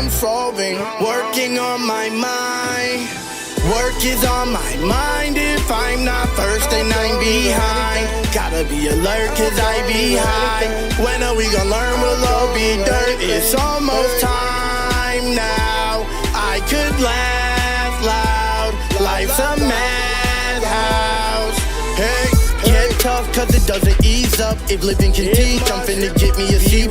problem solving, working on my mind. Work is on my mind. If I'm not first, then I'm behind. Gotta be alert, cause I be high. When are we gonna learn? We'll all be dirt. It's almost time now. I could laugh loud. Life's a madhouse. Hey, get tough cause it doesn't ease up. If living can teach, I'm finna get me a C+.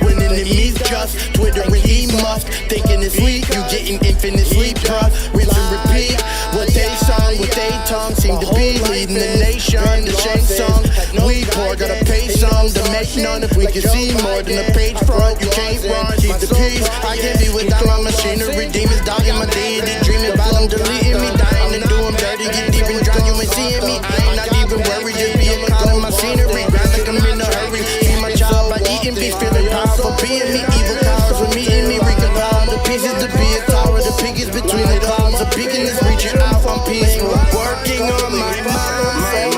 When enemies just twittering he must. Thinking it's sweet, you getting infinite sleep, bruh. Rinse and repeat, what they sung, what they tongue seem to be leading the nation. The shame song, we poor, gotta pay some to make none. If we can see more than a page front, you can't run, keep the peace. I can't be without my machinery. Demons dogging my deity, dreaming about them deleting me, dying and doing dirty. Get deep and drown, you ain't seeing me. I ain't not even worried, just be a clown in my scenery. Grind like I'm in a hurry. See my child by eating beef, feeling powerful, being me. Evil cowards with meeting me, wreaking power. The pieces to be a tower, the pig is between the clouds. The beacon is reaching out, I'm peaceful. Working on my mind.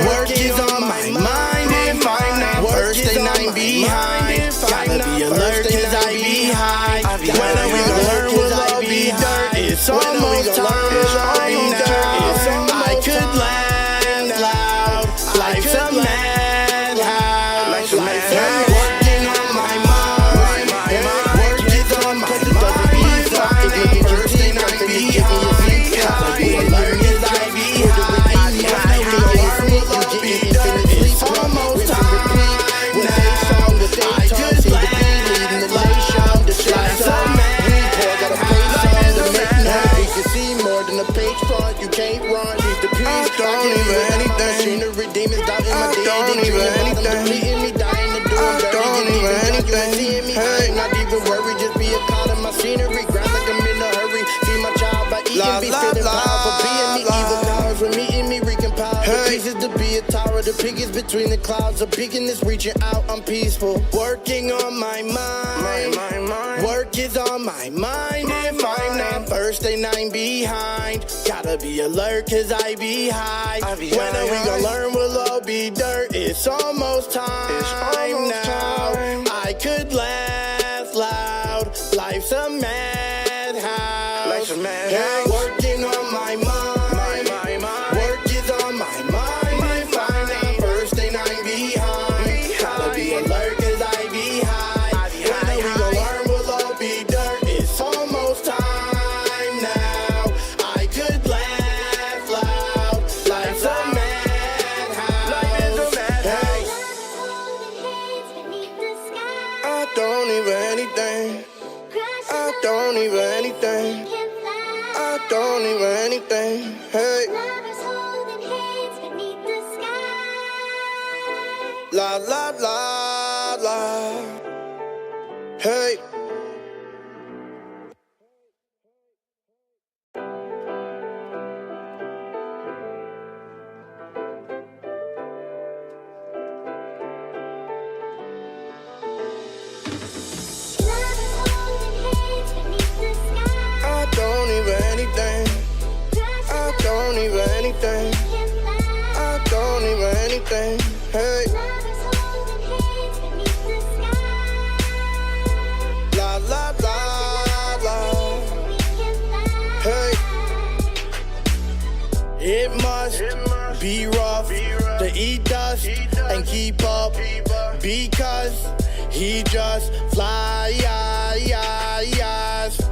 Work is on my mind. If I'm not first, then I'm behind. Gotta be alert, cause I be high. When are we gonna learn? We'll all be dirt. It's almost time now. I could laugh loud. Life's a madhouse. Working on my mind. Work is on my mind. If I'm not first, then I'm behind. Gotta be alert, cause I be high. When are we gonna learn? We'll all be dirt. It's almost time now. I could laugh loud. Life's a page fraud, you can't run. Leave the peace, don't even anything. Machinery, demons doubting my deity. Dreaming about them deleting me, dying to do them dirty. Don't even anything. Seeing me, I ain't not even worried. Just be a cloud in my scenery. Grind like I'm in a hurry. See my child by eating beef, feeling proud for being me. Evil cowards for meeting me, wreaking power. The pieces to be a tower. The pig is between the clouds. A beacon is reaching out. I'm peaceful. Working on my mind. Work is on my mind. If I'm not first, then I'm behind. Gotta be alert, cause I be high. When are we gonna learn? We'll all be dirt. It's almost time now. I could laugh loud. Life's a madhouse. Hey, working on my mind. Work is on my mind. If I'm not first, then I'm behind. Gotta be alert, cause I be high. When are we gonna learn? We'll all be dirt. It's almost time now. I could laugh loud. Life's a madhouse. Hey, I don't even anything. I don't even anything. I don't even anything. Hey, la la la la. Hey. I don't even anything. I don't even anything. I don't even anything. Hey, la la la la. Hey, it must be rough to eat dust and keep up because he just flies.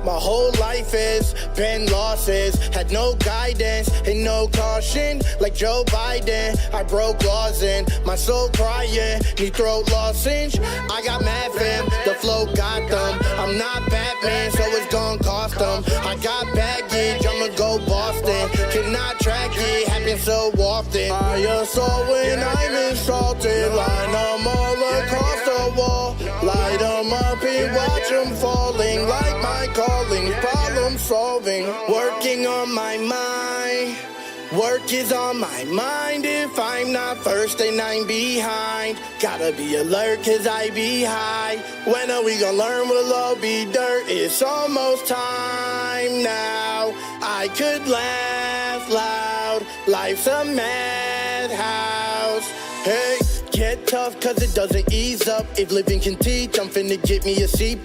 My whole life has been losses, had no guidance and no caution. Like Joe Biden, I broke laws and my soul crying, need throat lozenge. I got mad fam, the flow got them. I'm not Batman, so it's gon' cost them. I got baggage, I'ma go Boston. Cannot track it, happens so often. I assault when I'm insulted. Line them all across the wall. Light them up and watch them falling. Like my calling, problem solving. Working on my mind. Work is on my mind. If I'm not first, then I'm behind. Gotta be alert, cause I be high. When are we gonna learn? We'll all be dirt. It's almost time now. I could laugh loud. Life's a madhouse. Hey, get tough, cause it doesn't ease up. If living can teach, I'm finna get me a C+.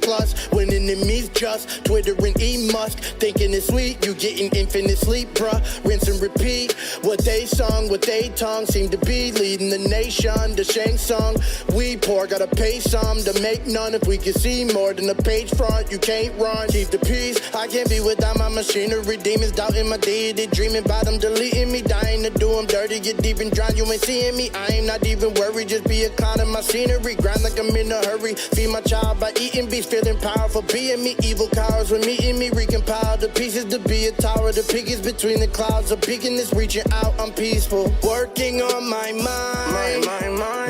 When enemies just Twitter and E-Musk, thinking it's sweet, you getting infinite sleep, bruh. Rinse and repeat, what they sung, what they tongue seem to be leading the nation. The Shang song, we poor, gotta pay some to make none. If we can see more than the page front, you can't run. Keep the peace, I can't be without my machinery. Demons doubting my deity, dreaming about them deleting me, dying to do them dirty. Get deep and drown, you ain't seeing me. I ain't not even worried, just be a con of my scenery. Grind like I'm in a hurry, feed my child by eating beef, feeling powerful, being me. Evil cowards when meeting me, recompile the pieces to be a tower. The pig is between the clouds, a beacon is reaching out, I'm peaceful. Working on my mind,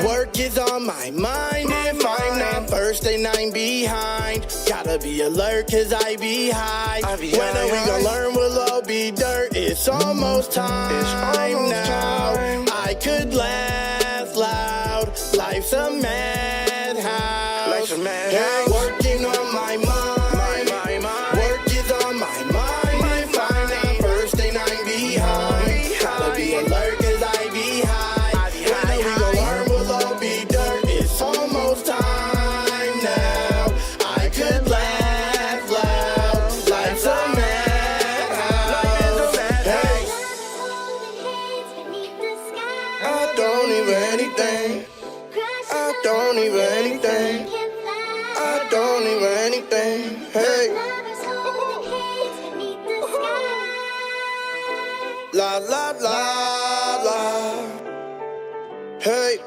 work is on my mind. If I'm not first, then I'm behind. Gotta be alert, cause I be high. When are we gonna learn, we'll all be dirt. It's almost time now. I could laugh loud, life's a madhouse. Hey, working on my mind, work is on my mind. If I'm not first, then I'm behind. Gotta be alert, cause I be high. When are we gonna learn, we'll all be dirt. It's almost time now. I could laugh loud, life's a madhouse. Hey, I don't even anything. I don't even anything. I don't even anything. Hey, la la la la. Hey,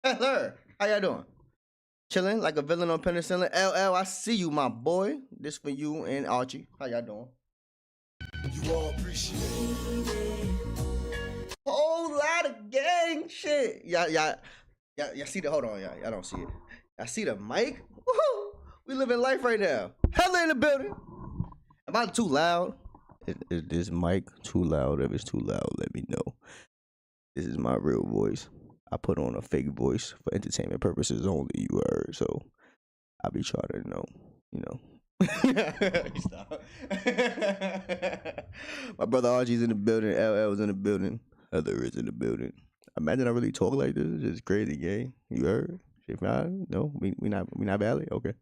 Hello, how y'all doing? Chilling like a villain on penicillin. LL, I see you, my boy. This for you and Archie. How y'all doing? you all appreciate it. Whole lot of gang shit. Y'all see the, hold on, y'all don't see it. Y'all see the mic? Woohoo! We living life right now. Hella in the building. Am I too loud? Is this mic too loud? If it's too loud, let me know. This is my real voice. I put on a fake voice for entertainment purposes only, you heard. So I be trying to know, you know. Stop. My brother Archie's in the building. LL is in the building. Heather is in the building. Imagine I really talk like this. It's just crazy, gang. You heard? Shit fine? No, we not valid. Okay.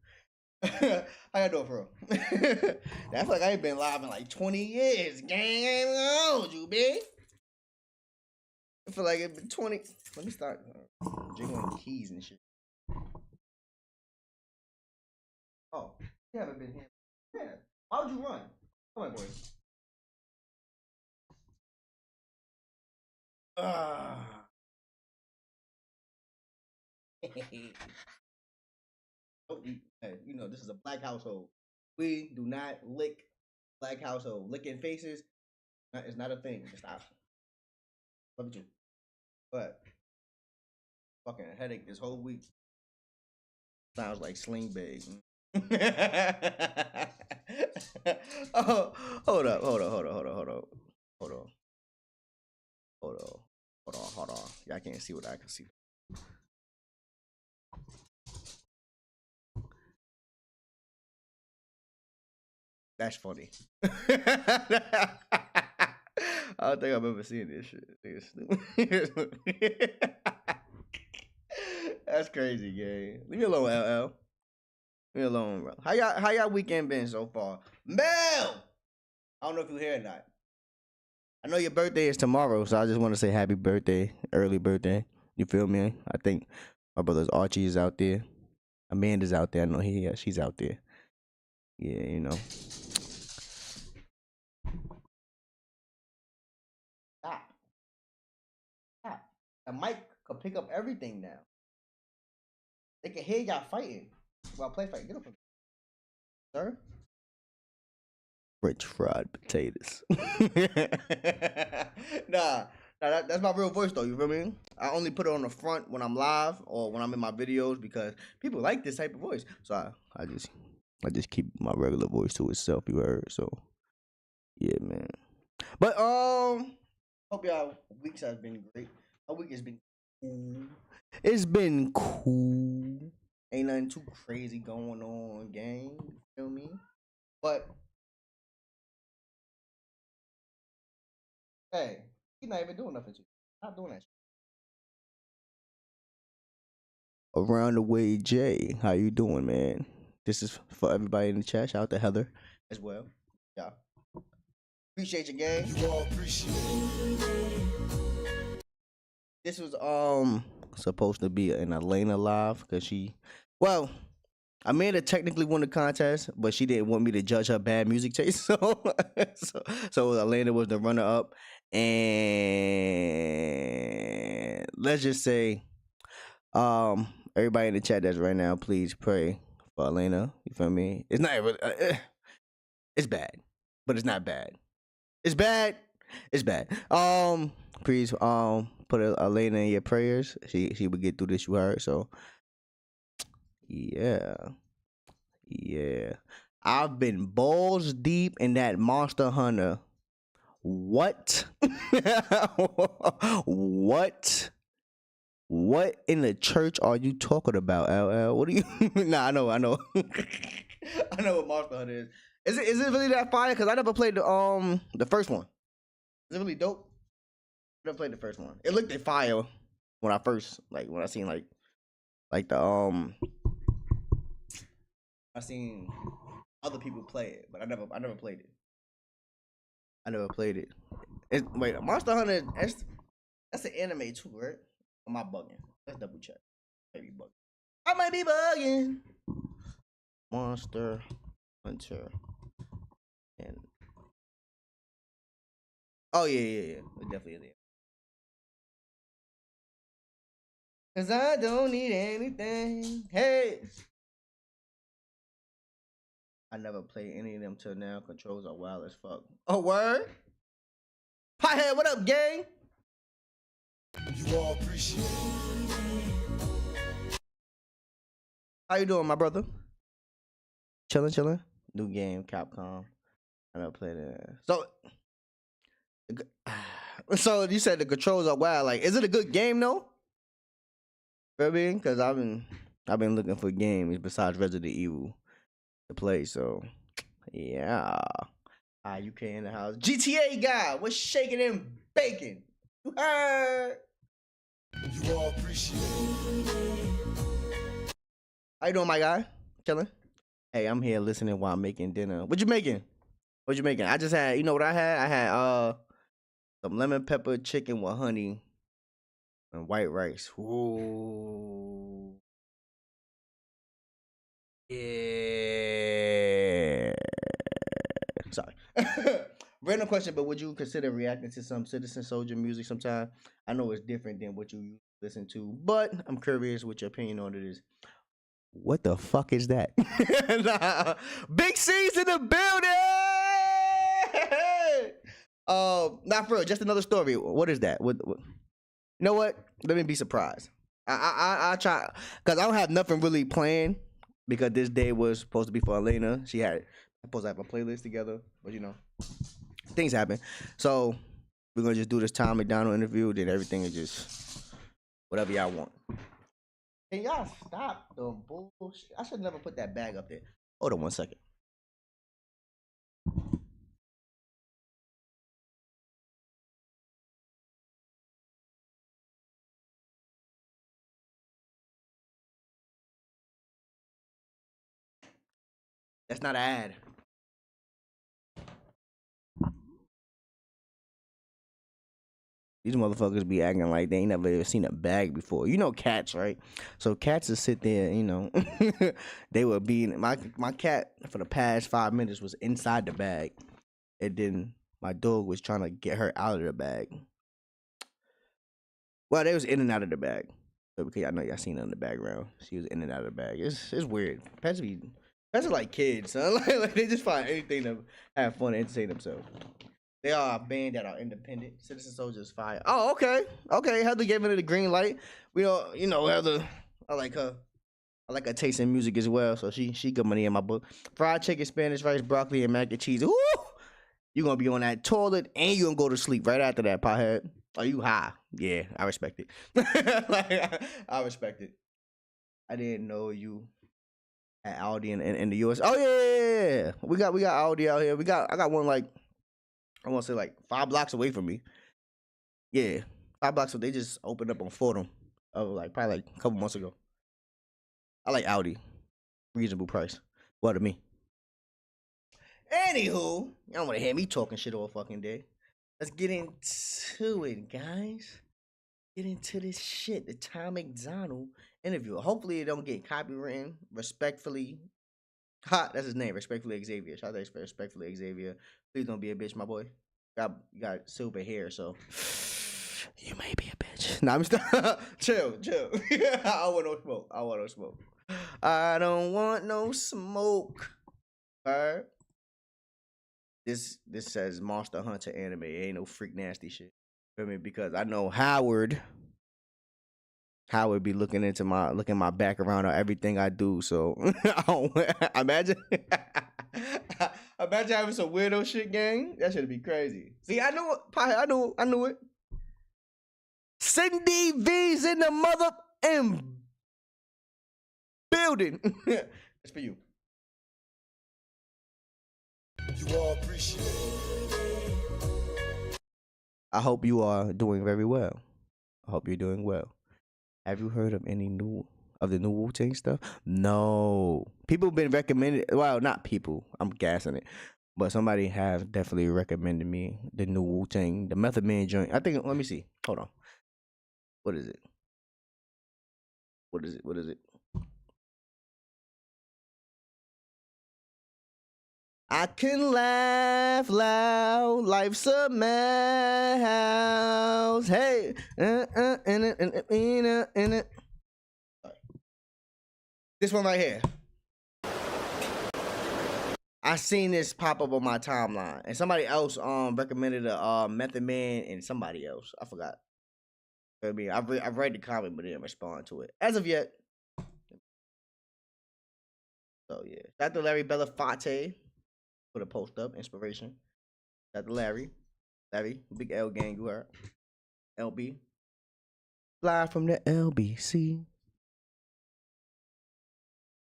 How y'all doing, bro? I feel like I ain't been live in like 20 years, gang. I ain't gonna hold you, bitch. I feel like it's been 20. Let me start jiggling keys and shit. Oh, you haven't been here. Yeah. Why would you run? Come on, boys. Hey, you know, this is a black household. We do not lick black household. Licking faces is not a thing. Just stop. Love you. But fucking headache this whole week. Sounds like sling bag. Oh, hold on. Y'all can't see what I can see. That's funny. I don't think I've ever seen this shit. That's crazy, gang. Leave me alone, LL. Leave me alone, bro. How y'all weekend been so far? Mel! I don't know if you're here or not. I know your birthday is tomorrow, so I just want to say happy birthday, early birthday. You feel me? I think my brother's Archie is out there. Amanda's out there. I know she's out there. Yeah, you know. Stop. The mic could pick up everything now. They can hear y'all fighting. Well, play fight. Get up, sir. French fried potatoes. Nah, that's my real voice though. You feel me? I only put it on the front when I'm live or when I'm in my videos because people like this type of voice. So I just keep my regular voice to itself. You heard? So yeah, man. But hope y'all weeks has been great. My week has been cool. It's been cool. Ain't nothing too crazy going on, gang. You feel me? But hey, He's not even doing nothing to you. Not doing that shit. Around the way, Jay. How you doing, man? This is for everybody in the chat. Shout out to Heather as well. Yeah. Appreciate your game. You all appreciate it. This was supposed to be an Elena live because well, Amanda technically won the contest, but she didn't want me to judge her bad music taste. So Elena was the runner up. And let's just say, everybody in the chat that's right now, please pray for Elena. You feel me? It's not really, it's bad, but it's not bad. It's bad. It's bad. Please, put Elena in your prayers. She would get through this. You heard. So, yeah. I've been balls deep in that Monster Hunter. What? What in the church are you talking about, LL? What do you? Nah, I know. I know what Monster Hunter is. Is it really that fire? Because I never played the first one. Is it really dope? I never played the first one. It looked at fire when I first when I seen like the I seen other people play it, but I never played it. Wait, Monster Hunter, that's an anime too, right? Or am I bugging? Let's double check. Maybe bugging. I might be bugging. Monster Hunter. And oh yeah. It definitely is. Cause I don't need anything. Hey. I never played any of them till now. Controls are wild as fuck. Oh, word? Pothead, what up, gang? You all appreciate it. How you doing, my brother? Chilling. New game, Capcom. I never played it. So you said the controls are wild. Like, is it a good game though? You know what I mean? Cause I've been looking for games besides Resident Evil to play. So yeah. UK in the house. GTA guy, what's shaking and baking? You heard? You all appreciate it. How you doing, my guy? Chilling? Hey, I'm here listening while I'm making dinner. What you making? I just had, you know what I had? I had some lemon pepper chicken with honey and white rice. Ooh. Yeah. Sorry. Random question, but would you consider reacting to some Citizen Soldier music sometime? I know it's different than what you listen to, but I'm curious what your opinion on it is. What the fuck is that? Nah. Big C's in the building! Not for real, just another story. What is that? What? You know what? Let me be surprised. I try, because I don't have nothing really planned, because this day was supposed to be for Elena. She had supposed to have a playlist together, but you know, things happen. So we're gonna just do this Tom McDonald interview, then everything is just whatever y'all want. Can y'all stop the bullshit? I should never put that bag up there. Hold on 1 second. That's not an ad. These motherfuckers be acting like they ain't never even seen a bag before. You know cats, right? So cats will sit there, you know. They would be my cat for the past 5 minutes was inside the bag. And then my dog was trying to get her out of the bag. Well, they was in and out of the bag. Because I know y'all seen her in the background. She was in and out of the bag. It's weird. Pets are like kids, son. like they just find anything to have fun and entertain themselves. They are a band that are independent. Citizen Soldiers fire. Oh, okay. Heather gave it the green light. We know, Heather. I like her. I like her taste in music as well. So she good money in my book. Fried chicken, Spanish rice, broccoli, and mac and cheese. Ooh! You gonna be on that toilet and you gonna go to sleep right after that, pothead. Are you high? Yeah, I respect it. I respect it. I didn't know you at Aldi in the US. Oh yeah. We got Aldi out here. I got one like I want to say like 5 blocks away from me. Yeah, 5 blocks. So they just opened up on Fordham, like probably like a couple months ago. I like Audi, reasonable price. Well, to me. Anywho, you don't want to hear me talking shit all fucking day. Let's get into it, guys. Get into this shit. The Tom McDonald interview. Hopefully, it don't get copywritten. Respectfully, that's his name. Respectfully, Xavier. Shout out to Respectfully, Xavier. Please don't be a bitch, my boy. You got silver hair, so you may be a bitch. Nah, I'm still chill. I want no smoke. I don't want no smoke. Alright. This says Monster Hunter anime. It ain't no freak nasty shit. Feel me? Because I know Howard be looking my background or everything I do. So imagine having some weirdo shit, gang. That should be crazy. See, I knew it. I knew it. Cindy V's in the mother building. It's for you. You all appreciate it. I hope you are doing very well. I hope you're doing well. Have you heard of any the new Wu-Tang stuff? No. People have been recommended. Well, not people. I'm gassing it. But somebody has definitely recommended me the new Wu-Tang, the Method Man joint. I think, let me see. Hold on. What is it? I can laugh loud, life's a madhouse. Hey, in it. This one right here. I seen this pop up on my timeline, and somebody else recommended a Method Man and somebody else. I forgot. I mean, I've read the comment, but didn't respond to it as of yet. So yeah, Dr. Larry Belafonte. Put a post up, inspiration. Got the Larry, big L gang, you heard. LB. Fly from the LBC.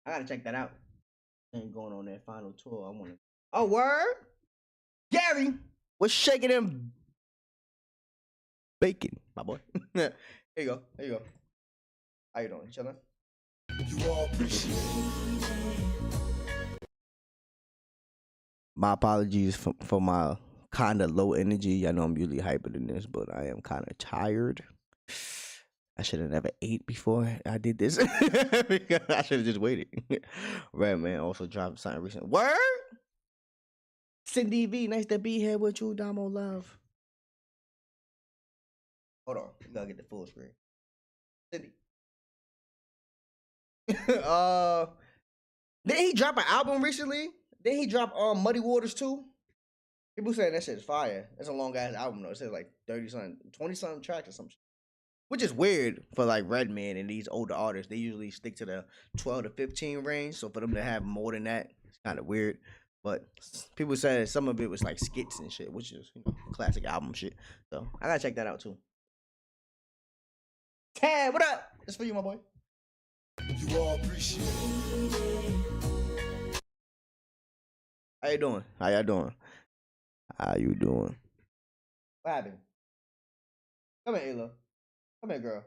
I gotta check that out. Ain't going on that final tour. I wanna. Oh, word? Gary, what's shaking them bacon, my boy? Here you go. How you doing? Chillin'? You all appreciate it. My apologies for my kind of low energy. I know I'm usually hyper than this, but I am kind of tired. I should have never ate before I did this. I should have just waited. Right, man. Also dropped something recent. Word? Cindy V, nice to be here with you, Damo Love. Hold on. You gotta get the full screen. Cindy. Didn't he drop an album recently? Then he dropped Muddy Waters too. People saying that shit is fire. That's a long ass album though. It says like 20-something tracks or something. Which is weird for like Redman and these older artists. They usually stick to the 12 to 15 range. So for them to have more than that, it's kind of weird. But people said some of it was like skits and shit, which is classic album shit. So I gotta check that out too. Tad, what up? It's for you, my boy. You all appreciate it. How you doing? How you doing? What happened? Come here, Ayla. Come here, girl.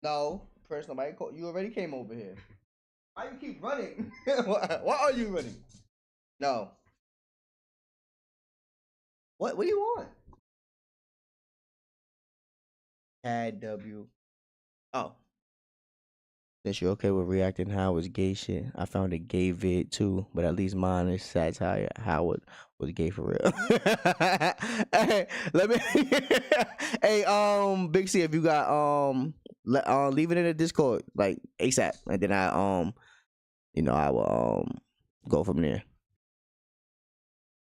No, Prince, nobody called. You already came over here. Why you keep running? Why are you running? No. What do you want? Tad W. Oh. Since you're okay with reacting how it's gay shit, I found a gay vid too, but at least mine is satire. Howard was gay for real. Hey, let me. Hey, Big C, if you got leave it in the Discord like ASAP, and then I I will go from there.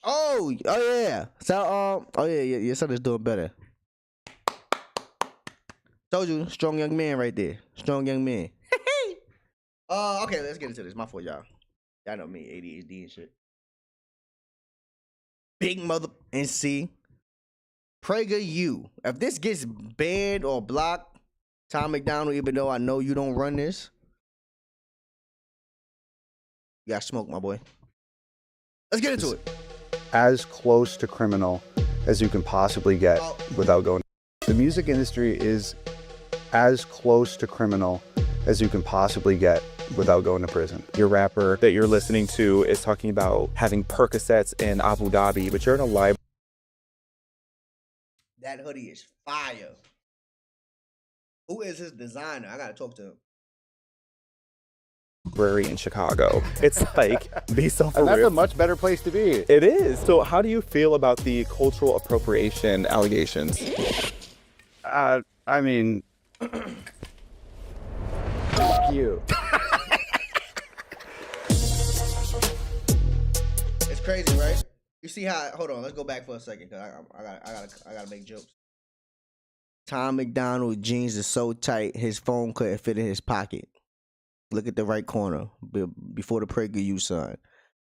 Oh yeah. So your son is doing better. Told you, strong young man right there. Strong young man. Okay, let's get into this. My fault, y'all. Y'all know me, ADHD and shit. Big mother and C. PragerU. If this gets banned or blocked, Tom McDonald, even though I know you don't run this, you got smoke, my boy. Let's get into it. As close to criminal as you can possibly get without going. The music industry is as close to criminal as you can possibly get without going to prison. Your rapper that you're listening to is talking about having Percocets in Abu Dhabi, but you're in a library. That hoodie is fire. Who is his designer? I gotta talk to him. In Chicago. It's like, be And that's a self-aware. much better place to be. It is. So how do you feel about the cultural appropriation allegations? I mean, fuck you. It's crazy, right? You see how? Hold on, let's go back for a second, cause I gotta make jokes. Tom McDonald jeans is so tight, his phone couldn't fit in his pocket. Look at the right corner before the PragerU sign.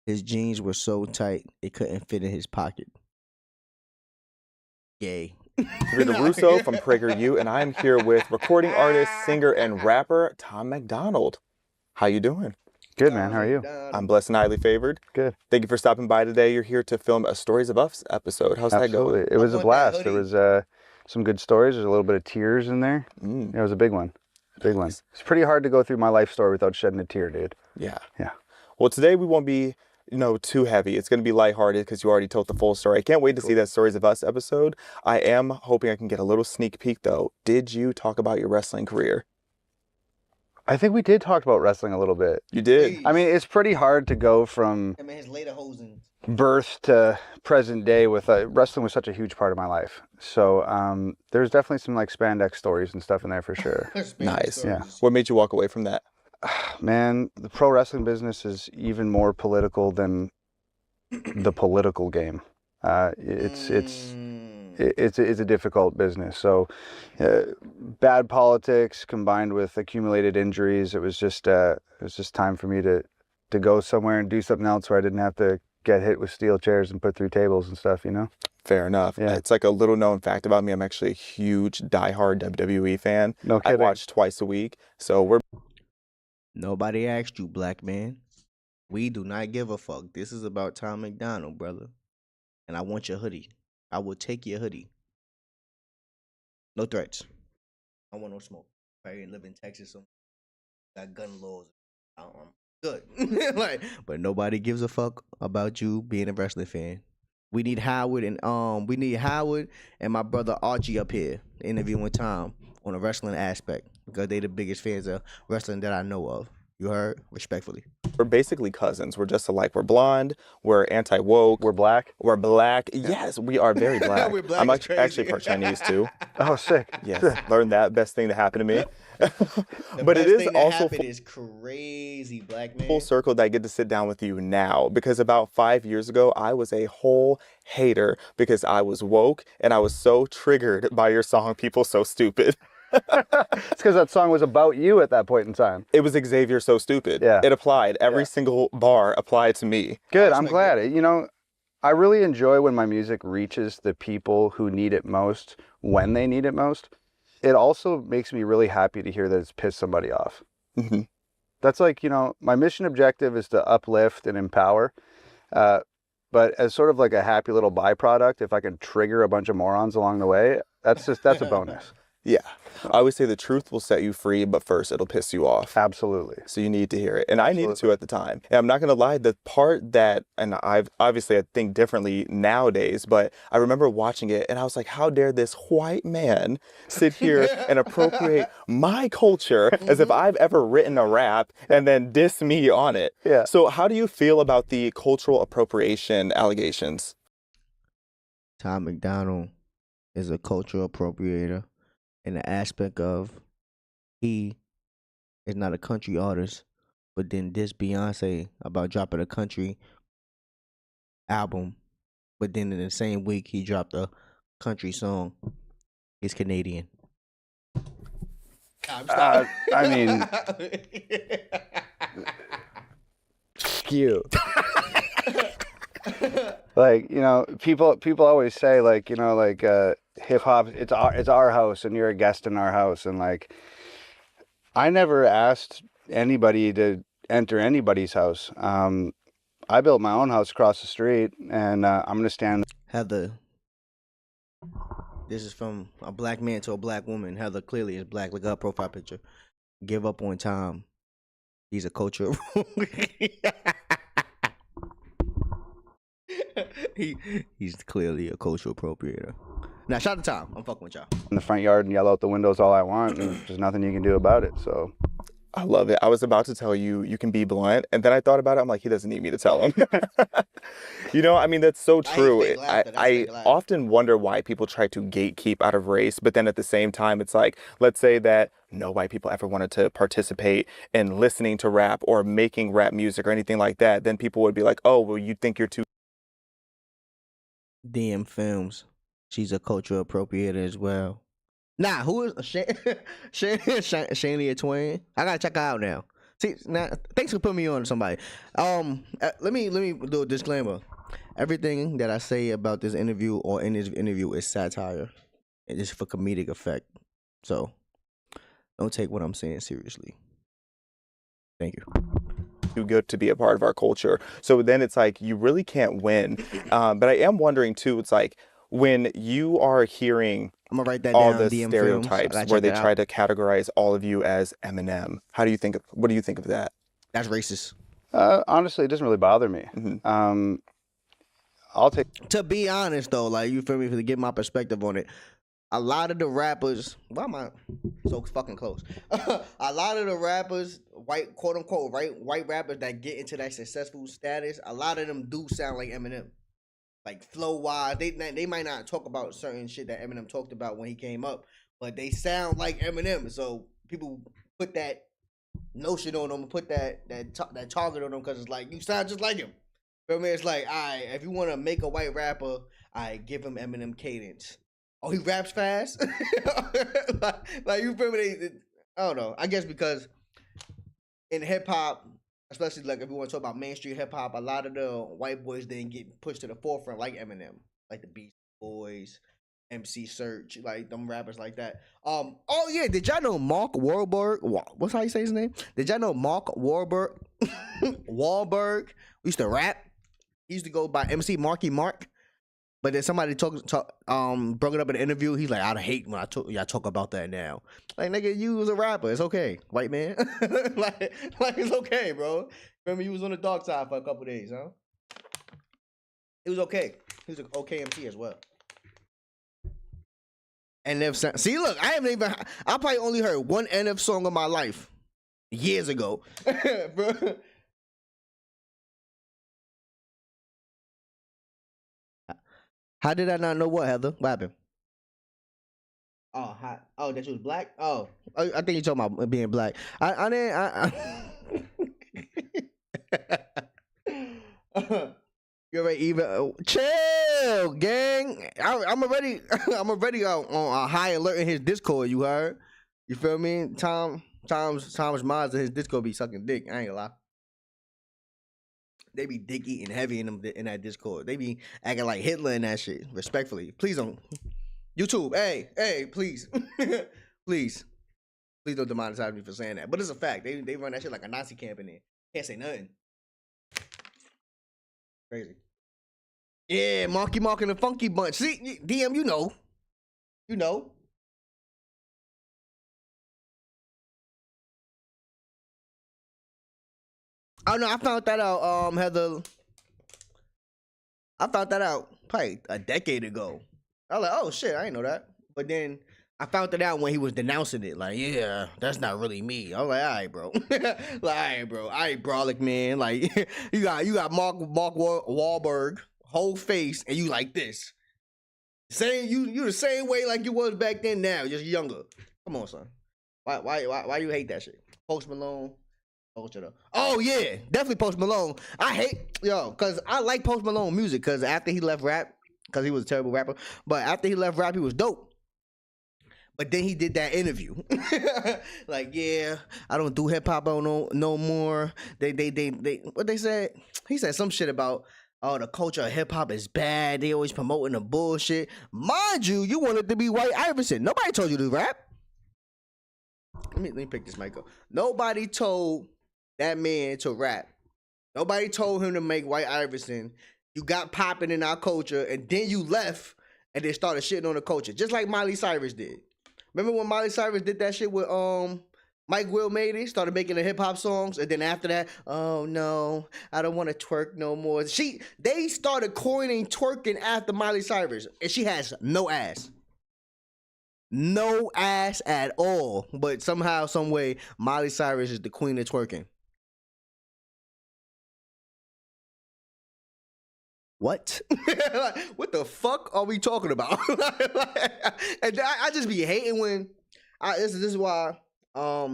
His jeans were so tight it couldn't fit in his pocket. Gay. Rita Russo from PragerU, and I'm here with recording artist, singer, and rapper Tom McDonald. How you doing? Good, man. How are you? I'm blessed and highly favored. Good. Thank you for stopping by today. You're here to film a Stories of Us episode. How's that Absolutely. going? It was a want that blast. There hoodie. was some good stories. There's a little bit of tears in there. Mm, It was a big one. Big one. Nice. It's pretty hard to go through my life story without shedding a tear, dude. yeah. Yeah. Well, today we won't be, too heavy. It's going to be lighthearted because you already told the full story. I can't wait to see that Stories of Us episode. I am hoping I can get a little sneak peek, though. Did you talk about your wrestling career? I think we did talk about wrestling a little bit. You did. Hey. I mean, it's pretty hard to go from I mean, his later hosing. birth to present day with wrestling was such a huge part of my life. So there's definitely some like spandex stories and stuff in there for sure. Nice. Yeah. What made you walk away from that? Man, the pro wrestling business is even more political than the political game. It's a difficult business. So bad politics combined with accumulated injuries, it was just time for me to go somewhere and do something else where I didn't have to get hit with steel chairs and put through tables and stuff, you know? Fair enough. Yeah. It's like a little known fact about me. I'm actually a huge diehard WWE fan. No I kidding. watch twice a week. So we're Nobody asked you, black man. We do not give a fuck. This is about Tom McDonald, brother. And I want your hoodie. I will take your hoodie. No threats. I don't want no smoke. I live in Texas, so got gun laws. Good. But nobody gives a fuck about you being a wrestling fan. We need Howard and my brother Archie up here interviewing Tom on a wrestling aspect because they the biggest fans of wrestling that I know of. You heard? Respectfully. basically cousins. We're just alike. We're blonde. We're anti-woke. We're black. We're black. Yes, we are very black. We're black I'm is actually crazy. part Chinese too. Oh, sick. Yes, learned that. Best thing to happen to me. The But it best is thing that also happened is crazy, black man. full circle that I get to sit down with you now, because about 5 years ago I was a whole hater because I was woke and I was so triggered by your song People So Stupid. It's because that song was about you at that point in time. It was Xavier So Stupid. Yeah. It applied. Every Yeah. single bar applied to me. Good. I'm glad. You know, I really enjoy when my music reaches the people who need it most when they need it most. It also makes me really happy to hear that it's pissed somebody off. Mhm. That's like, you know, my mission objective is to uplift and empower. But as sort of like a happy little byproduct, if I can trigger a bunch of morons along the way, that's a bonus. Yeah. I always say the truth will set you free, but first it'll piss you off. Absolutely. So you need to hear it. And I needed to Absolutely. at the time. And I'm not going to lie, the part that, and I've obviously I think differently nowadays, but I remember watching it and I was like, how dare this white man sit here and appropriate my culture as if I've ever written a rap and then diss me on it. Yeah. So how do you feel about the cultural appropriation allegations? Tom McDonald is a cultural appropriator in the aspect of he is not a country artist, but then this Beyonce about dropping a country album, but then in the same week he dropped a country song. He's Canadian. I mean, you. Like, you know, people always say, like, you know, like hip hop, it's our house and you're a guest in our house, and like I never asked anybody to enter anybody's house. I built my own house across the street, and I'm gonna stand. Heather, This is from a black man to a black woman. Heather clearly is black. Look at her profile picture. Give up on time. He's a culture. He's clearly a cultural appropriator. Now, shout out to Tom. I'm fucking with y'all. In the front yard and yell out the windows all I want, and there's nothing you can do about it. So I love it. I was about to tell you, you can be blunt. And then I thought about it. I'm like, he doesn't need me to tell him. You know, I mean, that's so true. I often wonder why people try to gatekeep out of race. But then at the same time, it's like, let's say that no white people ever wanted to participate in listening to rap or making rap music or anything like that. Then people would be like, oh, well, you think you're too. DM Films. She's a cultural appropriator as well. Nah, who is Shania Twain? I gotta check her out now. See, now, thanks for putting me on to somebody. Let me do a disclaimer. Everything that I say about this interview or in this interview is satire. It is for comedic effect. So don't take what I'm saying seriously. Thank you. Too good to be a part of our culture. So then it's like you really can't win. But I am wondering too. It's like when you are hearing I'm gonna write that all down, the DM stereotypes Films. where they try to categorize all of you as Eminem. What do you think of that? That's racist. honestly, it doesn't really bother me. Mm-hmm. I'll take. To be honest though, like you feel me, to get my perspective on it, a lot of the rappers, why am I so fucking close? A lot of the rappers, white, quote unquote, white rappers that get into that successful status, a lot of them do sound like Eminem. Like flow wise, they might not talk about certain shit that Eminem talked about when he came up, but they sound like Eminem. So people put that notion on them, put that target on them because it's like you sound just like him. Feel me? It's like, alright, if you want to make a white rapper, I give him Eminem cadence. Oh, he raps fast. like you feel me? I don't know. I guess because in hip hop, especially like if we want to talk about mainstream hip hop, a lot of the white boys didn't get pushed to the forefront like Eminem, like the Beast Boys, MC Search, like them rappers like that. Oh yeah, did y'all know Mark Wahlberg? What's how you say his name? Did y'all know Mark Wahlberg? Wahlberg used to rap. He used to go by MC Marky Mark. But then somebody brought it up in an interview. He's like, I'd hate when y'all talk about that now. Like, nigga, you was a rapper. It's okay, white man. like it's okay, bro. Remember, you was on the dark side for a couple days, huh? It was okay. He was an okay MC as well. And if see, look, I probably only heard one NF song in my life years ago, bro. How did I not know what, Heather? What happened? Oh, that you was black? Oh, I think you're talking about being black. I didn't. You're right, even chill, gang. I'm already on a high alert in his Discord. You heard? You feel me? Tom's mods in his Discord be sucking dick. I ain't gonna lie. They be dick eating heavy in that Discord. They be acting like Hitler in that shit. Respectfully, please don't. YouTube, hey, please, please don't demonetize me for saying that. But it's a fact. They run that shit like a Nazi camp in there. Can't say nothing. Crazy. Yeah, Marky Mark and the Funky Bunch. See, DM, you know. Oh no, I found that out, Heather. I found that out probably a decade ago. I was like, oh shit, I didn't know that. But then I found it out when he was denouncing it. Like, yeah, that's not really me. I was like, all right, bro. All right, brolic man. Like, you got Mark Wahlberg, whole face, and you like this. Same, you the same way like you was back then. Now, just younger. Come on, son. Why you hate that shit? Post Malone. Oh yeah, definitely Post Malone. Cause I like Post Malone music. Cause after he left rap, cause he was a terrible rapper. But after he left rap, he was dope. But then he did that interview, like, yeah, I don't do hip hop no more. They what they said? He said some shit about the culture of hip hop is bad. They always promoting the bullshit. Mind you, you wanted to be White Iverson. Nobody told you to rap. Let me pick this mic up. Nobody told that man to rap. Nobody told him to make White Iverson. You got popping in our culture, and then you left and then started shitting on the culture, just like Miley Cyrus did. Remember when Miley Cyrus did that shit with Mike Will made it, started making the hip hop songs, and then after that, oh no, I don't want to twerk no more. They started coining twerking after Miley Cyrus, and she has no ass. No ass at all. But somehow, some way, Miley Cyrus is the queen of twerking. What? What the fuck are we talking about? And I just be hating when this is why a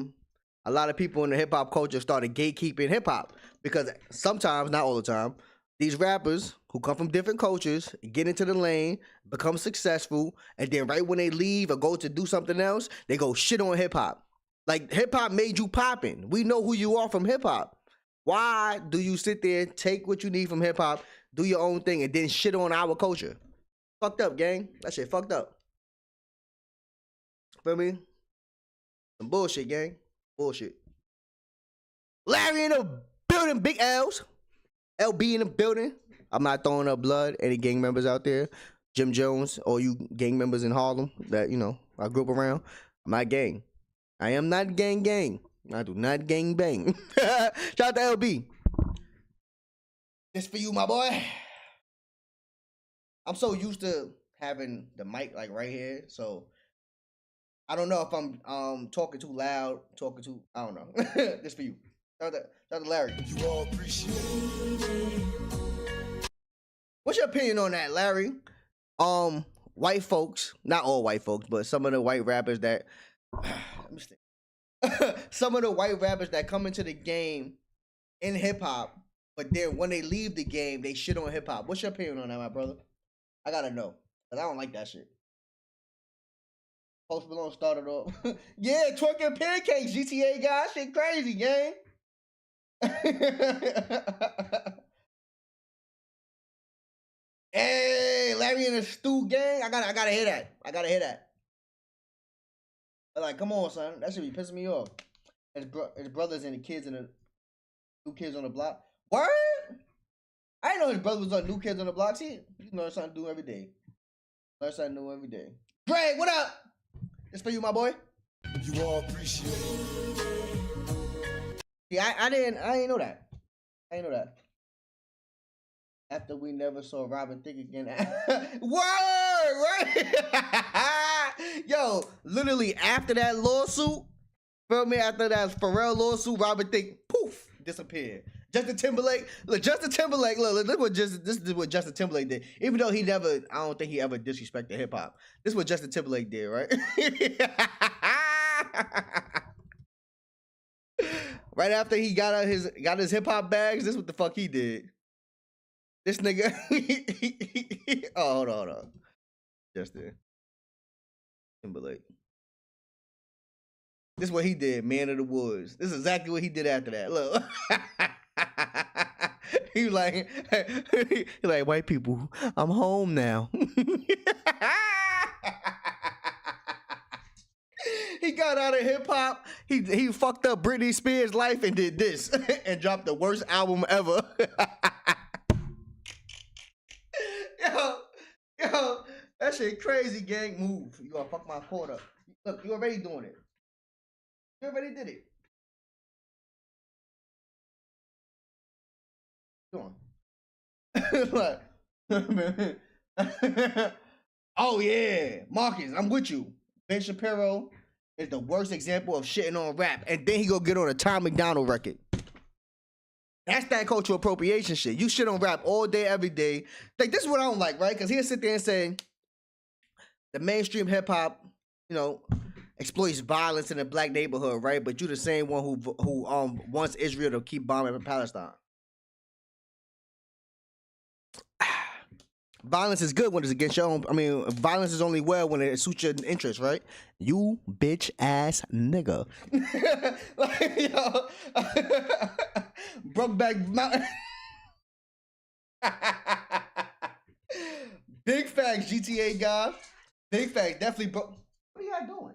lot of people in the hip hop culture started gatekeeping hip hop, because sometimes, not all the time, these rappers who come from different cultures get into the lane, become successful, and then right when they leave or go to do something else, they go shit on hip hop. Like, hip hop made you popping. We know who you are from hip hop. Why do you sit there, take what you need from hip hop, do your own thing, and then shit on our culture? Fucked up, gang. That shit fucked up. Feel me? Some bullshit, gang. Bullshit. Larry in the building, big L's. LB in the building. I'm not throwing up blood. Any gang members out there? Jim Jones, all you gang members in Harlem that, you know, I grew up around. I'm not gang. I am not gang. I do not gang bang. Shout out to LB. This for you, my boy. I'm so used to having the mic like right here, so I don't know if I'm talking too loud, I don't know. This for you. Shout out to Larry. You all appreciate it. What's your opinion on that, Larry? White folks, not all white folks, but some of the white rappers that let me think. Some of the white rappers that come into the game in hip hop, but then when they leave the game, they shit on hip hop. What's your opinion on that, my brother? I gotta know, cause I don't like that shit. Post Malone started off, yeah, twerking pancakes, GTA guy, shit crazy, gang. Hey, Larry and the Stew gang, I gotta hear that. But like, come on, son, that should be pissing me off. His brothers and the kids and the new kids on the block. Word? I didn't know his brother was on New Kids on the Block. See, you learn something new every day. Greg, what up? This for you, my boy. You all appreciate it. Yeah, I didn't know that. After we never saw Robin Thicke again. Word, right? Yo, literally after that lawsuit, feel me? After that Pharrell lawsuit, Robin Thicke, poof, disappeared. Justin Timberlake, look, this is what Justin Timberlake did. Even though I don't think he ever disrespected hip hop. This is what Justin Timberlake did, right? Right after he got his hip hop bags, this is what the fuck he did. This nigga, hold on. Justin Timberlake. This is what he did, Man of the Woods. This is exactly what he did after that. Look. He was like, white people, I'm home now. He got out of hip hop. He fucked up Britney Spears' life and did this and dropped the worst album ever. Yo, that shit crazy, gang. Move. You gonna fuck my cord up. Look, you already doing it. You already did it. Come on. Oh yeah, Marcus, I'm with you. Ben Shapiro is the worst example of shitting on rap, and then he go get on a Tom McDonald record. That's that cultural appropriation shit. You shit on rap all day, every day. Like, this is what I don't like, right? Because he'll sit there and say the mainstream hip hop, you know, exploits violence in the black neighborhood, right? But you the same one who wants Israel to keep bombing Palestine. Violence is good when it's against your own. I mean, violence is only well when it suits your interest, right? You bitch ass nigga. Like, yo, Brokeback Mountain. Big facts, GTA guy. Big facts, definitely. What are y'all doing?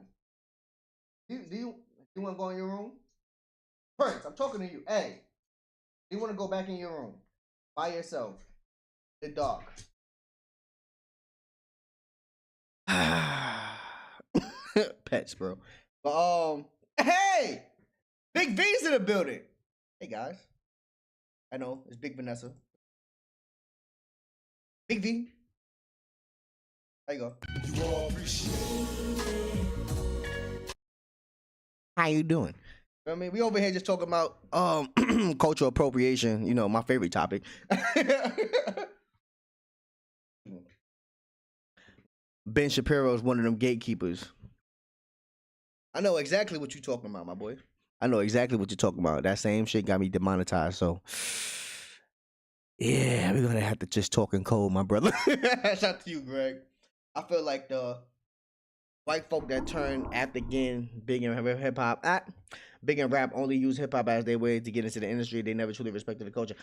Do you want to go in your room? Prince, I'm talking to you. Hey, you want to go back in your room by yourself? The dark. Pets, bro. But hey, Big V's in the building. Hey guys, I know it's Big Vanessa. Big V, how you go? How you doing? I mean, we over here just talking about cultural appropriation. You know, my favorite topic. Ben Shapiro is one of them gatekeepers. I know exactly what you're talking about, my boy. I know exactly what you're talking about. That same shit got me demonetized. So, yeah, we're gonna have to just talk in code, my brother. Shout out to you, Greg. I feel like the white folk that turn after getting big in hip hop, big in rap, only use hip hop as their way to get into the industry. They never truly respected the culture.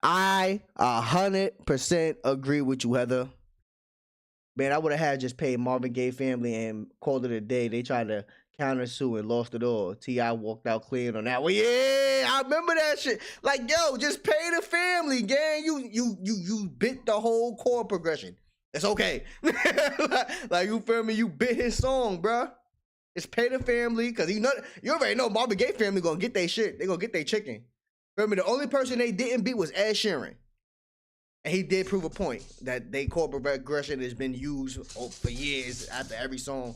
I 100% agree with you, Heather. Man, I would have had just paid Marvin Gaye family and called it a day. They tried to countersue and lost it all. T.I. walked out clean on that one. Yeah, I remember that shit. Like, yo, just pay the family, gang. You bit the whole chord progression. It's okay. Like, you feel me? You bit his song, bruh. It's pay the family, because you already know Marvin Gaye family gonna get their shit. They gonna get their chicken. Feel me? The only person they didn't beat was Ed Sheeran. And he did prove a point that they chord progression has been used for years after every song.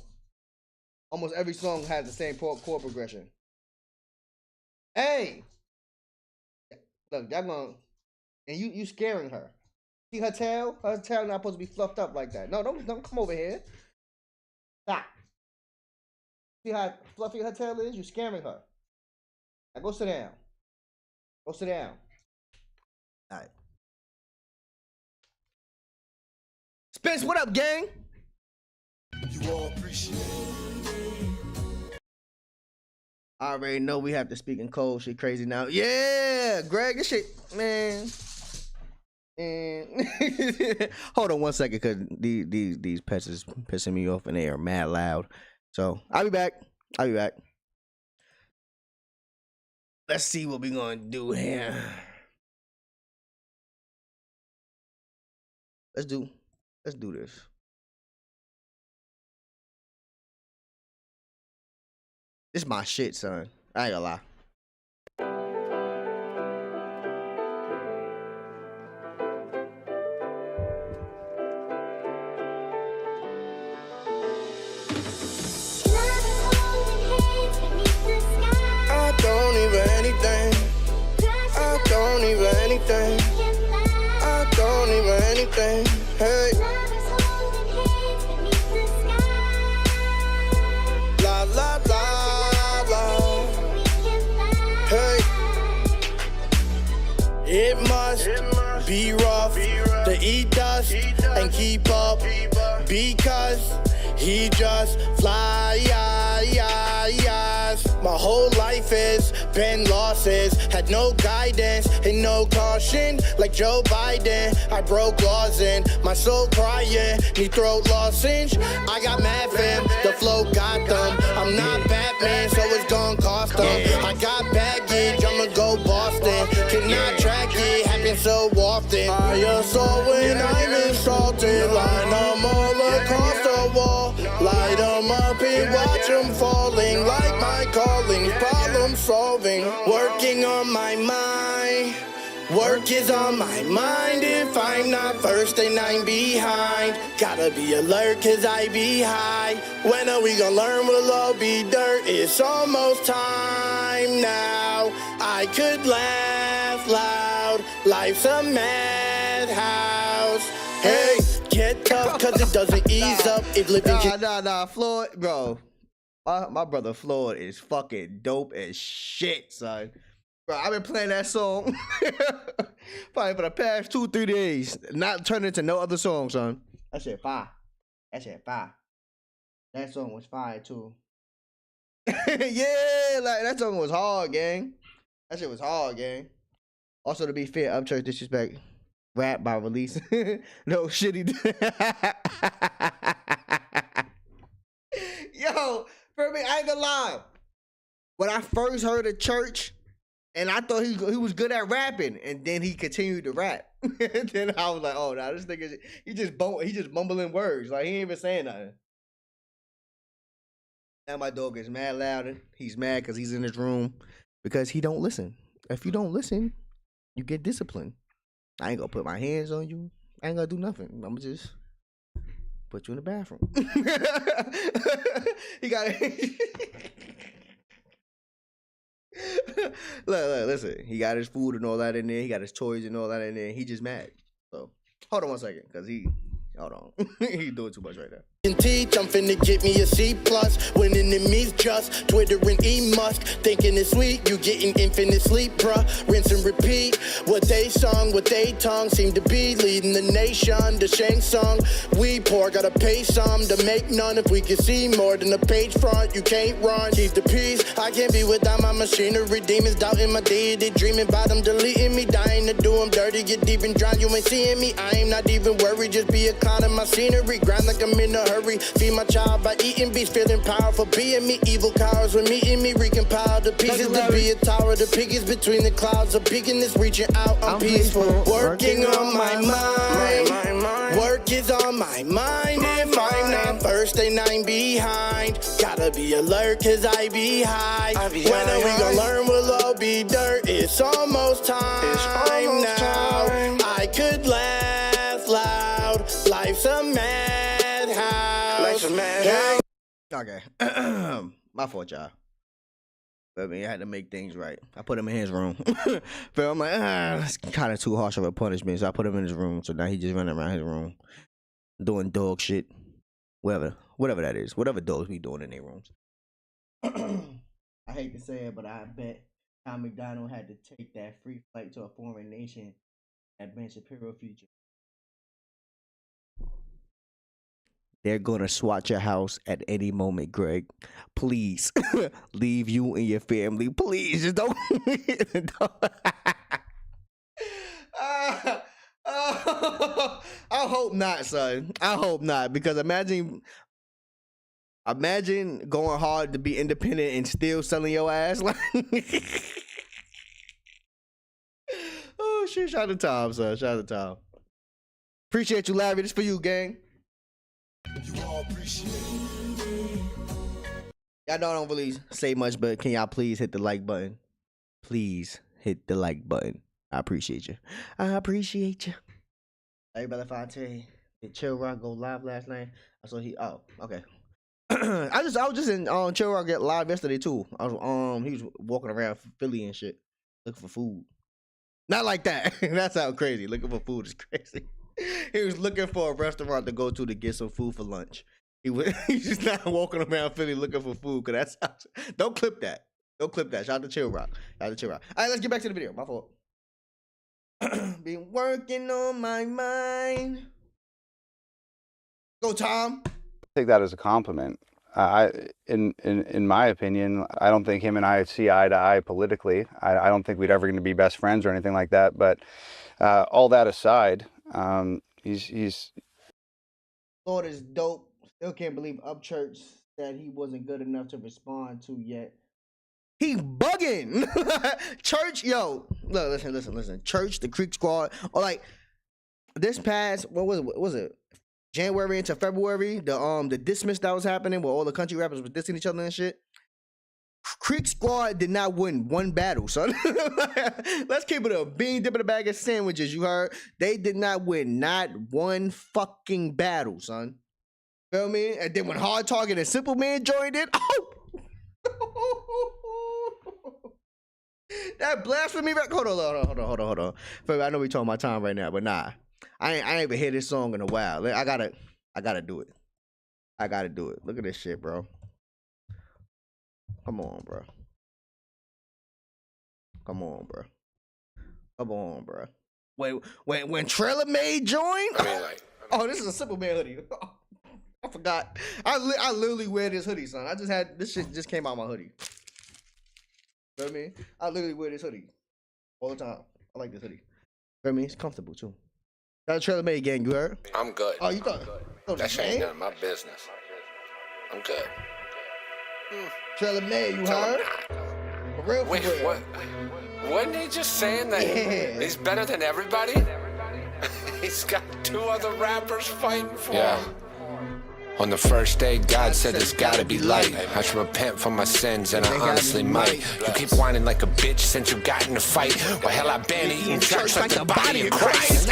Almost every song has the same chord progression. Hey, look, y'all gonna, and you scaring her. See her tail? Her tail not supposed to be fluffed up like that. No, don't come over here. Stop. See how fluffy her tail is? You're scaring her. Now go sit down. Go sit down. All right. Spence, what up, gang? You all appreciate it. I already know we have to speak in code. Shit crazy now. Yeah, Greg, this shit, man. Hold on one second, cause these pets is pissing me off and they are mad loud. So I'll be back. Let's see what we gonna do here. Let's do this. This is my shit, son. I ain't gonna lie. I don't even anything. I don't even anything. I don't even anything. Hey. La la la la. Hey. It must be rough to eat dust and keep up because he just flies. My whole life has been losses, had no guidance and no caution. Like Joe Biden, I broke laws and my soul crying, need throat lozenge. I got mad fam, the flow got them. I'm not Batman, so it's gon' cost them. I got baggage, I'ma go Boston. Cannot track it, happens so often. I assault when I'm insulted, line them all across the wall. Light them up and watch them falling like my calling, problem solving. Working on my mind, work is on my mind. If I'm not first then I'm behind. Gotta be alert cause I be high. When are we gonna learn we'll all be dirt? It's almost time now. I could laugh loud, life's a madhouse. Hey, get tough cause it doesn't ease up if living Nah, Floyd, bro. My brother Floyd is fucking dope as shit, son. Bro, I've been playing that song probably for the past 2-3 days. Not turning into no other song, son. That shit fire. That song was fire too. Yeah, like that song was hard, gang. That shit was hard, gang. Also, to be fair, Upchurch Disrespect rap by Release. No shitty. Yo, for me, I ain't gonna lie. When I first heard of Church, And I thought he was good at rapping, and then he continued to rap. And then I was like, oh, nah, this nigga, he just mumbling words. Like, he ain't even saying nothing. Now my dog is mad loud, and he's mad because he's in his room because he don't listen. If you don't listen, you get disciplined. I ain't gonna put my hands on you. I ain't gonna do nothing. I'm gonna just put you in the bathroom. He got it. Look, listen. He got his food and all that in there. He got his toys and all that in there. He just mad. So hold on one second, cause hold on. He doing too much right now. Teach, I'm finna get me a C+. When enemies just twittering E-Musk. Thinking it's sweet, you getting infinite sleep, bruh. Rinse and repeat. What they sung, what they tongue seem to be leading the nation. The Shang song, we poor, gotta pay some to make none. If we can see more than the page front, you can't run. Keep the peace, I can't be without my machinery. Demons doubting my deity, dreaming about them deleting me. Dying to do them dirty, get deep and drown. You ain't seeing me, I ain't not even worried. Just be a clown in my scenery. Grind like I'm in a hurry. Feed my child by eating beats, feeling powerful. Being me, evil cowards when meeting me, recompile the pieces to be a tower. The piggies between the clouds, a beacon is reaching out. I'm peaceful, working on my mind. Work is on my mind. If I'm not first, then I'm behind. Gotta be alert, cause I be high. When are we gonna learn? We'll all be dirt. It's almost time now. I could laugh loud. Life's a madhouse. Okay. My fault, y'all. But I mean, I had to make things right. I put him in his room. But I'm like, that's kind of too harsh of a punishment. So I put him in his room. So now he just running around his room doing dog shit. Whatever that is. Whatever dogs be doing in their rooms. I hate to say it, but I bet Tom McDonald had to take that free flight to a foreign nation at Ben Shapiro future. They're gonna swat your house at any moment, Greg. Please leave you and your family. Please just don't. I hope not, son. I hope not, because imagine going hard to be independent and still selling your ass. Like, oh shit! Shout out to Tom, son. Shout out to Tom. Appreciate you, Larry. This for you, gang. You all appreciate it. Y'all know I don't really say much, but can y'all please hit the like button? Please hit the like button. I appreciate you. I appreciate you. Everybody Fonte, did Chill Rock go live last night? I saw okay. I was just in Chill Rock get live yesterday too. I was he was walking around Philly and shit, looking for food. Not like that. That sounds crazy. Looking for food is crazy. He was looking for a restaurant to go to get some food for lunch. He's just not walking around Philly looking for food. Cause that's don't clip that. Don't clip that. Shout out to Chill Rock. Shout out to Chill Rock. All right, let's get back to the video. My fault. Been working on my mind. Go, Tom. Take that as a compliment. In my opinion, I don't think him and I see eye to eye politically. I don't think we'd ever going to be best friends or anything like that. But all that aside, he's Lord is dope. Still can't believe Upchurch said he wasn't good enough to respond to yet. He bugging. Church, yo, look, listen. Church, the Creek Squad, or like this past what was it? January into February, the dismiss that was happening where all the country rappers were dissing each other and shit. Creek Squad did not win one battle, son. Let's keep it a bean dip in a bag of sandwiches, you heard? They did not win not one fucking battle, son. Feel me? And then when Hard Target and Simple Man joined it, that blasphemy record. Hold on. I know we talking about time right now, but nah. I ain't even hear this song in a while. I gotta do it. I gotta do it. Look at this shit, bro. Come on, bro. Wait, when Trailer May joined? Oh, this is a Simple Man hoodie. I forgot. I literally wear this hoodie, son. This shit just came out my hoodie. You know what I mean? I literally wear this hoodie all the time. I like this hoodie. You know what I mean? It's comfortable too. That Trailer May gang, you heard? I'm good. Oh, you thought? That shit ain't none of my business. I'm good. Trailer May, you heard? For real, for real. What? Wasn't he just saying that he's better than everybody? He's got 2 other rappers fighting for him. On the first day, God said there's gotta be light. I should repent for my sins, and I honestly might. You keep whining like a bitch since you got in a fight. Well, hell, I've been eating church like the body of Christ.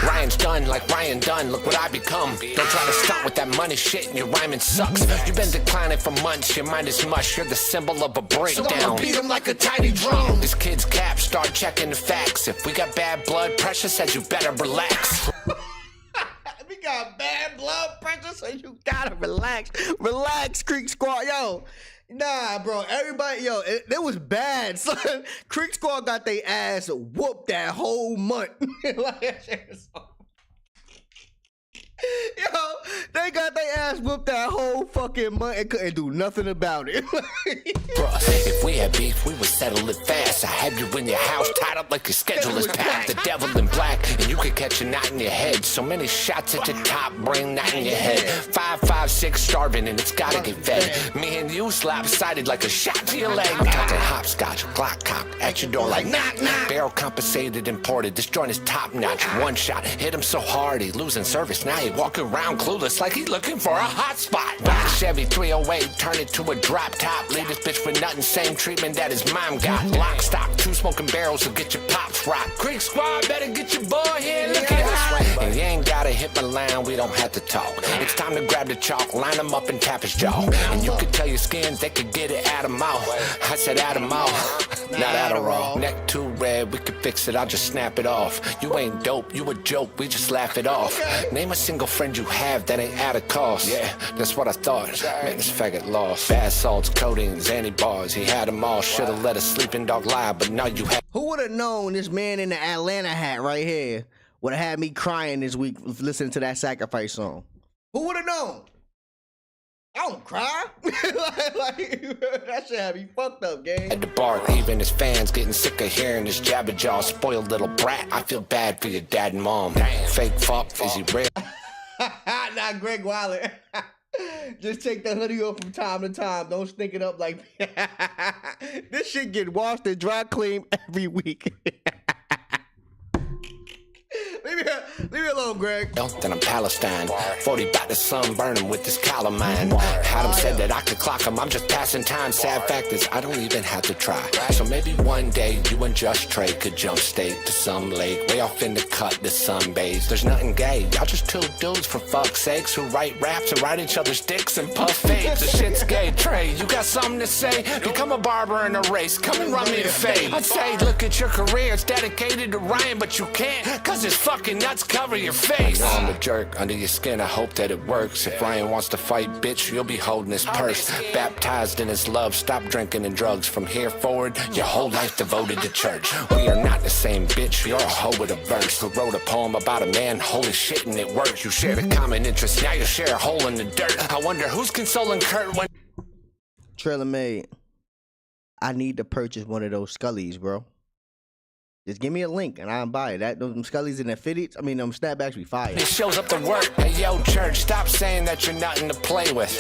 Ryan's done like Ryan Dunn, look what I become. Don't try to stunt with that money shit, and your rhyming sucks. You've been declining for months, your mind is mush. You're the symbol of a breakdown. So I'ma beat him like a tiny drum. This kid's cap, start checking the facts. If we got bad blood pressure, says you better relax. We got bad blood pressure, so you gotta relax. Relax, Creek Squad. Yo, nah, bro. Everybody, yo, it was bad, son. Creek Squad got their ass whooped that whole month. Like, that shit was so... Yo, they got their ass whooped that whole fucking month and couldn't do nothing about it. Bruh, if we had beef, we would settle it fast. I have you in your house tied up like your schedule is packed. The devil in black, and you could catch a knot in your head. So many shots at the top, bring that in your head. 5, 5, 6 starving, and it's gotta get fed. Me and you slap-sided like a shot to your leg. I'm talking hopscotch, Glock cock at your door like knock, knock. Barrel compensated, imported. This joint is top notch. One shot, hit him so hard, he losing service. Now he walking around clueless like he looking for a hot spot. Black Chevy 308, turn it to a drop top. Leave this bitch with nothing, same treatment that his mom got. Lock, stock, 2 smoking barrels will get your pops rocked. Creek Squad better get your boy here looking hot. And you ain't gotta hit my line, we don't have to talk. It's time to grab the chalk, line him up and tap his jaw. And you could tell your skin they could get it out of mouth. I said out of mouth, not Adderall. Neck too red, we could fix it, I'll just snap it off. You ain't dope, you a joke, we just laugh it off. Name a single friend you have that ain't at a cost. Yeah, that's what I thought. Man, this faggot lost. Bath salts, codeine, Xanny bars. He had them all. Should've let a sleeping dog lie, but now you have. Who would have known this man in the Atlanta hat right here would have had me crying this week listening to that Sacrifice song? Who would have known? I don't cry. like, that shit had me fucked up, gang. At the bar, even his fans getting sick of hearing this jabber jaw spoiled little brat. I feel bad for your dad and mom. Fake fuck, is he real? Not Greg Wallet. Just take the hoodie off from time to time. Don't stink it up like this shit get washed and dry clean every week. Leave me alone, Greg. Then I'm Palestine. 40 back to sun, burn him with this collar mine. Adam said that I could clock him, I'm just passing time. Sad fact is, I don't even have to try. So maybe one day, you and Just Trey could jump state to some lake. Way off in the cut, the sunbathe. There's nothing gay, y'all just 2 dudes for fuck's sakes who write raps and ride each other's dicks and puff fades. The shit's gay. Trey, you got something to say? Become a barber in a race, come and run me a fade. I'd say, look at your career, it's dedicated to Ryan, but you can't, cause his fucking nuts cover your face. I know I'm a jerk under your skin, I hope that it works. If Ryan wants to fight, bitch, you'll be holding his purse. Baptized in his love, stop drinking and drugs. From here forward, your whole life devoted to church. We are not the same, bitch, you're a hoe with a verse. Who wrote a poem about a man, holy shit, and it worked. You shared a common interest, now you share a hole in the dirt. I wonder who's consoling Kurt when... Trailer made. I need to purchase one of those Scullies, bro. Just give me a link and I'll buy it. Those Scullies in the fitties, I mean, them snapbacks be fire. It shows up to work. Hey, yo, church, stop saying that you're nothing to play with.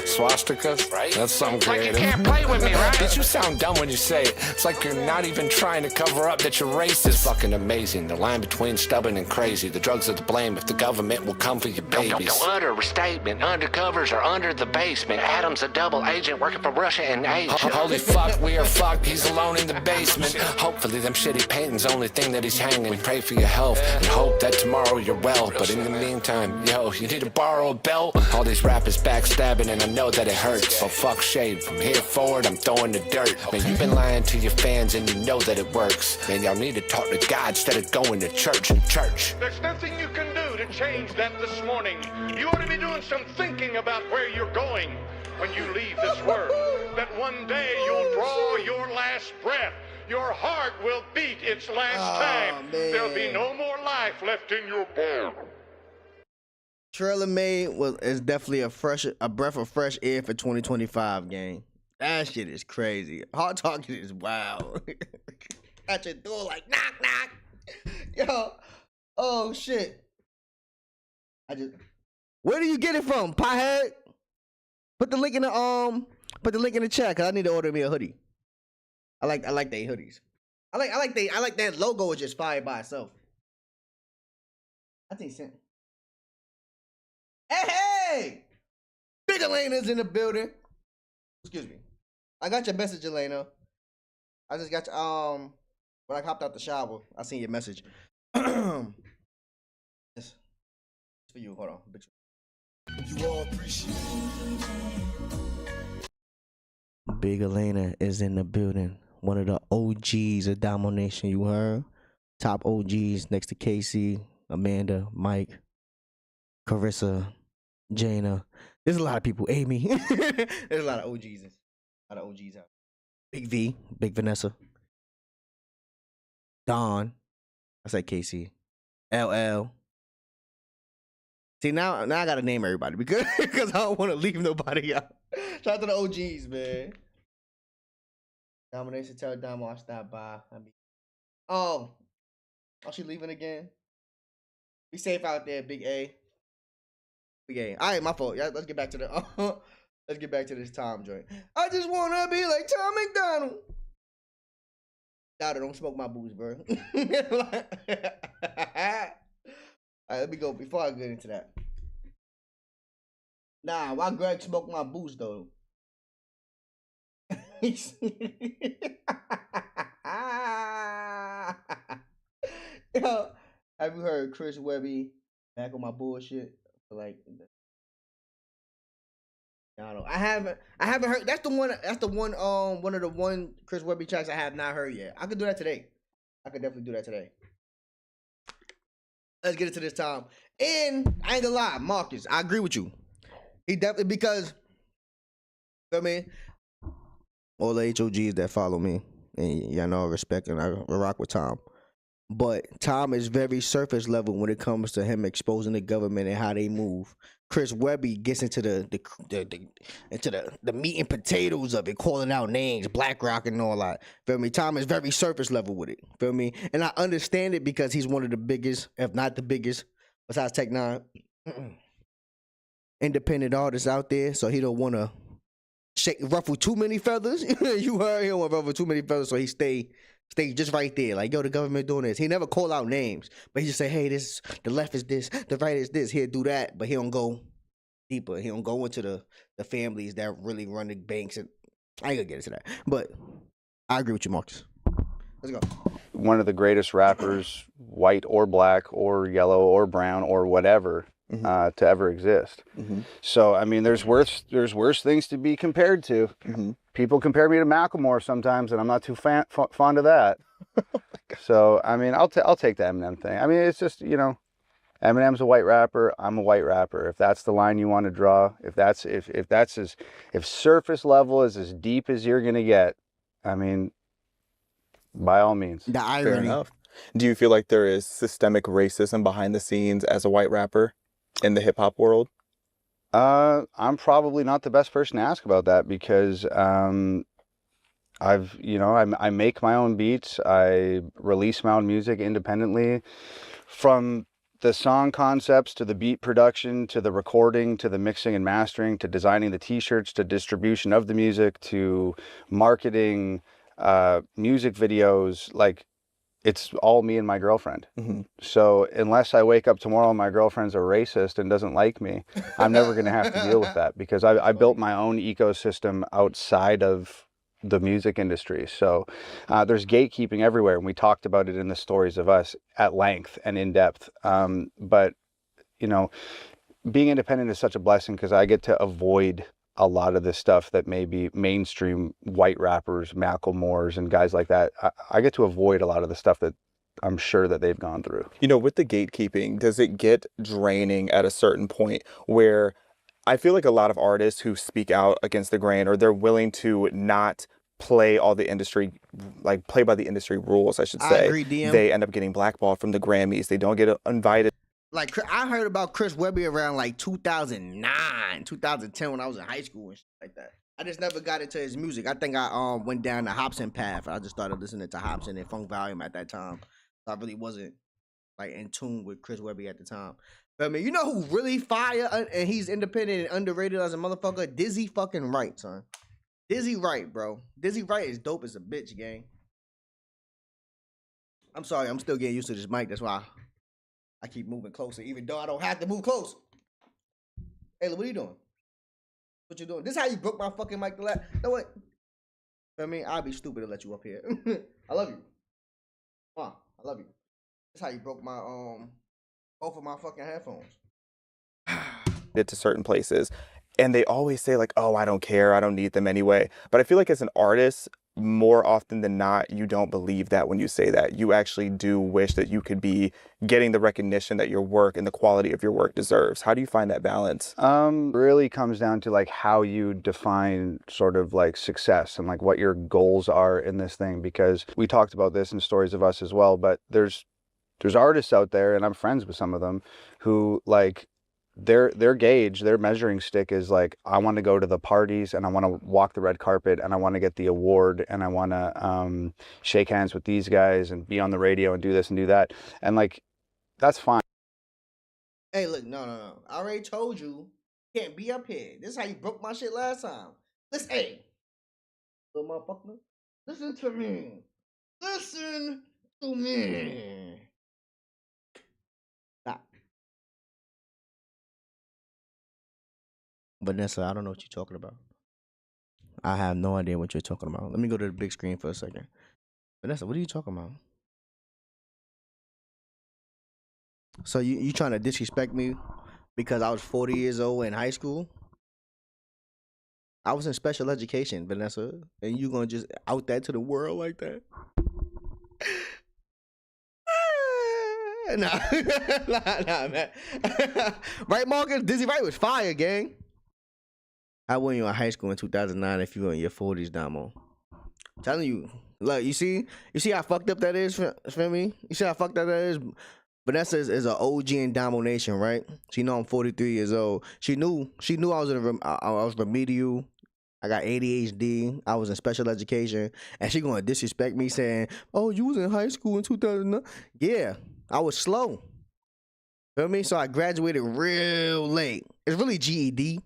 Swastikas? Right? That's something creative. Like you can't play with me, right? Bitch, you sound dumb when you say it. It's like you're not even trying to cover up that your race is fucking amazing. The line between stubborn and crazy. The drugs are to blame if the government will come for your babies. Don't utter restatement. Undercovers are under the basement. Adam's a double agent working for Russia and Asia. Holy fuck, we are fucked. He's alone in the basement. Hopefully them shitty painting's the only thing that he's hanging. We pray for your health and hope that tomorrow you're well. But in the meantime, yo, you need to borrow a belt. All these rappers backstabbing and I know that it hurts. So fuck shade. From here forward, I'm throwing the dirt. Man, you've been lying to your fans and you know that it works. Man, y'all need to talk to God instead of going to church. There's nothing you can do to change that this morning. You ought to be doing some thinking about where you're going when you leave this world. That one day you'll draw your last breath. Your heart will beat its last time. Man. There'll be no more life left in your bone. Trailer made is definitely a breath of fresh air for 2025, gang. That shit is crazy. Hard talking is wild. At your door like knock knock. Yo, oh shit. Where do you get it from, pothead? Put the link in the chat, cause I need to order me a hoodie. I like they hoodies. I like that logo is just fire by itself. I think hey! Big Elena's in the building. Excuse me. I got your message, Elena. I just got your, when I hopped out the shower, I seen your message. It's for you. Hold on. You all appreciate it. Big Elena is in the building. One of the OGs of Domination, you heard? Top OGs next to Casey, Amanda, Mike, Carissa, Jana. There's a lot of people. Amy. There's a lot of OGs. A lot of OGs out. Big V, Big Vanessa. Don. I said Casey. LL. See, now I gotta name everybody because I don't want to leave nobody out. Shout out to the OGs, man. Domination, tell Damo I stopped by. Oh, she leaving again? Be safe out there, Big A. Big A. All right, my fault. Yeah, let's get back to the. Let's get back to this Tom joint. I just wanna be like Tom McDonald. Daughter, don't smoke my booze, bro. All right, let me go before I get into that. Nah, why Greg smoke my booze though? Yo, have you heard Chris Webby back on my bullshit? Like, I don't know. I haven't heard. That's the one. One of the Chris Webby tracks I have not heard yet. I could do that today. I could definitely do that today. Let's get into this time. And I ain't gonna lie, Marcus, I agree with you. He definitely, because, I mean, all the HOGs that follow me, and y'all know I respect and I rock with Tom. But Tom is very surface level when it comes to him exposing the government and how they move. Chris Webby gets into the meat and potatoes of it, calling out names, BlackRock and all that. Feel me? Tom is very surface level with it. Feel me? And I understand it because he's one of the biggest, if not the biggest, besides Tech Nine, independent artists out there. So he don't want to ruffle too many feathers. You heard, he don't want to ruffle too many feathers, so he stay just right there. Like, yo, the government doing this. He never call out names, but he just say, hey, this, the left is this, the right is this. He'll do that, but he don't go deeper. He don't go into the families that really run the banks. And I ain't gonna get into that, but I agree with you, Marcus. Let's go. One of the greatest rappers, white or black or yellow or brown or whatever, to ever exist. So, I mean, there's worse things to be compared to. People compare me to Macklemore sometimes, and I'm not too fond of that. So, I mean, I'll take the Eminem thing. I mean, it's just, you know, Eminem's a white rapper. I'm a white rapper. If that's the line you want to draw, if surface level is as deep as you're gonna get, I mean, by all means. The irony. Fair enough. Do you feel like there is systemic racism behind the scenes as a white rapper in the hip hop world? I'm probably not the best person to ask about that because I make my own beats. I release my own music independently, from the song concepts to the beat production to the recording to the mixing and mastering to designing the t-shirts to distribution of the music to marketing, music videos. Like, it's all me and my girlfriend. So unless I wake up tomorrow and my girlfriend's a racist and doesn't like me, I'm never going to have to deal with that because I built my own ecosystem outside of the music industry. So there's gatekeeping everywhere, and we talked about it in the Stories of Us at length and in depth. But, you know, being independent is such a blessing because I get to avoid a lot of the stuff that maybe mainstream white rappers, Macklemores and guys like that, I get to avoid a lot of the stuff that I'm sure that they've gone through. You know, with the gatekeeping, does it get draining at a certain point where I feel like a lot of artists who speak out against the grain, or they're willing to not play all the industry, like play by the industry rules, I should say. I agree, DM. They end up getting blackballed from the Grammys. They don't get invited. Like, I heard about Chris Webby around like 2009, 2010 when I was in high school and shit like that. I just never got into his music. I think I went down the Hobson path. I just started listening to Hobson and Funk Volume at that time. So I really wasn't like in tune with Chris Webby at the time. But I mean, you know who really fire and he's independent and underrated as a motherfucker? Dizzy fucking Wright, son. Dizzy Wright, bro. Dizzy Wright is dope as a bitch, gang. I'm sorry, I'm still getting used to this mic. That's why I keep moving closer, even though I don't have to move close. Hey, what are you doing? What you doing? This how you broke my fucking mic the last. No what? I mean, I'd be stupid to let you up here. I love you. Come on, I love you. That's how you broke my both of my fucking headphones. It to certain places, and they always say like, oh, I don't care, I don't need them anyway. But I feel like as an artist, more often than not, you don't believe that when you say that. You actually do wish that you could be getting the recognition that your work and the quality of your work deserves. How do you find that balance? Really comes down to like how you define sort of like success and like what your goals are in this thing, because we talked about this in Stories of Us as well, but there's artists out there, and I'm friends with some of them, who like their gauge, their measuring stick is like, I want to go to the parties and I want to walk the red carpet and I want to get the award and I want to shake hands with these guys and be on the radio and do this and do that. And like, that's fine. Hey, look, no. I already told you, can't be up here. This is how you broke my shit last time. Listen, hey, little motherfucker, listen to me. Listen to me. Stop. Vanessa, I don't know what you're talking about. I have no idea what you're talking about. Let me go to the big screen for a second. Vanessa, what are you talking about? So you trying to disrespect me because I was 40 years old in high school? I was in special education, Vanessa, and you gonna just out that to the world like that? Nah, man. Right, Marcus? Dizzy Wright was fire, gang. I wasn't in high school in 2009 if you were in your 40s, Damo. I'm telling you. Look, you see how fucked up that is for me? You see how fucked up that is? Vanessa is an OG in Damo Nation, right? She know I'm 43 years old. She knew I was remedial. I got ADHD. I was in special education. And she gonna disrespect me saying, oh, you was in high school in 2009? Yeah, I was slow. Feel me? So I graduated real late. It's really GED.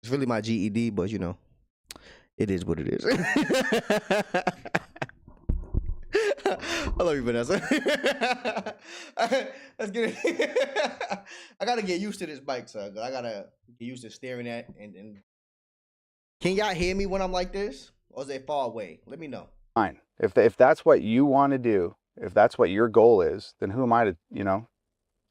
It's really my GED, but you know, it is what it is. I love you, Vanessa. Let's get it. I gotta get used to this bike, son. I gotta get used to staring at and. Can y'all hear me when I'm like this, or is it far away? Let me know. Fine. If that's what you want to do, if that's what your goal is, then who am I to, you know,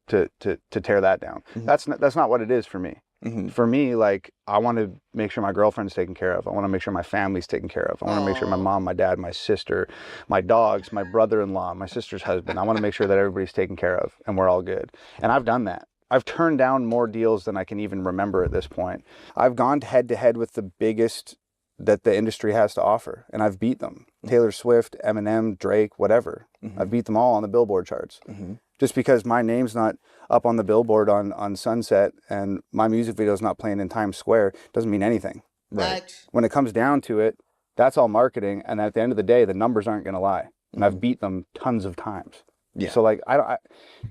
to tear that down? Mm-hmm. That's not what it is for me. Mm-hmm. For me, like, I want to make sure my girlfriend's taken care of. I want to make sure my family's taken care of. I want to make sure my mom, my dad, my sister, my dogs, my brother-in-law, my sister's husband. I want to make sure that everybody's taken care of and we're all good. And I've done that. I've turned down more deals than I can even remember at this point. I've gone head to head with the biggest that the industry has to offer, and I've beat them. Taylor Swift, Eminem, Drake, whatever. Mm-hmm. I've beat them all on the Billboard charts. Mm-hmm. Just because my name's not up on the billboard on Sunset and my music video's not playing in Times Square doesn't mean anything. Right. When it comes down to it, that's all marketing, and at the end of the day, the numbers aren't going to lie. And I've beat them tons of times. Yeah. So like,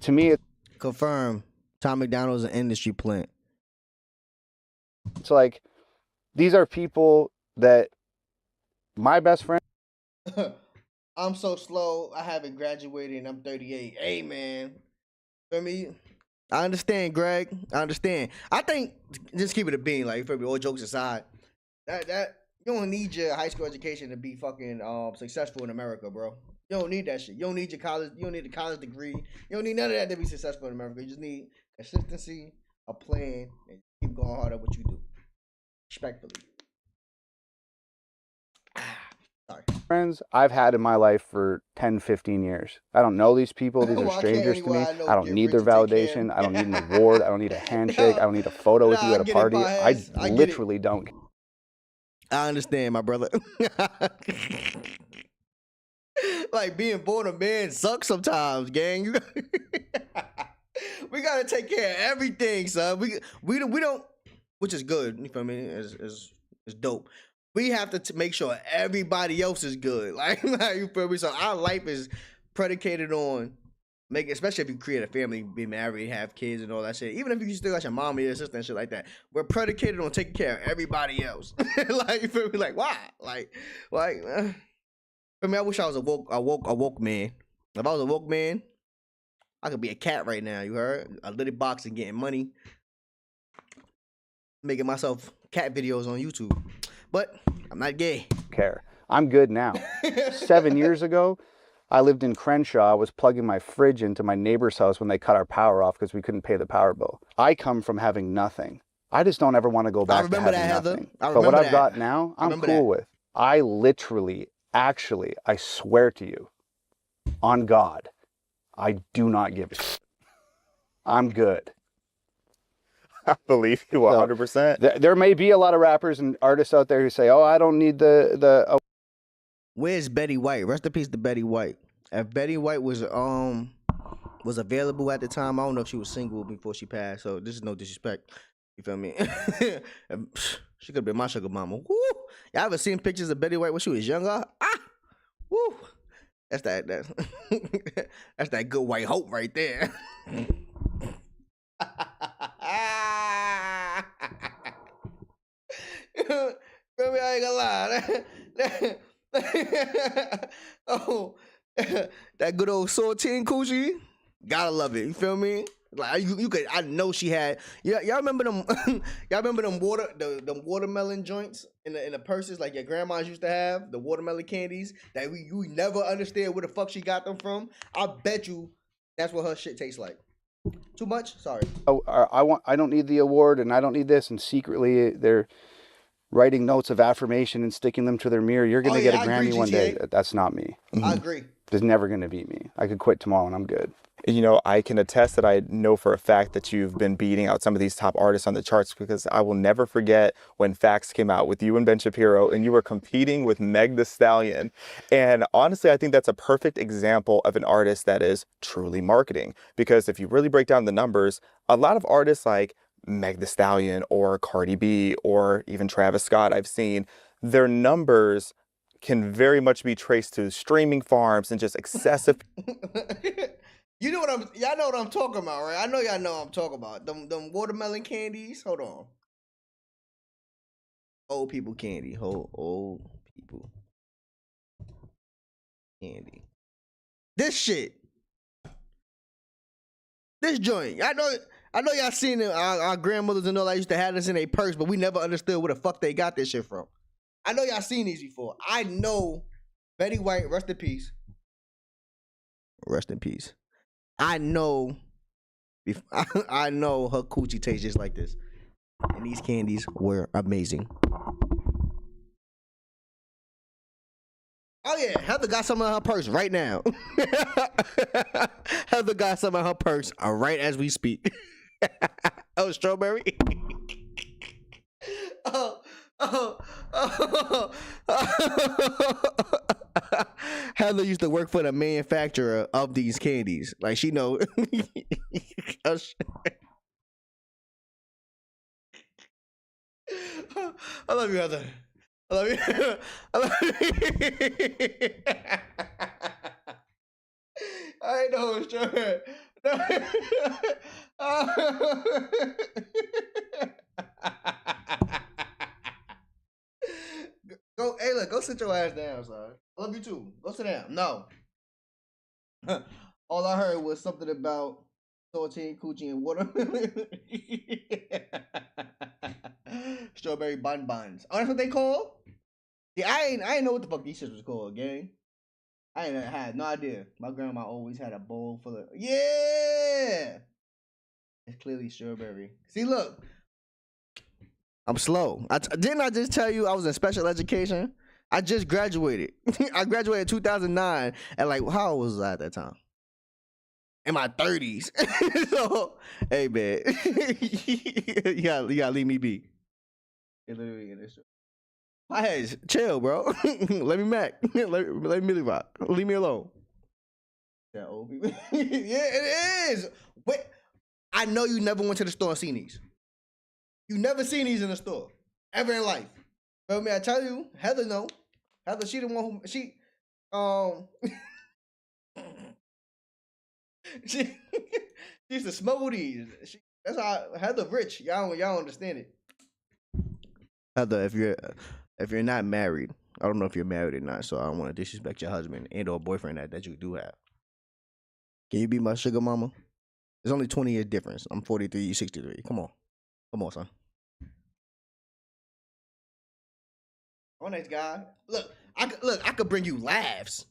to me, confirm. Tom McDonald's an industry plant. It's like, these are people that my best friend. I'm so slow. I haven't graduated and I'm 38. Hey, man. For me, I understand, Greg. I understand. I think, just keep it a bean, like, for me, all jokes aside, that you don't need your high school education to be fucking successful in America, bro. You don't need that shit. You don't need your college. You don't need a college degree. You don't need none of that to be successful in America. You just need consistency, a plan, and keep going hard at what you do. Respectfully. Sorry. Friends I've had in my life for 10, 15 years. I don't know these people. These are strangers to me. I don't need their validation. I don't need an award. I don't need a handshake. I don't need a photo with you at a party. I literally don't. I understand, my brother. Like, being born a man sucks sometimes, gang. We gotta take care of everything, son. We don't, which is good. You feel me? Is dope. We have to make sure everybody else is good. Like you feel me? So our life is predicated on making, especially if you create a family, be married, have kids, and all that shit. Even if you still got your mom or your sister and shit like that, we're predicated on taking care of everybody else. Like, you feel me? Like, why? Like. For me, I wish I was a woke man. If I was a woke man, I could be a cat right now. You heard? A little box and getting money, making myself cat videos on YouTube. But I'm not gay. Care. I'm good now. 7 years ago, I lived in Crenshaw. I was plugging my fridge into my neighbor's house when they cut our power off because we couldn't pay the power bill. I come from having nothing. I just don't ever want to go back to having nothing. But what I've got now, I'm cool with. I literally, actually, I swear to you, on God, I do not give a shit. I'm good. I believe you 100%. There may be a lot of rappers and artists out there who say, "Oh, I don't need the." Where's Betty White? Rest in peace to Betty White. If Betty White was available at the time, I don't know if she was single before she passed. So this is no disrespect. You feel me? She could have been my sugar mama. Woo! Y'all ever seen pictures of Betty White when she was younger? Ah! Woo! That's that's that good white hope right there. Feel me? I ain't gonna lie. Oh, that good old sortine coochie. Gotta love it. You feel me? Like you could. I know she had. Yeah, y'all remember them? Y'all remember them watermelon joints in the purses like your grandmas used to have, the watermelon candies that you never understand where the fuck she got them from. I bet you that's what her shit tastes like. Too much? Sorry. Oh, I don't need the award and I don't need this, and secretly they're writing notes of affirmation and sticking them to their mirror. You're gonna get a Grammy one day. That's not me. I agree. It's never gonna be me. I could quit tomorrow and I'm good. You know, I can attest that I know for a fact that you've been beating out some of these top artists on the charts, because I will never forget when Facts came out with you and Ben Shapiro and you were competing with Meg Thee Stallion. And honestly, I think that's a perfect example of an artist that is truly marketing, because if you really break down the numbers, a lot of artists like Meg Thee Stallion or Cardi B or even Travis Scott, I've seen their numbers can very much be traced to streaming farms and just excessive. You know y'all know what I'm talking about, right? I know y'all know what I'm talking about. Them watermelon candies. Hold on. Old people candy. Old people candy. This shit. This joint. I know y'all seen it. Our grandmothers and all that used to have this in their purse, but we never understood where the fuck they got this shit from. I know y'all seen these before. I know Betty White, rest in peace. Rest in peace. I know her coochie tastes just like this. And these candies were amazing. Oh yeah, Heather got some in her purse right now. Heather got some in her purse right as we speak. Oh, strawberry. Heather used to work for the manufacturer of these candies. Like, she know. Oh, I love you, Heather. I love you. I love you. I ain't know it's strawberry. Go, Ayla, go sit your ass down, son. I love you too. Go sit down. No. All I heard was something about saltine, coochie, and watermelon. Strawberry bonbons. Oh, that's what they call? See, I ain't know what the fuck these shits was called, gang. I ain't had no idea. My grandma always had a bowl full of. Yeah! It's clearly strawberry. See, look. I'm slow. Didn't I just tell you I was in special education? I just graduated. I graduated in 2009. And like, how old was I at that time? In my 30s. So, hey, man. you gotta leave me be. Literally in this show. My head, chill, bro. Let me mac. Let me Millie rock. Leave me alone. That old people. Yeah, it is. Wait, I know you never went to the store and seen these. You never seen these in the store ever in life. Feel me? I tell you, Heather know. Heather, she the one who she she used to smuggle these. That's how Heather rich. Y'all don't understand it. Heather, if you're not married, I don't know if you're married or not, so I don't want to disrespect your husband and or boyfriend that you do have. Can you be my sugar mama? There's only 20 years difference. I'm 43, you 63. Come on. Come on, son. Oh, nice guy. Look, I could bring you laughs.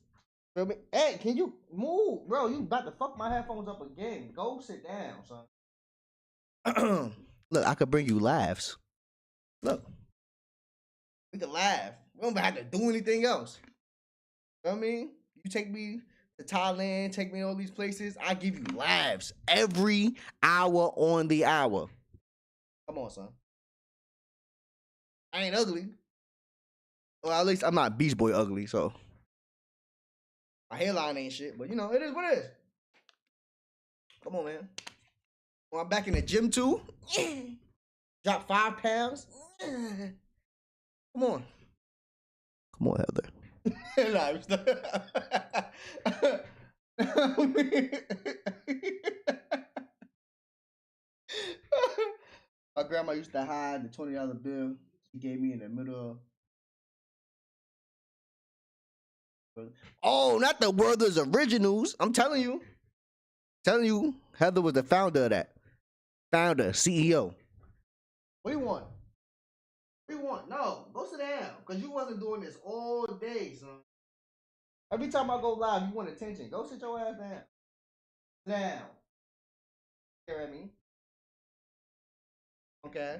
Feel me? Hey, can you move? Bro, you about to fuck my headphones up again. Go sit down, son. Look, I could bring you laughs. Look. We can laugh. We don't have to do anything else. You know what I mean? You take me to Thailand, take me to all these places, I give you laughs every hour on the hour. Come on, son. I ain't ugly. Well, at least I'm not Beach Boy ugly, so my hairline ain't shit, but you know, it is what it is. Come on, man. Well, I'm back in the gym too. Drop 5 pounds. Come on. Come on, Heather. Nah, I'm still... My grandma used to hide the $20 bill she gave me in the middle of... Oh, not the Werther's Originals. I'm telling you. Heather was the founder of that. Founder, CEO. What do you want? What do you want? No, go sit down. Because you wasn't doing this all day, son. Every time I go live, you want attention. Go sit your ass down. Sit down. Stare at me. Okay.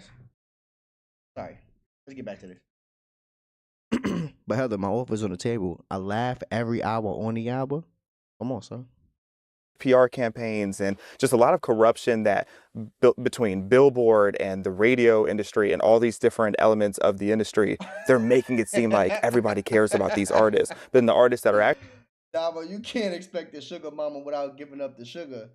Sorry. Let's get back to this. But Heather, my offer's on the table. I laugh every hour on the hour. Come on, son. PR campaigns and just a lot of corruption that between Billboard and the radio industry and all these different elements of the industry, they're making it seem like everybody cares about these artists. But then the artists that are actually... Nah, but you can't expect the sugar mama without giving up the sugar.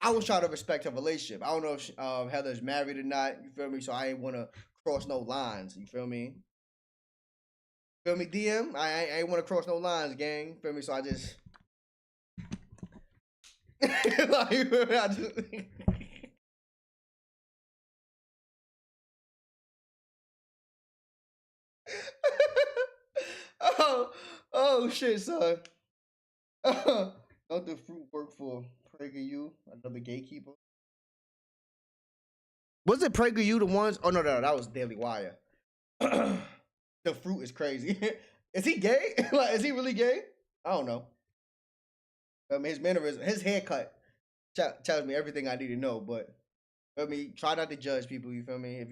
I was trying to respect her relationship. I don't know if Heather's married or not. You feel me? So I ain't want to cross no lines. You feel me? Feel me, DM? I ain't want to cross no lines, gang. Feel me? So I just... oh shit, son. Don't the fruit work for PragerU, another gatekeeper? Was it PragerU the ones? Oh no, that was Daily Wire. The fruit is crazy. Is he gay? Like, is he really gay? I don't know. I mean, his mannerism, his haircut tells me everything I need to know. But I mean, try not to judge people. You feel me? If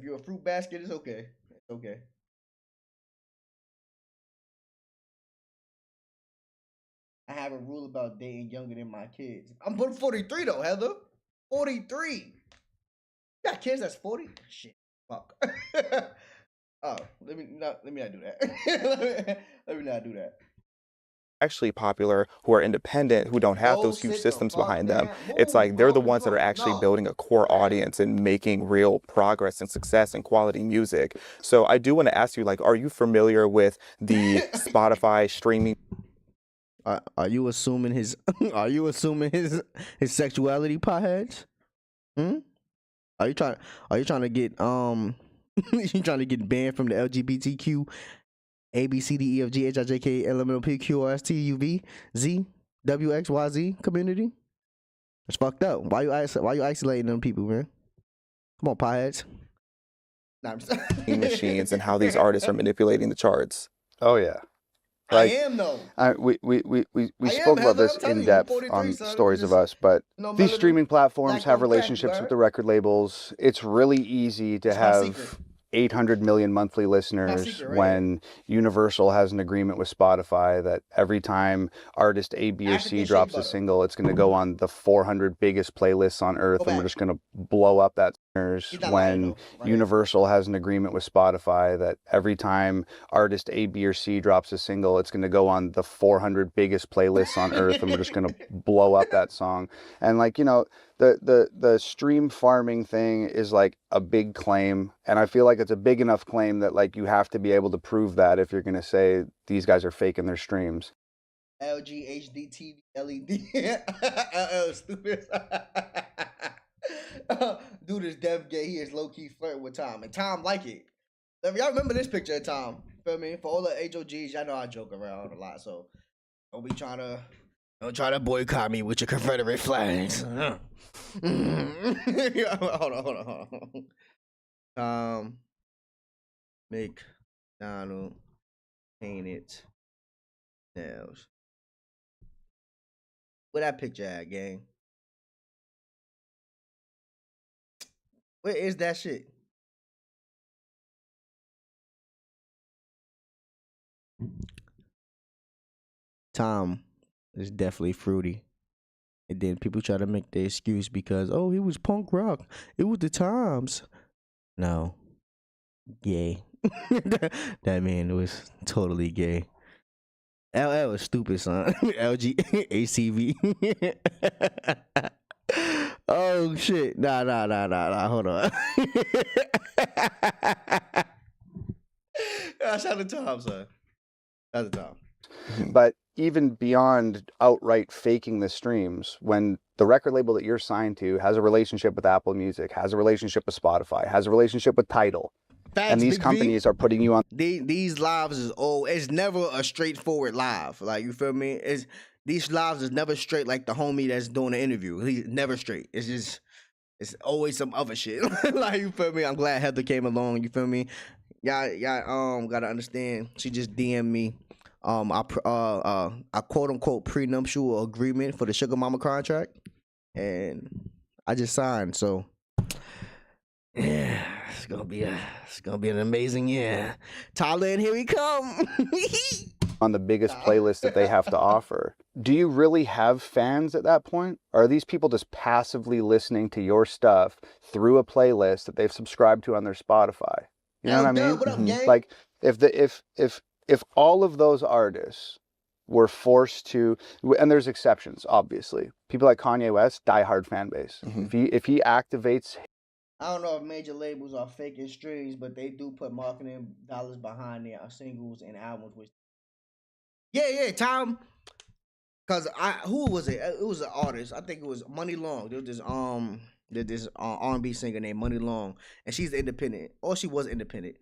you're a fruit basket, it's okay. It's okay. I have a rule about dating younger than my kids. I'm 43 though, Heather. 43. You got kids that's 40? Shit. Fuck. Oh, let me not do that. let me not do that. actually popular, who are independent, who don't have those huge systems behind them. It's like they're the ones that are actually building a core audience and making real progress and success and quality music. So I do want to ask you, like, are you familiar with the Spotify streaming? Are you assuming his his sexuality, potheads? Are you trying to get you trying to get banned from the LGBTQ A B C D E F G H I J K L M N O P Q R S T U V Z W X Y Z community? It's fucked up. Why you isolating them people, man? Come on, potheads. Nah, I'm just machines and how these artists are manipulating the charts. Oh yeah. Like, I am though. We spoke about this in depth on Stories of Us, but these streaming platforms have relationships with the record labels. It's really easy to have 800 million monthly listeners when Universal has an agreement with Spotify that every time artist A, B, or C drops a single, it's going to go on the 400 biggest playlists on earth, and we're just going to blow up that. When Universal has an agreement with Spotify that every time artist A, B, or C drops a single, it's going to go on the 400 biggest playlists on earth, and we're just going to blow up that song. And like, you know, the stream farming thing is like a big claim, and I feel like it's a big enough claim that like you have to be able to prove that if you're going to say these guys are faking their streams. LG HD TV LED LL stupid. Dude is dev gay. He is low key flirting with Tom, and Tom like it. Y'all remember this picture of Tom? Feel me? For all the HOGs, y'all know I joke around a lot, so don't be trying to Don't try to boycott me with your Confederate flags. Hold on. McDonald painted nails. Where that picture at, gang? Where is that shit? Tom is definitely fruity. And then people try to make the excuse because, oh, he was punk rock. It was the times. No. Gay. That man was totally gay. LL was stupid, son. LG ACV. Oh shit. Nah. Hold on. Shout out to Tom, son. Shout out to Tom. But even beyond outright faking the streams, when the record label that you're signed to has a relationship with Apple Music, has a relationship with Spotify, has a relationship with Tidal, Facts, and these Big companies V. are putting you on These lives is it's never a straightforward live. Like, you feel me? These lives is never straight like the homie that's doing the interview. He's never straight. It's always some other shit. Like, you feel me? I'm glad Heather came along. You feel me? Y'all gotta understand. She just DM'd me. I quote unquote prenuptial agreement for the Sugar Mama contract, and I just signed. So yeah, it's gonna be an amazing year. Tyler, and here we come. on the biggest playlist that they have to offer. Do you really have fans at that point? Or are these people just passively listening to your stuff through a playlist that they've subscribed to on their Spotify? You know what I mean? What up, gang? Like if all of those artists were forced to, and there's exceptions, obviously. People like Kanye West, diehard fan base. If he activates, I don't know if major labels are faking streams, but they do put marketing dollars behind their singles and albums. Which, yeah, Tom. Cause who was it? It was an artist. I think it was Money Long. There was this R&B singer named Money Long, and she's independent, or she was independent.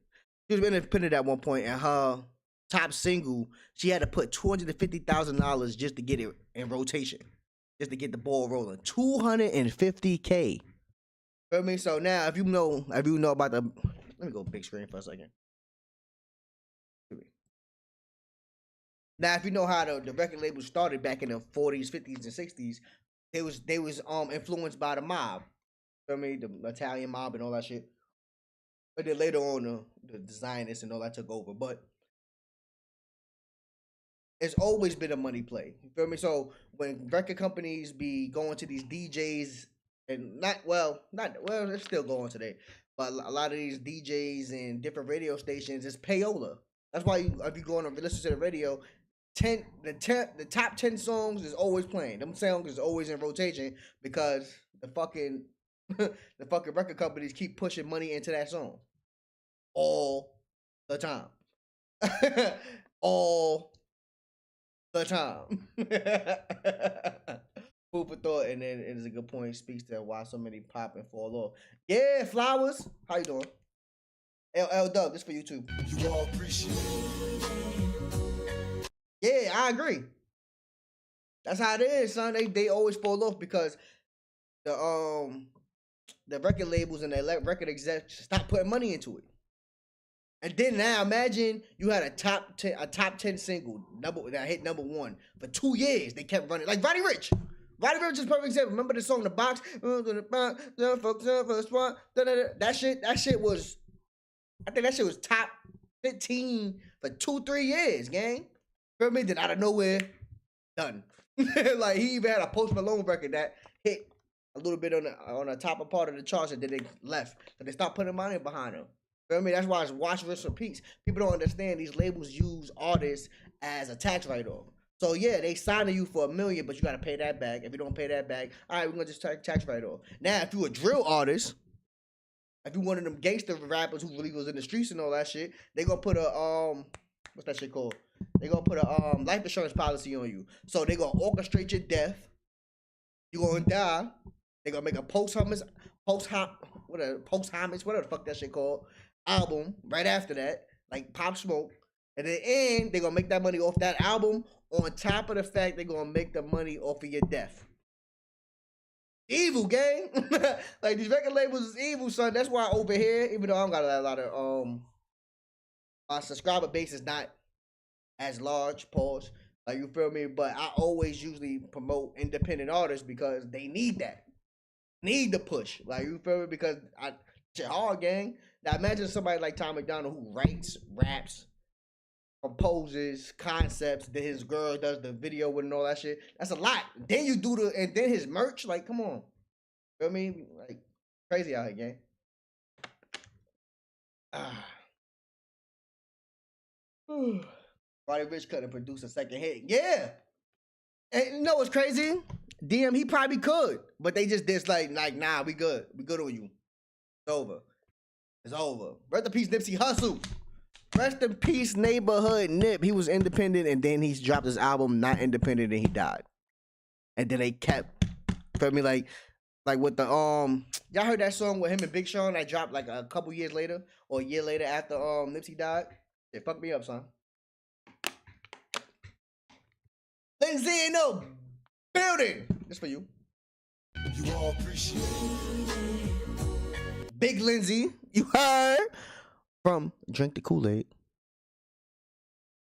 She was independent at one point, and her top single, she had to put $250,000 just to get it in rotation, just to get the ball rolling. $250K. Feel me? So now, if you know about the, let me go big screen for a second. Now, if you know how the record label started back in the 40s, 50s, and 60s, they was influenced by the mob. Feel me? The Italian mob and all that shit. But then later on, the designers and all that took over. But it's always been a money play. You feel me? So when record companies be going to these DJs and they're still going today, but a lot of these DJs and different radio stations is payola. That's why if you go on and listen to the radio, the top 10 songs is always playing. Them songs is always in rotation because the fucking record companies keep pushing money into that song all the time. All the time. Food for thought, and then it is a good point. It speaks to why so many pop and fall off. Yeah, Flowers. How you doing? LL Dub, this for you too. You all appreciate it. Yeah, I agree. That's how it is, son. They always fall off because the record labels and the record execs stop putting money into it. And then now imagine you had a top 10 single that hit number 1 for 2 years. They kept running like Roddy Ricch. Roddy Ricch is a perfect example. Remember the song "The Box"? That shit was. I think that shit was top 15 for 2-3 years, gang. Feel me? Then out of nowhere, done. Like he even had a Post Malone record that hit a little bit on the top part of the charts, and then they left. So they stopped putting money behind them. Feel me? That's why it's watch, rinse, repeats. People don't understand these labels use artists as a tax write-off. So yeah, they signing you for $1 million, but you gotta pay that back. If you don't pay that back, all right, we're gonna just tax write-off. Now, if you a drill artist, if you one of them gangster rappers who really was in the streets and all that shit, they gonna put a what's that shit called? They gonna put a life insurance policy on you. So they gonna orchestrate your death. You gonna die. They gonna make a posthumous, whatever the fuck that shit called, album right after that, like Pop Smoke. And then they gonna make that money off that album on top of the fact they're gonna make the money off of your death. Evil, gang. Like these record labels is evil, son. That's why over here, even though I don't got a lot of my subscriber base is not as large, pause. Like you feel me? But I always usually promote independent artists because they need that. Need the push. Like you feel me? Because shit hard, gang. Now imagine somebody like Tom McDonald who writes, raps, composes, concepts, then his girl does the video with and all that shit. That's a lot. Then you do and then his merch, like, come on. You know what I mean? Like, crazy out here, gang. Roddy Ricch couldn't produce a second hit. Yeah. And you know what's crazy? DM, he probably could, but they just like, nah, we good. We good on you. It's over. It's over. Rest in peace, Nipsey Hussle. Rest in peace, Neighborhood Nip. He was independent, and then he dropped his album, Not Independent, and he died. And then they kept, feel me, like with the y'all heard that song with him and Big Sean that dropped like a couple years later or a year later after Nipsey died? It fucked me up, son. Lindsay in the building. This for you. You all appreciate it. Big Lindsay, you heard from Drink the Kool-Aid. I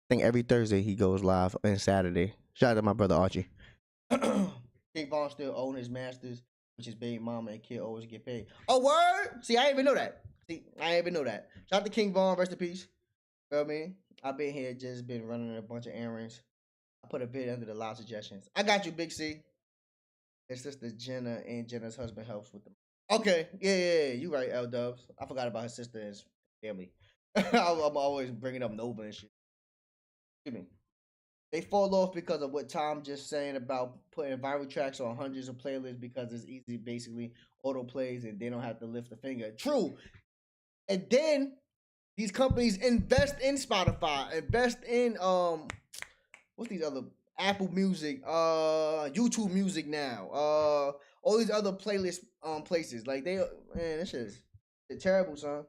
think every Thursday he goes live and Saturday. Shout out to my brother Archie. King Von still own his masters, which is baby mama and kid always get paid. Oh, word? See, I didn't even know that. Shout out to King Von, rest in peace. You know what I mean? I've been here, just been running a bunch of errands. I put a bid under the live suggestions. I got you, Big C. His sister Jenna and Jenna's husband helps with them. Okay, yeah, you right, L Dubs. I forgot about his sister and his family. I'm always bringing up Nova and shit. Excuse me. They fall off because of what Tom just saying about putting viral tracks on hundreds of playlists because it's easy, basically auto plays, and they don't have to lift a finger. True. And then these companies invest in Spotify, invest in what's these other Apple Music, YouTube Music now, all these other playlist places. Like this shit is terrible, son.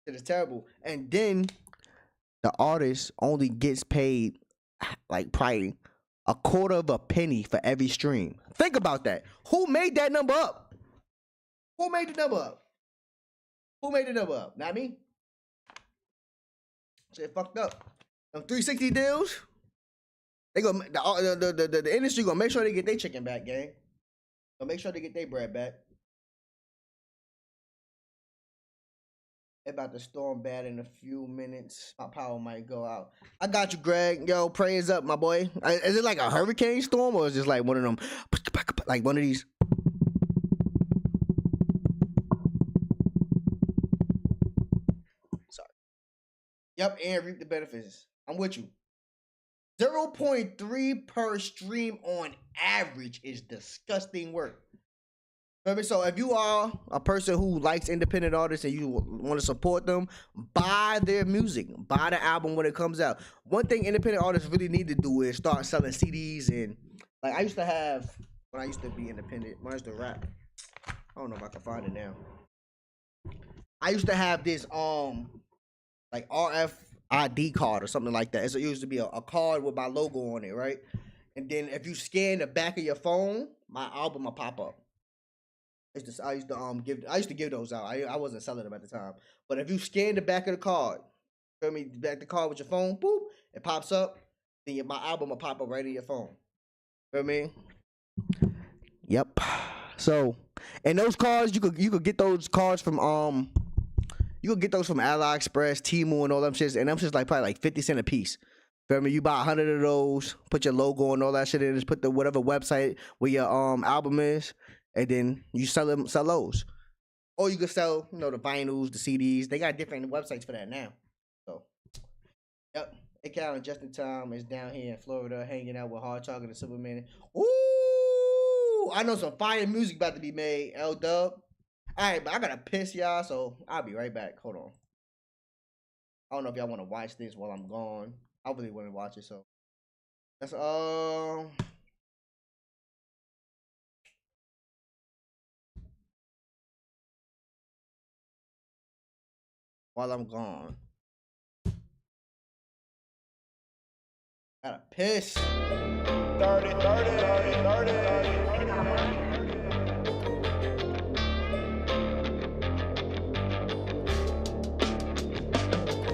It is terrible. And then the artist only gets paid like probably a quarter of a penny for every stream. Think about that. Who made that number up? Who made the number up? Who made the number up? Not me. Shit fucked up. Them 360 deals. They gonna the industry gonna make sure they get their chicken back, gang. Gonna make sure they get their bread back. They about to storm bad in a few minutes. My power might go out. I got you, Greg. Yo, praise up, my boy. Is it like a hurricane storm or is it just like one of them, like one of these? Sorry. Yep, and reap the benefits. I'm with you. 0.3 per stream on average is disgusting work. So if you are a person who likes independent artists and you want to support them, buy their music, buy the album when it comes out. One thing independent artists really need to do is start selling CDs. And like I used to have, when I used to be independent, when I used to rap, I don't know if I can find it now. I used to have this like RFID card or something like that. It used to be a card with my logo on it, right? And then if you scan the back of your phone, my album will pop up. I used to give those out. I wasn't selling them at the time. But if you scan the back of the card, feel me, back the card with your phone, boop, it pops up. Then my album will pop up right in your phone. Feel me? Yep. So, and those cards you could get those cards from you could get those from AliExpress, Temu, and all them shits, and them shits like probably like 50 cents a piece. Feel me? You buy 100 of those, put your logo and all that shit in, just put the whatever website where your album is. And then you sell those. Or you could sell, the vinyls, the CDs. They got different websites for that now. So, yep. A-Cal and Justin Tom is down here in Florida hanging out with Hard Talking and Superman. Ooh! I know some fire music about to be made, L-Dub. Alright, but I gotta piss y'all, so I'll be right back. Hold on. I don't know if y'all want to watch this while I'm gone. I really want to watch it, so. That's, while I'm gone. Gotta piss. 30, 30, 30, 30, 30.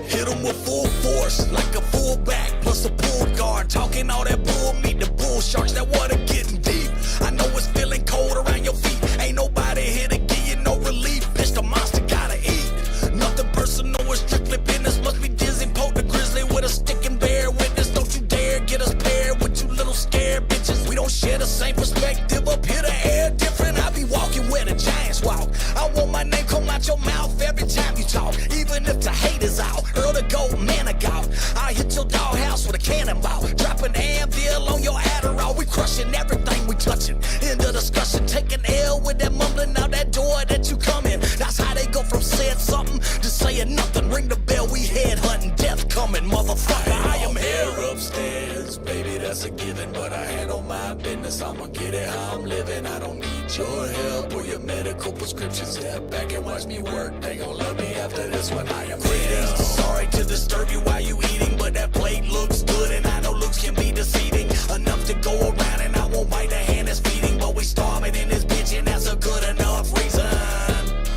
Hit him with full force, like a fullback, plus a pull guard. Talking all that bull, meet the bull sharks, that water getting deep. I know it's feeling cold around your feet. Ain't nobody here to give you no relief. Bitch, the monster gotta eat. Nothing personal, it's strictly business. Must be dizzy, poke the grizzly with a stick and bear witness. Don't you dare get us paired with you little scared bitches. We don't share the same perspective up here, the air different. I be walking where the giants walk. I want my name come out your mouth every time you talk. Even if the hate is out, Earl the gold man I got. I hit your doghouse with a cannonball. Dropping Anvil on your Adderall. We crushing everything we touching. End of discussion, taking L with that mumbling out that door that you come in. That's how they go from saying something to saying nothing. Ring the bell, we head hunting, death coming, motherfucker. I am here upstairs, baby, that's a given. But I handle my business, I'ma get it how I'm living. I don't need your help or your medical prescription. Step back and watch me work. They gon' love me after this one. I am real. Sorry to disturb you while you eating, but that plate looks good, and I know looks can be deceiving. Enough to go around, and I won't bite the hand that's feeding. But we starving in this bitch, and that's a good enough reason.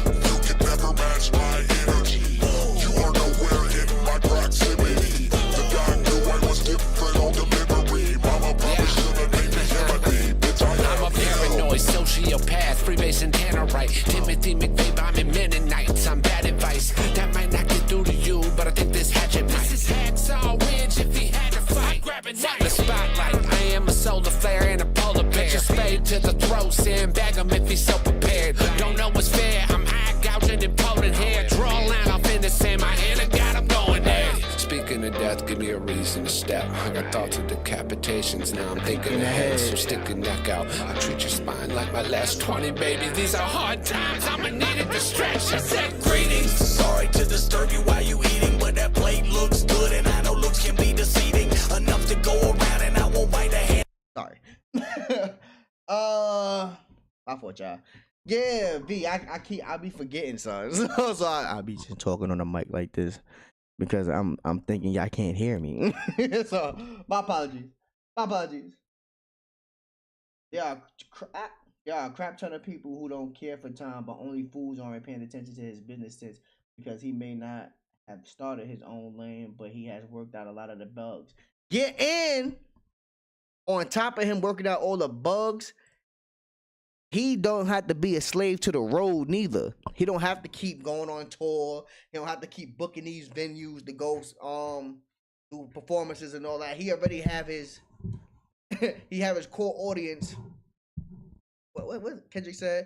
You can never match my energy. You are nowhere in my proximity. The guy knew I was different on delivery. Mama probably should have named me Timothy. Bitch, I'm a paranoid sociopath, freebase Tannerite. Timothy McVeigh, I'm in Mennonites. I'm bad advice that might not get through to you, but I think this hatchet might. This hacksaw ridge if he had to fight. Grab a knife. The spotlight, I am a solar flare and a polar bear. Pitch a spade to the throat, sandbag him if he's so prepared. Don't know what's fair, I'm eye gouging and pulling hair. Draw a line off in the sand, my hand I got, I'm going there. Speaking of death, give me a reason to step. I got thoughts of decapitations, now I'm thinking ahead. So stick your neck out, I'll treat your spine like my last 20, baby. These are hard times, I'ma need it to stretch. I said greetings. Sorry to disturb you while you eating, but that plate looks good, and I know looks can be deceiving. Enough to go around, and I won't bite the hand. Sorry. My fault, y'all. Yeah, V, I be forgetting, son. So I be just talking on the mic like this because I'm thinking y'all can't hear me. So my apologies. My apologies. Yeah, a crap ton of people who don't care for Tom, but only fools aren't paying attention to his business sense because he may not have started his own lane, but he has worked out a lot of the bugs. Yeah, and on top of him working out all the bugs, he don't have to be a slave to the road neither. He don't have to keep going on tour. He don't have to keep booking these venues to go do performances and all that. He already have his he have his core audience. What Kendrick said?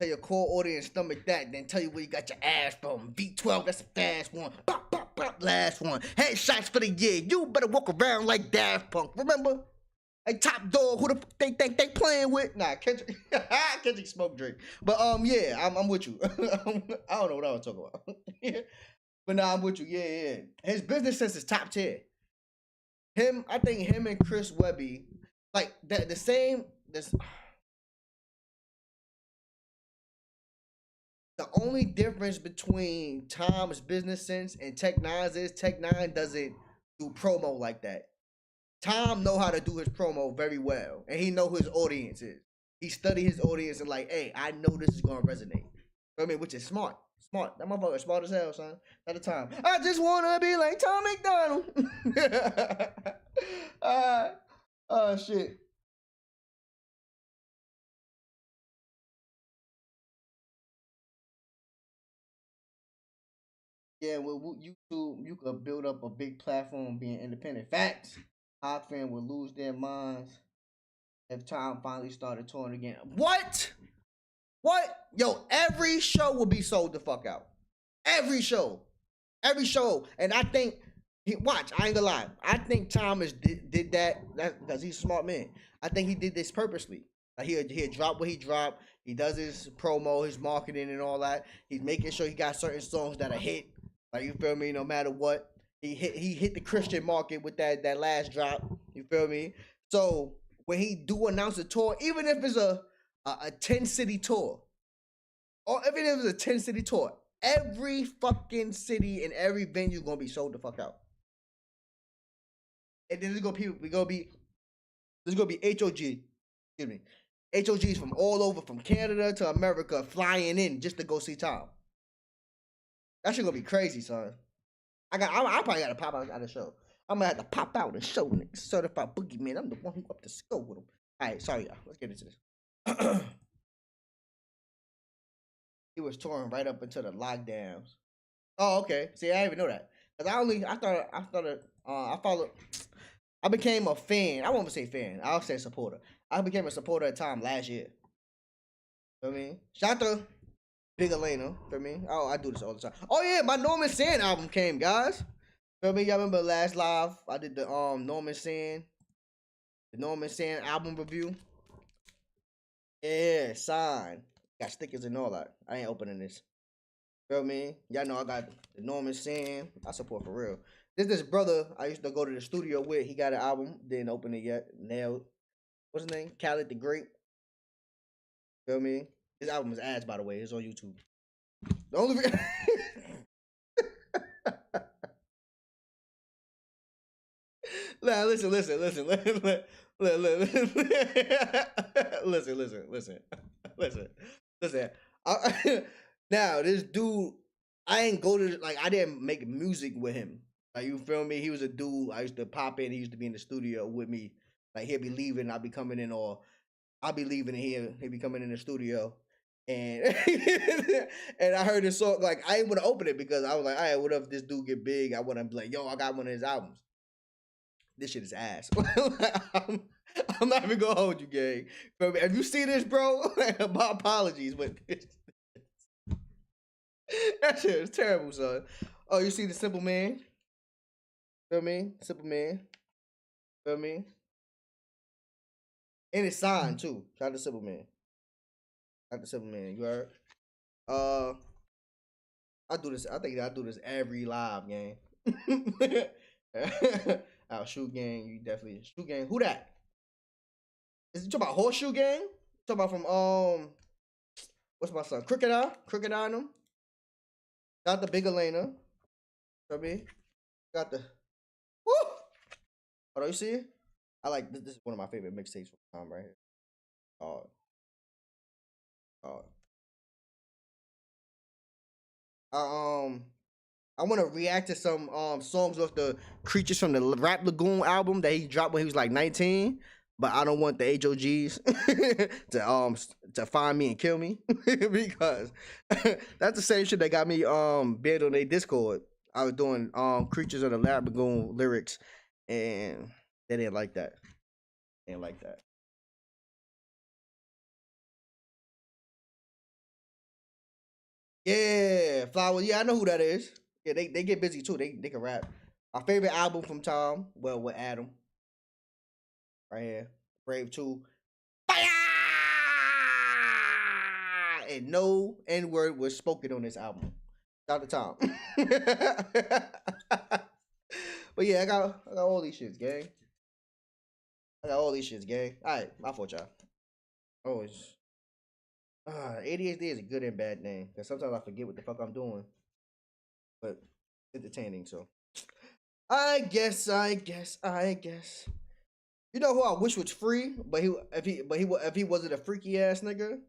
Tell your core audience stomach that, then tell you where you got your ass from. V12, that's a fast one. Bop, bop, bop, last one. Headshots for the year. You better walk around like Daft Punk. Remember? Like Top Dog, who the fuck they think they playing with? Nah, Kendrick smoke drink. But yeah, I'm with you. I don't know what I was talking about. But nah, I'm with you. Yeah. His business sense is top tier. I think him and Chris Webby, like the same. The only difference between Tom's business sense and Tech Nine's is Tech Nine doesn't do promo like that. Tom know how to do his promo very well, and he know who his audience is. He study his audience and like, hey, I know this is gonna resonate. I mean, which is smart. Smart. That motherfucker is smart as hell, son. At the time, I just wanna be like Tom McDonald. Oh shit. Yeah, well, YouTube, you could build up a big platform being independent. Facts. Hawk fan would lose their minds if Tom finally started touring again. What? Yo, every show will be sold the fuck out. Every show. And I think, watch, I ain't gonna lie. I think Thomas did that because he's a smart man. I think he did this purposely. Like he'll drop what he dropped. He does his promo, his marketing and all that. He's making sure he got certain songs that are hit. Like, you feel me? No matter what. He hit the Christian market with that last drop. You feel me? So when he do announce a tour, even if it's a 10-city tour, or even if it's a 10-city tour, every fucking city and every venue gonna be sold the fuck out. And then there's gonna be HOG. Excuse me. HOGs from all over, from Canada to America, flying in just to go see Tom. That shit gonna be crazy, son. I probably gotta pop out at the show. I'm gonna have to pop out and show niggas. Certified boogeyman. I'm the one who up to school with him. All right, sorry, y'all. Let's get into this. He was touring right up into the lockdowns. Oh, okay. See, I didn't even know that. Cause I became a fan. I won't say fan. I'll say supporter. I became a supporter of Tom last year. Feel me? Shout out to Big Elena. Feel me? Oh, I do this all the time. Oh yeah, my Norman Sand album came, guys. Feel me? Y'all remember last live? I did the Norman Sand album review. Yeah, signed. Got stickers and all that. I ain't opening this. Feel me? Y'all know I got the Norman Sand. I support for real. This brother I used to go to the studio with. He got an album. Didn't open it yet. Nailed. What's his name? Khaled the Great. Feel me? His album is ass, by the way. It's on YouTube. The only nah, listen. Listen. Now, this dude, I ain't go to, like, I didn't make music with him. Like, you feel me? He was a dude I used to pop in. He used to be in the studio with me. Like, he'd be leaving, I'd be coming in, or I'll be leaving and he'd be coming in the studio. And and I heard this song, like, I ain't want to open it because I was like, all right, what if this dude get big? I want to be like, yo, I got one of his albums. This shit is ass. I'm not even gonna hold you, gang. But if you see this, bro, my apologies, but that shit is terrible, son. Oh, you see the Simple Man? Feel me? Simple Man. Feel me? And it's signed too. Shout out to Simple Man. Shout out to Simple Man. You heard? I do this. I think I do this every live game. Our Shoe Gang, you definitely Shoe Gang. Who that? Is you talking about Horseshoe Gang? Talking about from what's my son? Crooked Eye them. Got the Big Elena. Feel me? Got the woo! Oh, do you see it? I like this. This is one of my favorite mixtapes from Tom right here. I want to react to some songs off the Creatures from the Rap Lagoon album that he dropped when he was like 19. But I don't want the HOGs to find me and kill me because that's the same shit that got me banned on their Discord. I was doing Creatures of the Rap Lagoon lyrics and they didn't like that. They didn't like that. Yeah, Flowers. Yeah, I know who that is. Yeah, they get busy too. They can rap. My favorite album from Tom, well, with Adam. Right here. Brave 2. Fire! And no N-word was spoken on this album. Shout out to Tom. But yeah, I got all these shits, gang. Alright, my fault, y'all. Always. ADHD is a good and bad name. Because sometimes I forget what the fuck I'm doing. But entertaining, so. I guess. You know who I wish was free, but if he wasn't a freaky ass nigga?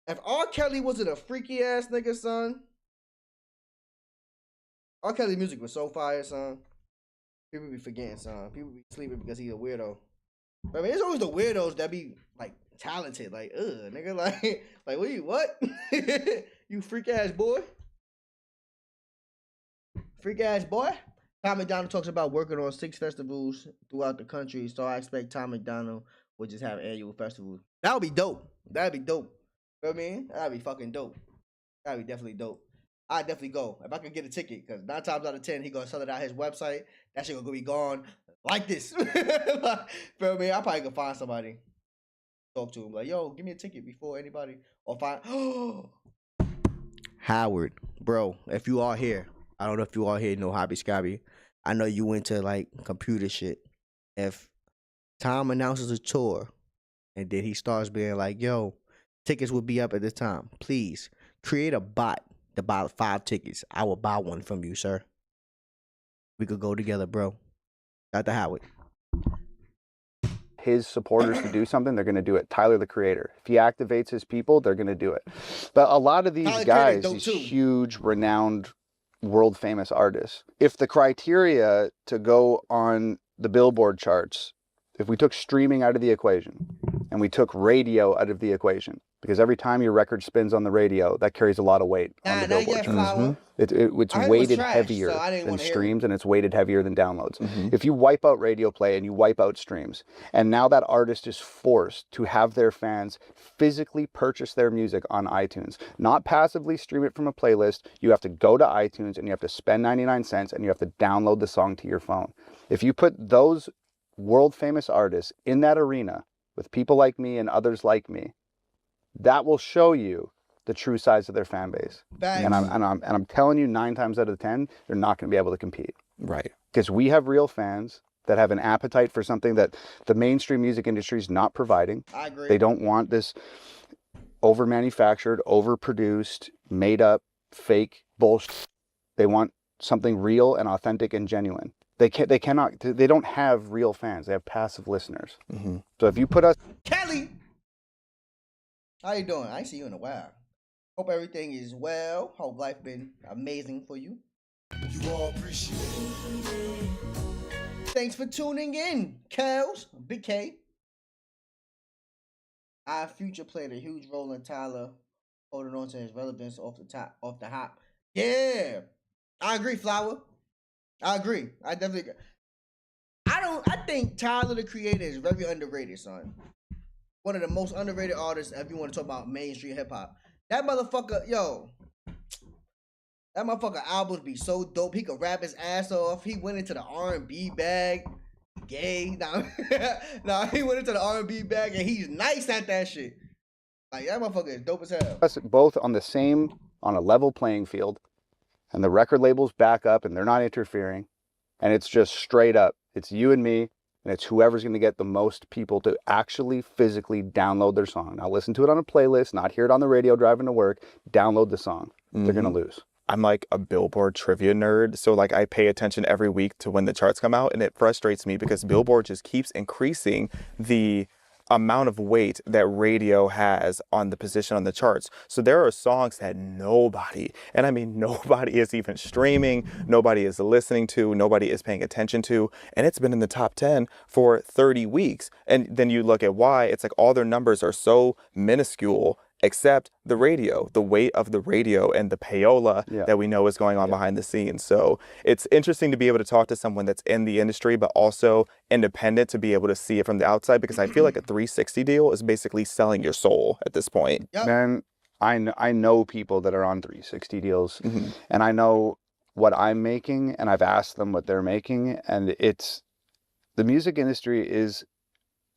If R. Kelly wasn't a freaky ass nigga, son. R. Kelly music was so fire, son. People be forgetting, son. People be sleeping because he's a weirdo. But I mean, it's always the weirdos that be like talented, like nigga, like what? You freak ass boy. Freak ass boy. Tom MacDonald talks about working on 6 festivals throughout the country, so I expect Tom MacDonald would just have annual festivals. That would be dope. That'd be dope. You know what I mean? That'd be fucking dope. That'd be definitely dope. I'd definitely go. If I could get a ticket, because 9 times out of 10, he gonna sell it out his website. That shit gonna be gone like this. Feel me? I probably could find somebody. Talk to him. Like, yo, give me a ticket before anybody. Or find Howard, bro, if you are here. I don't know if you all here know Hobby Scabby. I know you into like computer shit. If Tom announces a tour and then he starts being like, yo, tickets will be up at this time. Please create a bot to buy 5 tickets. I will buy one from you, sir. We could go together, bro. Dr. Howard. his supporters to do something, they're going to do it. Tyler, the Creator. If he activates his people, they're going to do it. But a lot of these Tyler, guys, dope these too. huge, renowned, world famous artists, if the criteria to go on the Billboard charts, if we took streaming out of the equation and we took radio out of the equation, because every time your record spins on the radio, that carries a lot of weight on the Billboard charts. Flower. It's I heard it was weighted trash, heavier so I didn't than wanna hear it. streams, and it's weighted heavier than downloads. If you wipe out radio play and you wipe out streams, and now that artist is forced to have their fans physically purchase their music on iTunes, not passively stream it from a playlist. You have to go to iTunes and you have to spend 99 cents and you have to download the song to your phone. If you put those world famous artists in that arena with people like me and others like me, that will show you the true size of their fan base. Facts. And I'm telling you, 9 times out of 10, they're not going to be able to compete. Right. Because we have real fans that have an appetite for something that the mainstream music industry is not providing. I agree. They don't want this over-manufactured, overproduced, made-up, fake bullshit. They want something real and authentic and genuine. They don't have real fans. They have passive listeners. So if you put us... Kelly, how you doing? I ain't see you in a while. Hope everything is well. Hope life been amazing for you. You all appreciate it. Thanks for tuning in, Kels. Big K. Our future played a huge role in Tyler holding on to his relevance off the hop. Yeah, I agree, Flower. I agree. I think Tyler, the Creator, is very underrated, son. One of the most underrated artists if you want to talk about mainstream hip hop. That motherfucker, that motherfucker albums be so dope. He could rap his ass off. He went into the R&B bag. Gay. Nah, he went into the R&B bag and he's nice at that shit. Like, that motherfucker is dope as hell. us both on a level playing field, and the record labels back up and they're not interfering, and it's just straight up. It's you and me, and it's whoever's going to get the most people to actually physically download their song. Now listen to it on a playlist, not hear it on the radio driving to work. Download the song. They're going to lose. I'm like a Billboard trivia nerd, so like I pay attention every week to when the charts come out, and it frustrates me because Billboard just keeps increasing the amount of weight that radio has on the position on the charts. So there are songs that nobody, and I mean nobody is even streaming, nobody is listening to, nobody is paying attention to, and it's been in the top 10 for 30 weeks. And then you look at why, it's like all their numbers are so minuscule, except the radio, the weight of the radio and the payola that we know is going on behind the scenes. So it's interesting to be able to talk to someone that's in the industry, but also independent to be able to see it from the outside, because I feel like a 360 deal is basically selling your soul at this point. Yep. Man, I know people that are on 360 deals, and I know what I'm making, and I've asked them what they're making, and the music industry is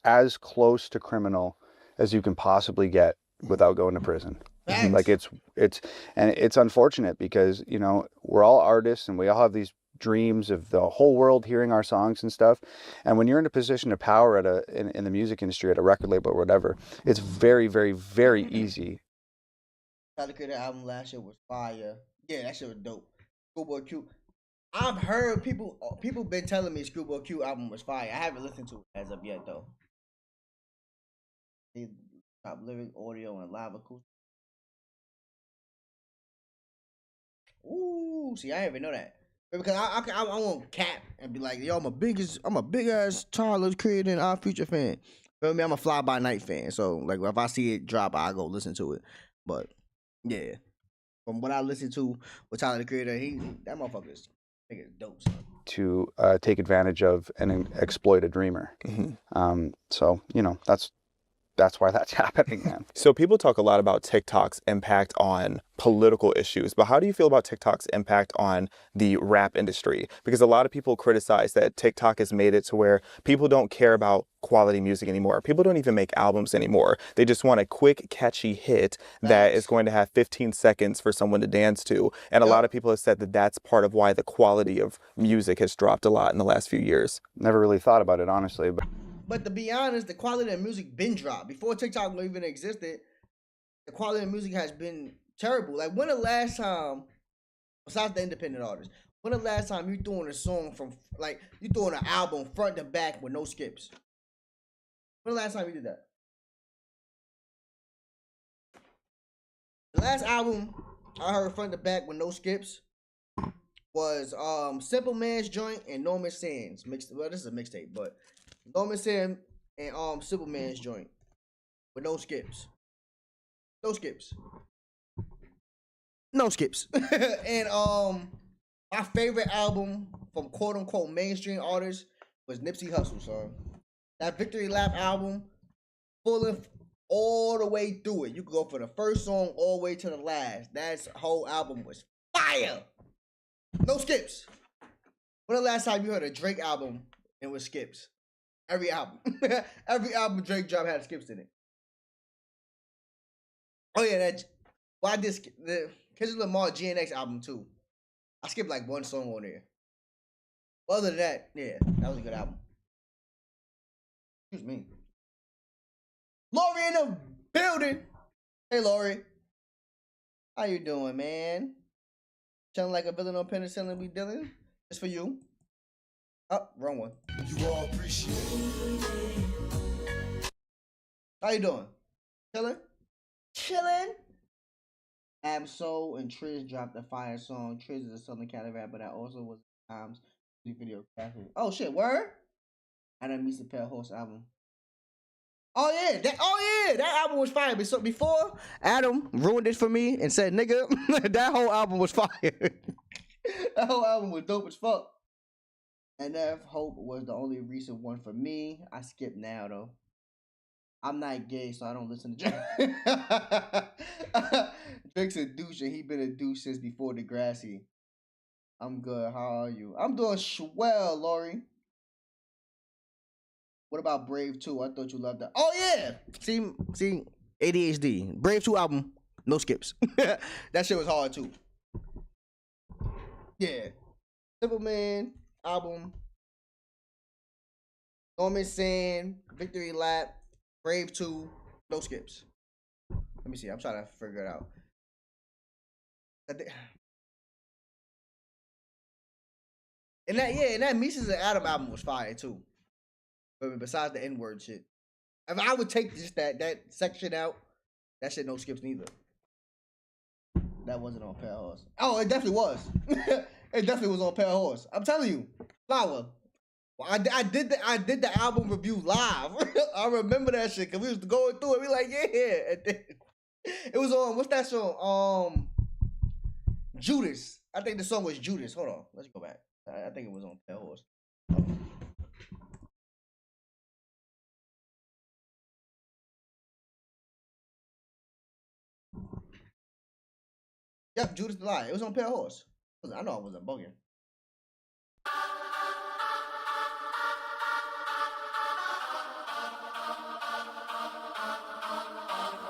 as close to criminal as you can possibly get without going to prison. Thanks. Like it's unfortunate because, you know, we're all artists and we all have these dreams of the whole world hearing our songs and stuff. And when you're in a position of power in the music industry at a record label or whatever, it's very, very, very easy. Tyler Creator album last year was fire. Yeah, that shit was dope. Schoolboy Q. I've heard people been telling me Schoolboy Q album was fire. I haven't listened to it as of yet though. Top lyric, audio, and live acoustic. Ooh, see, I didn't even know that. Because I won't cap and be like, yo, I'm a big ass Tyler Creator and our future fan. Feel me? I'm a fly by night fan. So like, if I see it drop, I go listen to it. But yeah, from what I listen to with Tyler the Creator, that motherfucker's dope. Son. To take advantage of and exploit a dreamer. So, you know, that's why that's happening, man. So people talk a lot about TikTok's impact on political issues, but how do you feel about TikTok's impact on the rap industry? Because a lot of people criticize that TikTok has made it to where people don't care about quality music anymore. People don't even make albums anymore. They just want a quick, catchy hit that is going to have 15 seconds for someone to dance to. And a lot of people have said that that's part of why the quality of music has dropped a lot in the last few years. Never really thought about it, honestly. But to be honest, the quality of music been dropped. Before TikTok even existed, the quality of music has been terrible. Like, when the last time, besides the independent artists, when the last time you throwing a song from, like, you throwing an album front to back with no skips? When the last time we did that? The last album I heard front to back with no skips was Simple Man's joint and Norman Sands mixed. Well, this is a mixtape, but Norman Sands and Simple Man's joint with no skips. No skips. No skips. And my favorite album from quote unquote mainstream artists was Nipsey Hussle, son. That Victory Lap album, full length all the way through it. You could go for the first song all the way to the last. That whole album was fire. No skips. When the last time you heard a Drake album and with skips? Every album. Every album Drake dropped had skips in it. Oh yeah, I did the Kendrick Lamar GNX album too. I skipped like one song on there. Other than that, yeah, that was a good album. Excuse me. Lori in the building. Hey Lori. How you doing, man? Chilling like a villain on penicillin, we dealing? Just for you. Oh, wrong one. You all appreciate it. How you doing? Chilling? Chilling? Absol and Triz dropped a fire song. Triz is a Southern Cali rapper that also was Times video graphic. Oh shit, word? I done Meets the Pale Horse album. Oh yeah, that album was fire. But so before Adam ruined it for me and said, nigga, that whole album was fire. That whole album was dope as fuck. And that Hope was the only recent one for me. I skip now though. I'm not gay, so I don't listen to Drake. Drake's a douche, and he been a douche since before Degrassi. I'm good. How are you? I'm doing swell, Lori. What about Brave 2? I thought you loved that. Oh yeah. See, ADHD. Brave 2 album, no skips. That shit was hard too. Yeah. Simple Man album. Norman Sand, Victory Lap, Brave 2, no skips. Let me see. I'm trying to figure it out. And that Mises and Adam album was fire too. But besides the N-word shit. If I would take just that section out, that shit no skips neither. That wasn't on Pale Horse. Oh, it definitely was. It definitely was on Pale Horse. I'm telling you. Flower. Well, I did the album review live. I remember that shit because we was going through it. We like, yeah. And then, it was on, what's that song? Judas. I think the song was Judas. Hold on. Let's go back. I think it was on Pale Horse. Yep, Judas the Lion. It was on Pale Horse. I know I wasn't bugging.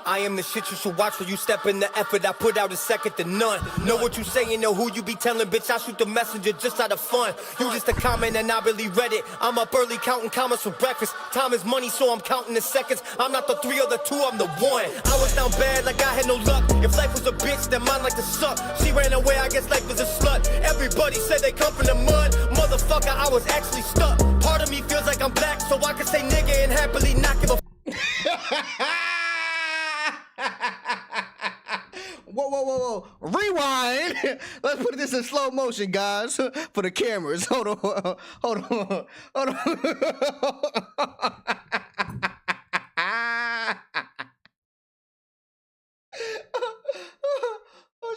I am the shit you should watch when you step in the effort. I put out is second to none. Know what you saying, know who you be telling, bitch. I shoot the messenger just out of fun. You just a comment and I really read it. I'm up early counting commas for breakfast. Time is money, so I'm counting the seconds. I'm not the 3 or the 2, I'm the 1. I was down bad like I had no luck. If life was a bitch, then mine like to suck. She ran away, I guess life was a slut. Everybody said they come from the mud. Motherfucker, I was actually stuck. Part of me feels like I'm black, so I can say nigga and happily not give a Whoa. Rewind. Let's put this in slow motion, guys, for the cameras. Hold on. Oh,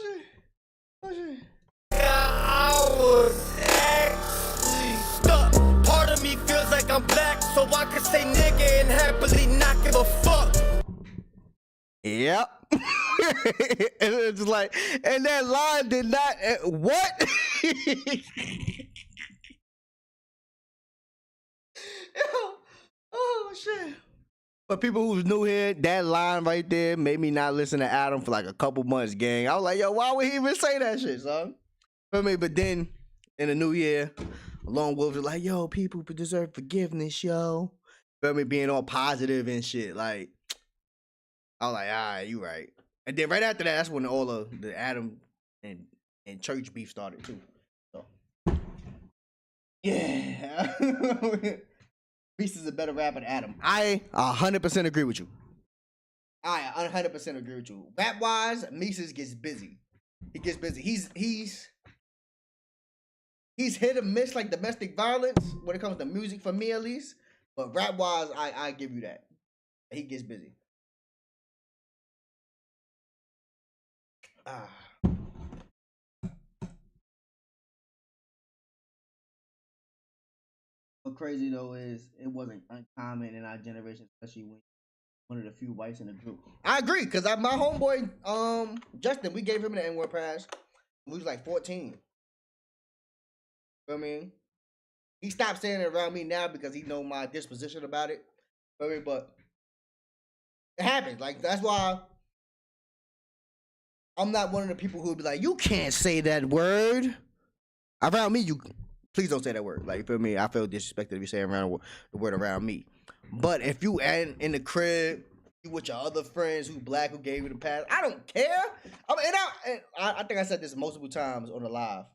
shit. I was actually stuck. Part of me feels like I'm black, so I can say nigga and happily not give a fuck. Yep. It's like, and that line did not. What? Oh shit. But people who's new here, that line right there made me not listen to Adam for like a couple months, gang. I was like, yo, why would he even say that shit, son? Feel me? But then in the new year, Lone Wolves was like, yo, people deserve forgiveness, yo. Feel me? Being all positive and shit. Like, I was like, all right, you right. And then right after that, that's when all of the Adam and church beef started too. So, yeah. Reese is a better rapper than Adam. I 100% agree with you. I 100% agree with you. Rap wise, Mises gets busy. He gets busy. He's hit or miss like domestic violence when it comes to music for me at least. But rap wise, I give you that. He gets busy. What crazy though is it wasn't uncommon in our generation, especially when one of the few whites in the group. I agree, cause my homeboy Justin, we gave him the N-word pass. We was like 14. You know what I mean? He stopped saying it around me now because he know my disposition about it. You know what I mean? But it happens. Like that's why I'm not one of the people who would be like, you can't say that word. Around me, you please don't say that word. Like, you feel me? I feel disrespected if you say around the word around me. But if you in the crib, you with your other friends who black who gave you the pass, I don't care. I think I said this multiple times on the live.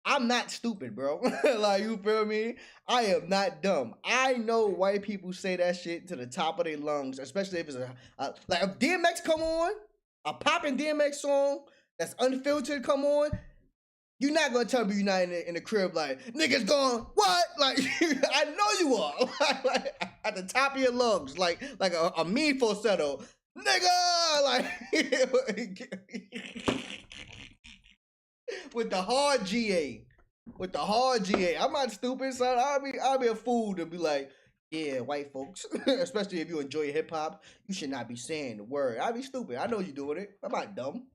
I'm not stupid, bro. Like, you feel me? I am not dumb. I know white people say that shit to the top of their lungs, especially if it's like if DMX come on, a popping DMX song that's unfiltered come on. You're not gonna tell me you're not in the crib like, niggas going, what? Like, I know you are. Like, at the top of your lungs, like a mean falsetto. Nigga! Like, with the hard GA. With the hard GA. I'm not stupid, son. I'll be a fool to be like, yeah, white folks, especially if you enjoy hip hop, you should not be saying the word. I'll be stupid. I know you're doing it. I'm not dumb.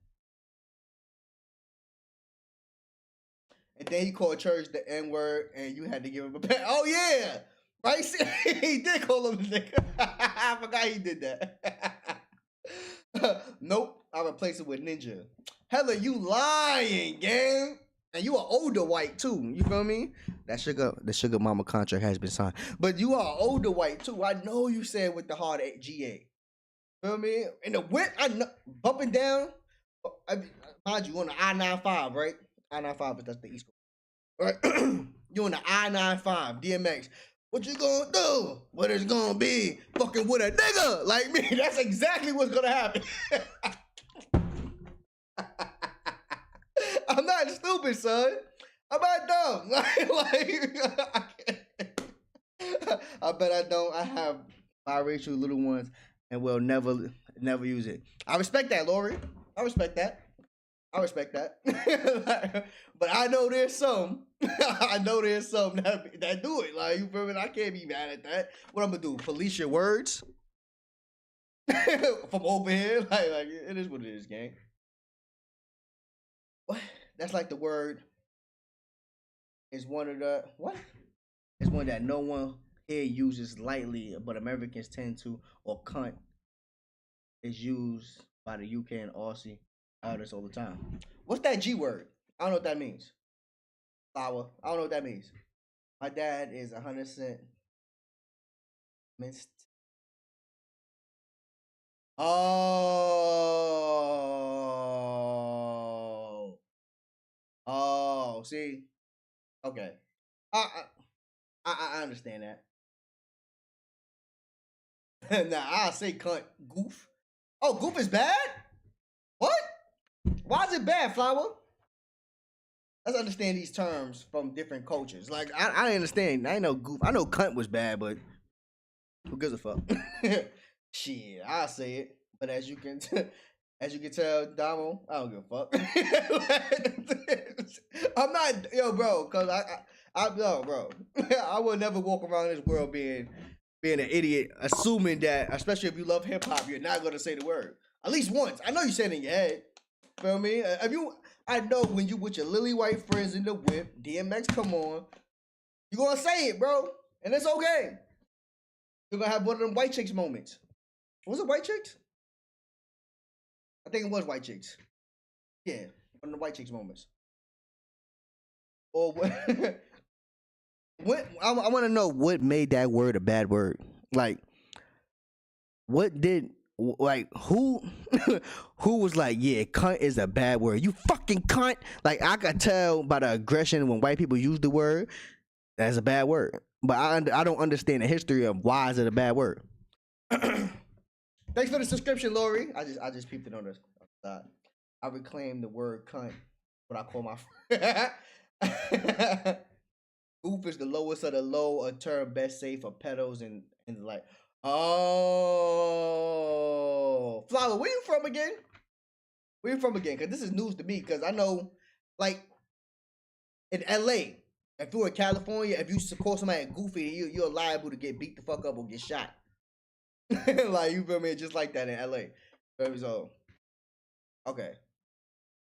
And then he called church the N-word, and you had to give him a pass. Oh, yeah. Right? He did call him the nigga. I forgot he did that. Nope. I replaced it with Ninja. Hella, you lying, gang. And you are older white, too. You feel me? The sugar mama contract has been signed. But you are older white, too. I know you said with the hard GA. Feel me? And the whip, I know, bumping down. Mind you, on the I-95, right? I-95, but that's the East Coast. Right? You on the I-95, DMX. What you gonna do? What it's gonna be? Fucking with a nigga like me. That's exactly what's gonna happen. I'm not stupid, son. I'm not dumb. I bet I don't. I have biracial little ones and will never use it. I respect that, Lori. I respect that. But I know there's some. I know there's some that do it. Like, you feel me? I can't be mad at that. What I'm gonna do? Police your words from over here? Like it is what it is, gang. What? That's like the word is one of the what? It's one that no one here uses lightly, but Americans tend to, or cunt is used by the UK and Aussie artists all the time. What's that G word? I don't know what that means. Flower. I don't know what that means. My dad is 100% missed. Oh, see, okay. I understand that. Nah, I'll say cunt. Goof. Oh, goof is bad? What? Why is it bad, Flower? Let's understand these terms from different cultures. Like, I understand. I ain't know goof. I know cunt was bad, but who gives a fuck? Shit, I'll say it. But as you can tell, Damo, I don't give a fuck. I'm not, bro, cause bro. I will never walk around this world being an idiot, assuming that, especially if you love hip hop, you're not gonna say the word at least once. I know you said it in your head. Feel me? I know when you with your lily white friends in the whip, DMX come on, you gonna say it, bro, and it's okay. You're gonna have one of them white chicks moments. Was it white chicks? I think it was white chicks. Yeah, one of the white chicks moments. Or what? I want to know what made that word a bad word. Like, what did, like, who was like, yeah, cunt is a bad word. You fucking cunt. Like, I could tell by the aggression when white people use the word, that's a bad word. but I don't understand the history of why is it a bad word. Thanks for the subscription, Lori. I just peeped it on the side. I reclaim the word cunt. What I call my goof is the lowest of the low, a term best safe for pedos and like. Oh, Flower, where you from again? Where you from again? Because this is news to me. Because I know, like, in LA, if you're in California, if you call somebody a goofy, you're liable to get beat the fuck up or get shot. Like, you feel me? Just like that in LA. So, okay.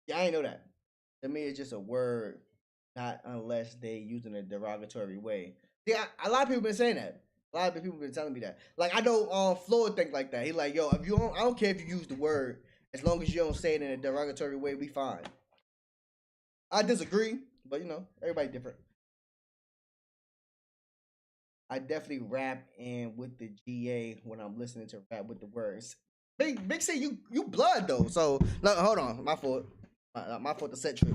Yeah, I ain't know that. To me, it's just a word, not unless they use it in a derogatory way. Yeah, a lot of people been saying that. A lot of people been telling me that. Like, I know Floyd think like that. He like, yo, if you don't, I don't care if you use the word, as long as you don't say it in a derogatory way, we fine. I disagree, but you know, everybody different. I definitely rap in with the GA when I'm listening to rap with the words. Big C, you blood though. So no, hold on, my fault. My fault to set trip.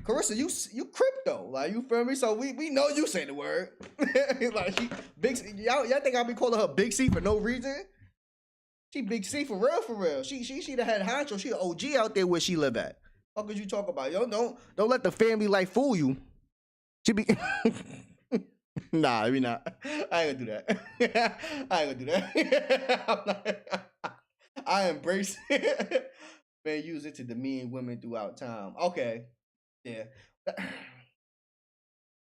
Carissa, you crypto, like you feel me? So we know you say the word. Like Big C, y'all think I'll be calling her Big C for no reason? She Big C for real. She the head honcho. She an OG out there where she live at. What could you talk about? Yo, don't let the family life fool you. She be nah, maybe not. I ain't gonna do that. I ain't gonna do that. I embrace it. Man, use it to demean women throughout time. Okay. Yeah.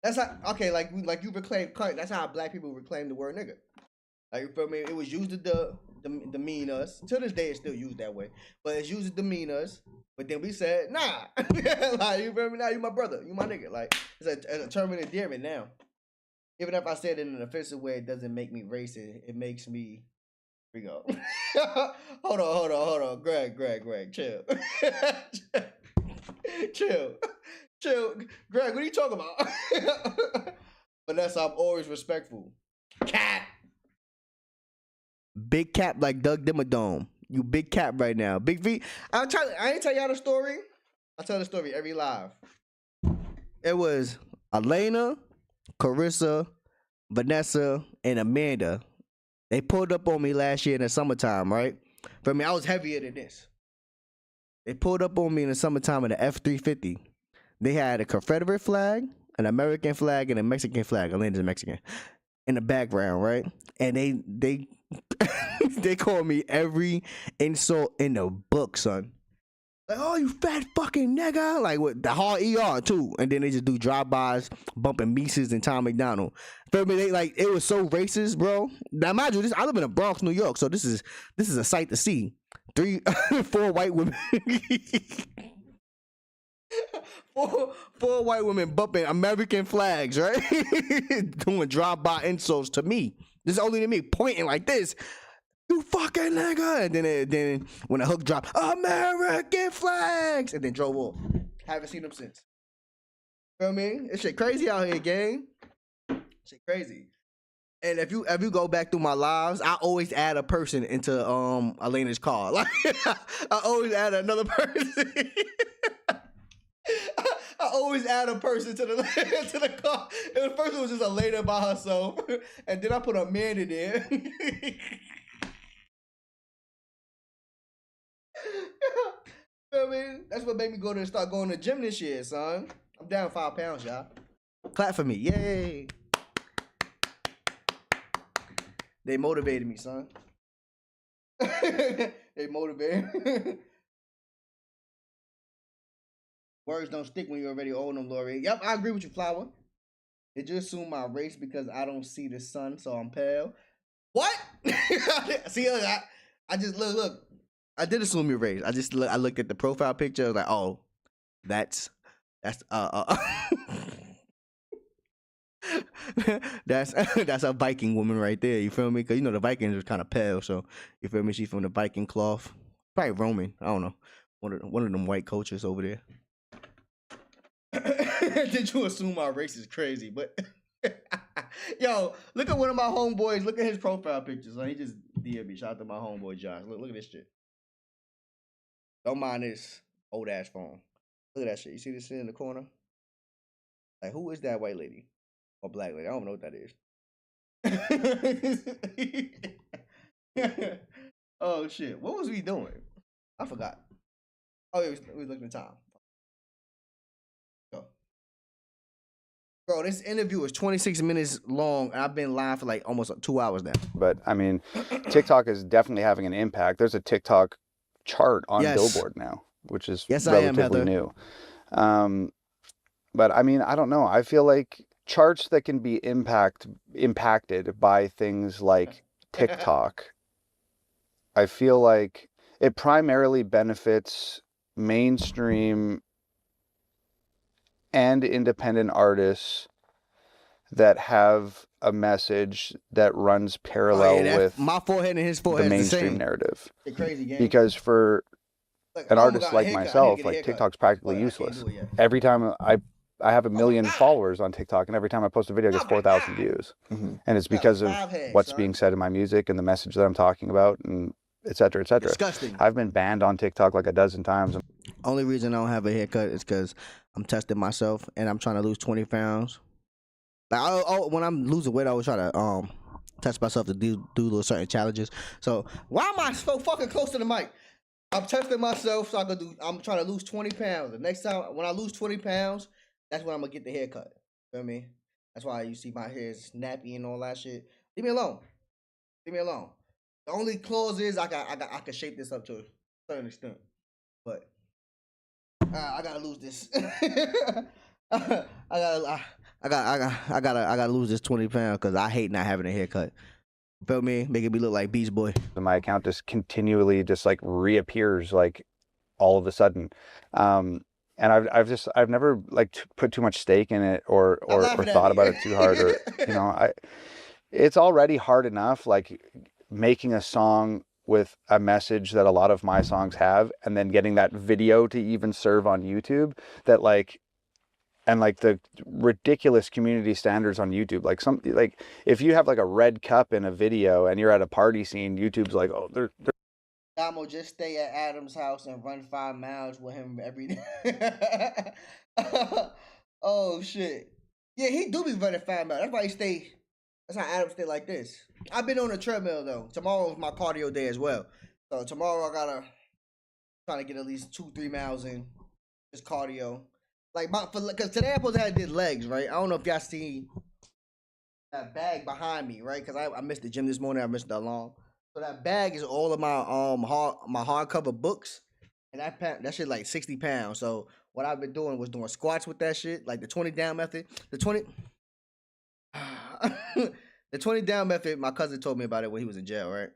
That's how okay, like you reclaim cunt. That's how black people reclaim the word nigga. Like you feel me? It was used to demean us. To this day it's still used that way. But it's used to demean us. But then we said, nah. Like you feel me? Now you my brother. You my nigga. Like it's a term of endearment now. Even if I said it in an offensive way, it doesn't make me racist. It makes me. Here we go. Hold on. Greg, chill. Chill. Greg, what are you talking about? Vanessa, I'm always respectful. Cap. Big cap like Doug Dimmadome. You big cap right now. Big V. I ain't tell y'all the story. I tell the story every live. It was Elena, Carissa, Vanessa, and Amanda. They pulled up on me last year in the summertime, right? For me, I was heavier than this. They pulled up on me in the summertime in the F-350. They had a Confederate flag, an American flag, and a Mexican flag. Elena's Mexican. In the background, right? And they they called me every insult in the book, son. Like, oh, you fat fucking nigga. Like, with the hard ER, too. And then they just do drive-bys, bumping Mises and Tom McDonald. Feel me? They, like, it was so racist, bro. Now, mind you, I live in the Bronx, New York, so this is a sight to see. 4 white women. four white women bumping American flags, right? Doing drive-by insults to me. This is only to me, pointing like this. You fucking nigga. And then when the hook dropped, American flags, and then drove off. Haven't seen them since. You know what I mean? This shit crazy out here, gang. Shit crazy. And if you go back through my lives, I always add a person into Elena's car. Like I always add another person. I always add a person to the car. And the first one was just Elena by herself, and then I put Amanda there. I mean, that's what made me start going to the gym this year, son. I'm down 5 pounds, y'all. Clap for me, yay! They motivated me, son. They motivated. Words don't stick when you already own them, Lori. Yep, I agree with you, Flower. Did you assume my race because I don't see the sun, so I'm pale? What? See, I just look. I did assume your race. I looked at the profile picture. I was like, oh, that's that's a Viking woman right there. You feel me? Because you know the Vikings are kind of pale, so you feel me? She's from the Viking cloth, probably Roman. I don't know, one of them white cultures over there. Did you assume my race is crazy? But yo, look at one of my homeboys. Look at his profile pictures. He just DM'd me. Shout out to my homeboy Josh. Look at this shit. Don't mind this old ass phone. Look at that shit. You see this shit in the corner? Like, who is that white lady? Or black lady. I don't know what that is. Oh shit. What was we doing? I forgot. Oh, yeah, we was looking at time. Go. Bro, this interview is 26 minutes long, and I've been live for like almost 2 hours now. But I mean, TikTok is definitely having an impact. There's a TikTok chart on Yes. Billboard now, which is Yes, I am, relatively Heather. new. But I mean, I don't know. I feel like charts that can be impacted by things like TikTok, I feel like it primarily benefits mainstream and independent artists that have a message that runs parallel with my forehead and his the forehead is the mainstream same. narrative. It's crazy, gang. Because for Like, an I almost artist got a like haircut. I need to myself, get a like haircut. TikTok's practically But I can't useless. do it yet. Every time I have a million followers on TikTok, and every time I post a video, it gets Oh my 4,000 God. views. Mm-hmm. And it's Got because of 5 heads, what's son. being said in my music and the message that I'm talking about, and et cetera, et cetera. Disgusting. I've been banned on TikTok like a dozen times. Only reason I don't have a haircut is because I'm testing myself and I'm trying to lose 20 pounds. Like, when I'm losing weight, I always try to test myself to do little certain challenges. So why am I so fucking close to the mic? I'm testing myself so I'm trying to lose 20 pounds. The next time when I lose 20 pounds, that's when I'm gonna get the haircut. Feel me? That's why you see my hair is nappy and all that shit. Leave me alone. Leave me alone. The only clause is I can shape this up to a certain extent, but I gotta lose this. I gotta lose this 20 pounds because I hate not having a haircut. Feel me? Making me look like Beast Boy. My account just continually just like reappears like all of a sudden. And I've never like put too much stake in it or thought about it too hard, or you know, it's already hard enough like making a song with a message that a lot of my songs have, and then getting that video to even serve on YouTube, that like, and like the ridiculous community standards on YouTube. Like if you have like a red cup in a video and you're at a party scene, YouTube's like, oh, they're Damo, just stay at Adam's house and run 5 miles with him every day. Oh shit. Yeah, he do be running 5 miles. That's why he stay. That's how Adam stay like this. I've been on a treadmill though. Tomorrow's my cardio day as well. So tomorrow I gotta try to get at least 2-3 miles in. Just cardio. Like because today I supposed to have did legs, right? I don't know if y'all see that bag behind me, right? Because I missed the gym this morning. I missed the alarm. So that bag is all of my hardcover books, and that shit like 60 pounds. So what I've been doing was doing squats with that shit, like the 20 down method. The 20 down method. My cousin told me about it when he was in jail, right?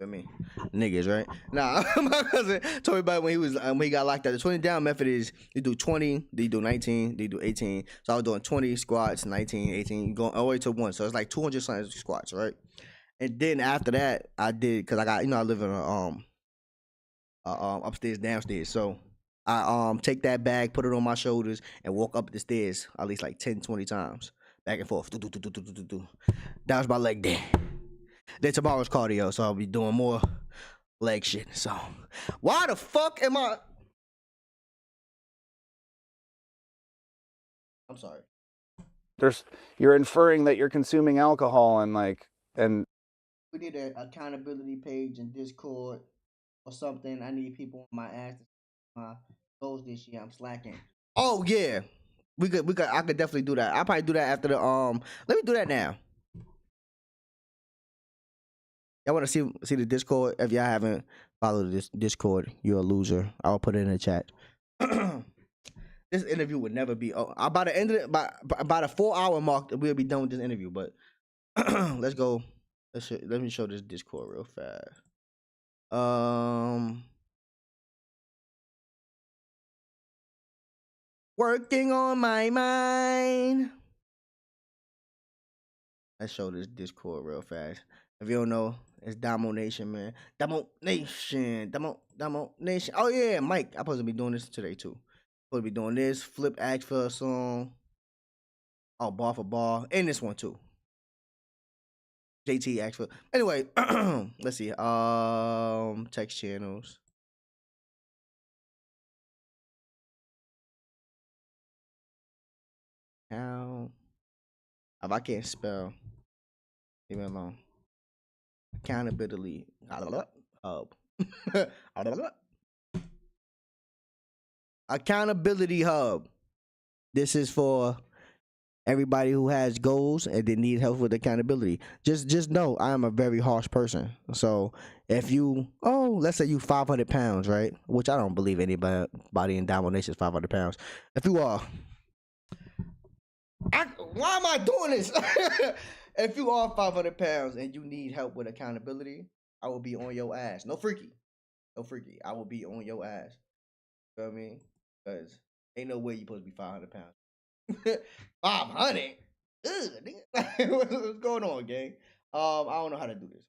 I mean, niggas, right? Nah, my cousin told me about it when he got locked up. The 20 down method is you do 20, then you do 19, then you do 18. So I was doing 20 squats, 19, 18, going all the way to 1. So it's like 200 something squats, right? And then after that, I did, cause I got, I live in a upstairs, downstairs. So I take that bag, put it on my shoulders, and walk up the stairs at least like 10, 20 times, back and forth. That was my leg day. Then tomorrow's cardio, so I'll be doing more leg shit. So why the fuck am I? I'm sorry. You're inferring that you're consuming alcohol and We need an accountability page in Discord or something. I need people on my ass to my goals this year. I'm slacking. Oh yeah, we could. I could definitely do that. I'll probably do that after the Let me do that now. Y'all want to see the Discord? If y'all haven't followed this Discord, you're a loser. I'll put it in the chat. This interview would never be. By the end of it, by the 4-hour mark, we'll be done with this interview. But let's go. Let me show this Discord real fast. Working on my mind. Let's show this Discord real fast. If you don't know, it's Damo Nation, man. Damo Nation. Damo Nation. Oh yeah, Mike. I'm supposed to be doing this today too. Supposed to be doing this. Flip ask for a song. Oh, bar for bar. And this one too. JT asked for. Anyway, let's see. Text channels. How If I can't spell, leave me alone. Accountability hub. Accountability hub. This is for everybody who has goals and they need help with accountability. Just know I am a very harsh person. So if you let's say you 500 pounds, right? Which I don't believe anybody in Down Nation is 500 pounds. If you are, why am I doing this? If you are 500 pounds and you need help with accountability, I will be on your ass. No freaky. I will be on your ass. You know what I mean? Because ain't no way you supposed to be 500 pounds. 500? Ugh, nigga. What's going on, gang? I don't know how to do this.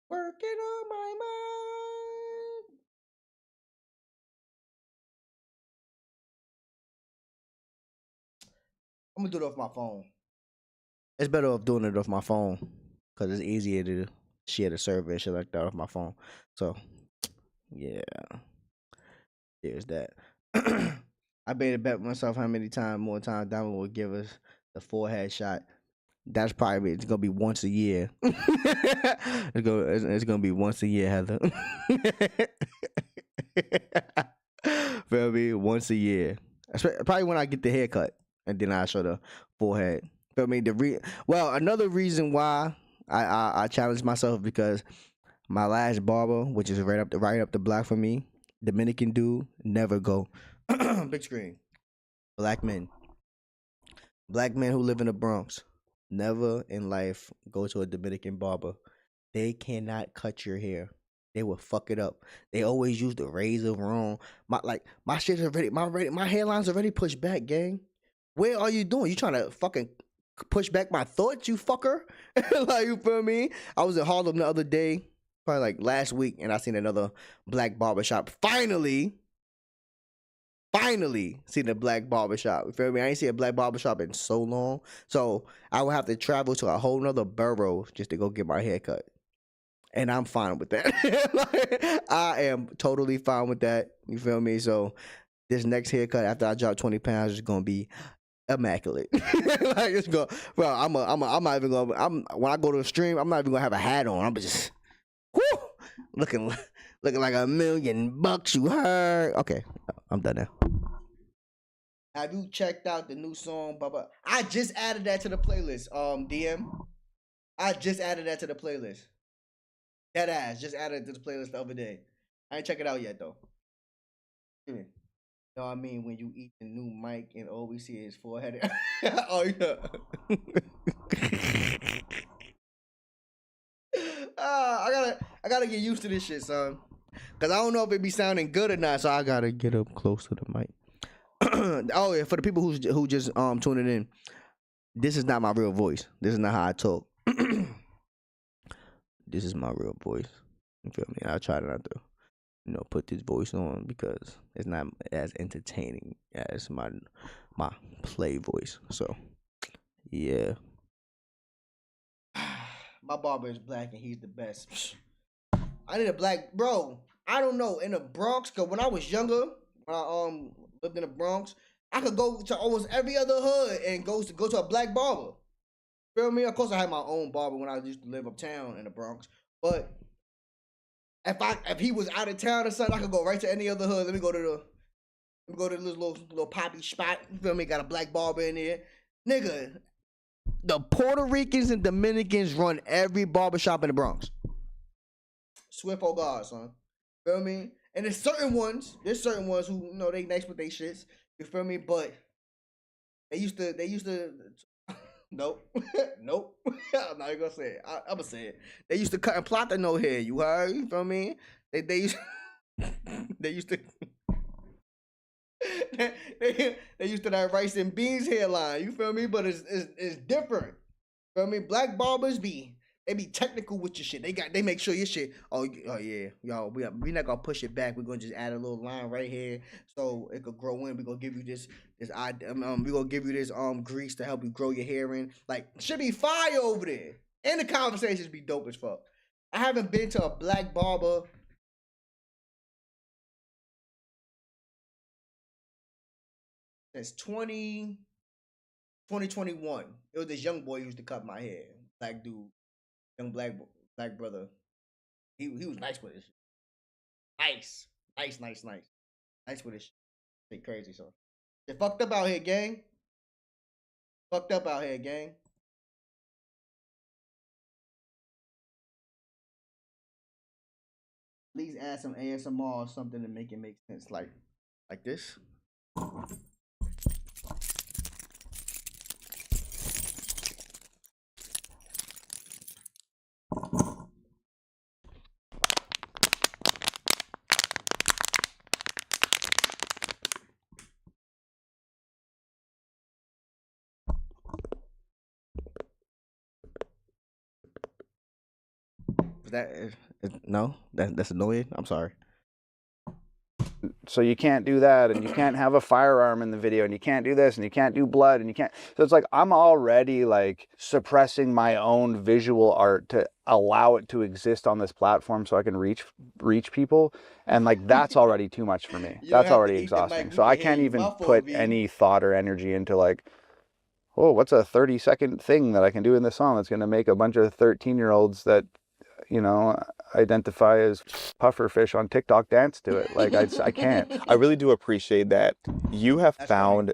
Working on my mind. I'm gonna do it off my phone. It's better off doing it off my phone because it's easier to share the server and shit like that off my phone. So, yeah, there's that. I made a bet with myself how many more times Diamond will give us the forehead shot. That's probably it's gonna be once a year. It's gonna be once a year, Heather. Feel me? Once a year. Probably when I get the haircut and then I show the forehead. Feel me? Another reason why I challenged myself because my last barber, which is right up the block for me, Dominican dude, never go. Big screen. Black men who live in the Bronx, never in life go to a Dominican barber. They cannot cut your hair. They will fuck it up. They always use the razor wrong. My shit's already my hairline's already pushed back, gang. Where are you doing? You trying to fucking push back my thoughts, you fucker? Like, you feel me? I was in Harlem the other day, probably like last week, and I seen another black barbershop. Finally seen a black barbershop. You feel me? I ain't seen a black barbershop in so long. So I would have to travel to a whole nother borough just to go get my hair cut. And I'm fine with that. Like, I am totally fine with that. You feel me? So this next haircut after I drop 20 pounds is gonna be immaculate. Like, it's go, bro. I'm not even gonna. When I go to the stream, I'm not even gonna have a hat on. I'm just, whoo, looking like $1,000,000. You heard? Okay, I'm done now. Have you checked out the new song, Bubba? I just added that to the playlist. DM. I just added that to the playlist. That ass just added it to the playlist the other day. I ain't check it out yet though. Give me. Know what I mean? When you eat the new mic and all we see is forehead. Oh yeah. I gotta get used to this shit, son. Cause I don't know if it be sounding good or not, so I gotta get up close to the mic. Oh yeah, for the people who just tuning in, this is not my real voice. This is not how I talk. This is my real voice. You feel me? I try not to, put this voice on because it's not as entertaining as my play voice. So, yeah. My barber is black and he's the best. I need a black bro. I don't know, in the Bronx, cause when I was younger, when I lived in the Bronx, I could go to almost every other hood and go to a black barber. Feel me? Of course, I had my own barber when I used to live uptown in the Bronx. But if he was out of town or something, I could go right to any other hood. Let me go to this little poppy spot. You feel me? Got a black barber in there, nigga. The Puerto Ricans and Dominicans run every barbershop in the Bronx. Swift oh God, son. Feel me? And there's certain ones who they nice with they shits. You feel me? But they used to. Nope. Nope. I'm not even gonna say it. I'm gonna say it. They used to cut and plot the no hair. You heard? You feel me? They used to they used to that rice and beans hairline. You feel me? But it's different. Feel me? Black barbers be technical with your shit. They make sure your shit. Oh yeah, y'all. We not gonna push it back. We're gonna just add a little line right here so it could grow in. We're gonna give you this we're gonna give you this grease to help you grow your hair in. Like, should be fire over there. And the conversations be dope as fuck. I haven't been to a black barber since 2021. It was this young boy who used to cut my hair. Black dude, young black brother. He was nice with it. Nice with his shit. Crazy, so they fucked up out here, gang. Fucked up out here, gang. Please add some ASMR or something to make it make sense, like this. No? That's annoying. I'm sorry. So you can't do that, and you can't have a firearm in the video, and you can't do this, and you can't do blood, and you can't. So it's like I'm already like suppressing my own visual art to allow it to exist on this platform so I can reach people, and like that's already too much for me. That's already exhausting. So I can't even put any thought or energy into like, oh, what's a 30-second thing that I can do in this song that's going to make a bunch of 13-year-olds that, you know, identify as pufferfish on TikTok dance to it. Like I can't. I really do appreciate that you have found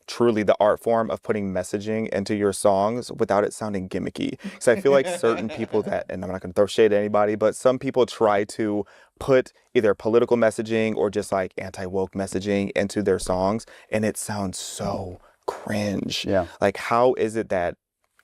truly the art form of putting messaging into your songs without it sounding gimmicky. Because I feel like certain people that, and I'm not going to throw shade at anybody, but some people try to put either political messaging or just like anti-woke messaging into their songs, and it sounds so cringe. Yeah. Like, how is it that,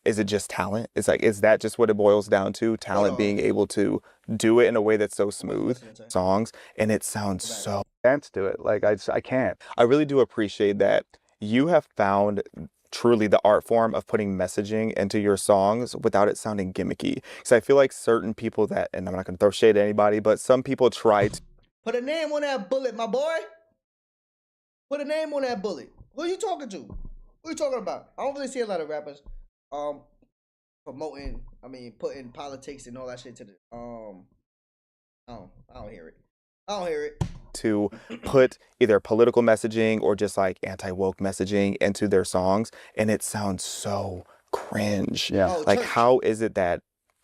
is it just talent? It's like, is that just what it boils down to? Talent being able to do it in a way that's so smooth, songs, and it sounds so Dance to it. Like I can't. I really do appreciate that you have found truly the art form of putting messaging into your songs without it sounding gimmicky. Because I feel like certain people that, and I'm not going to throw shade at anybody, but some people try to Put a name on that bullet, my boy. Put a name on that bullet. Who are you talking to? Who are you talking about? I don't really see a lot of rappers promoting, putting politics and all that shit to the I don't hear it. I don't hear it. To put either political messaging or just like anti-woke messaging into their songs, and it sounds so cringe. Yeah. Oh, Like, church. how is it that,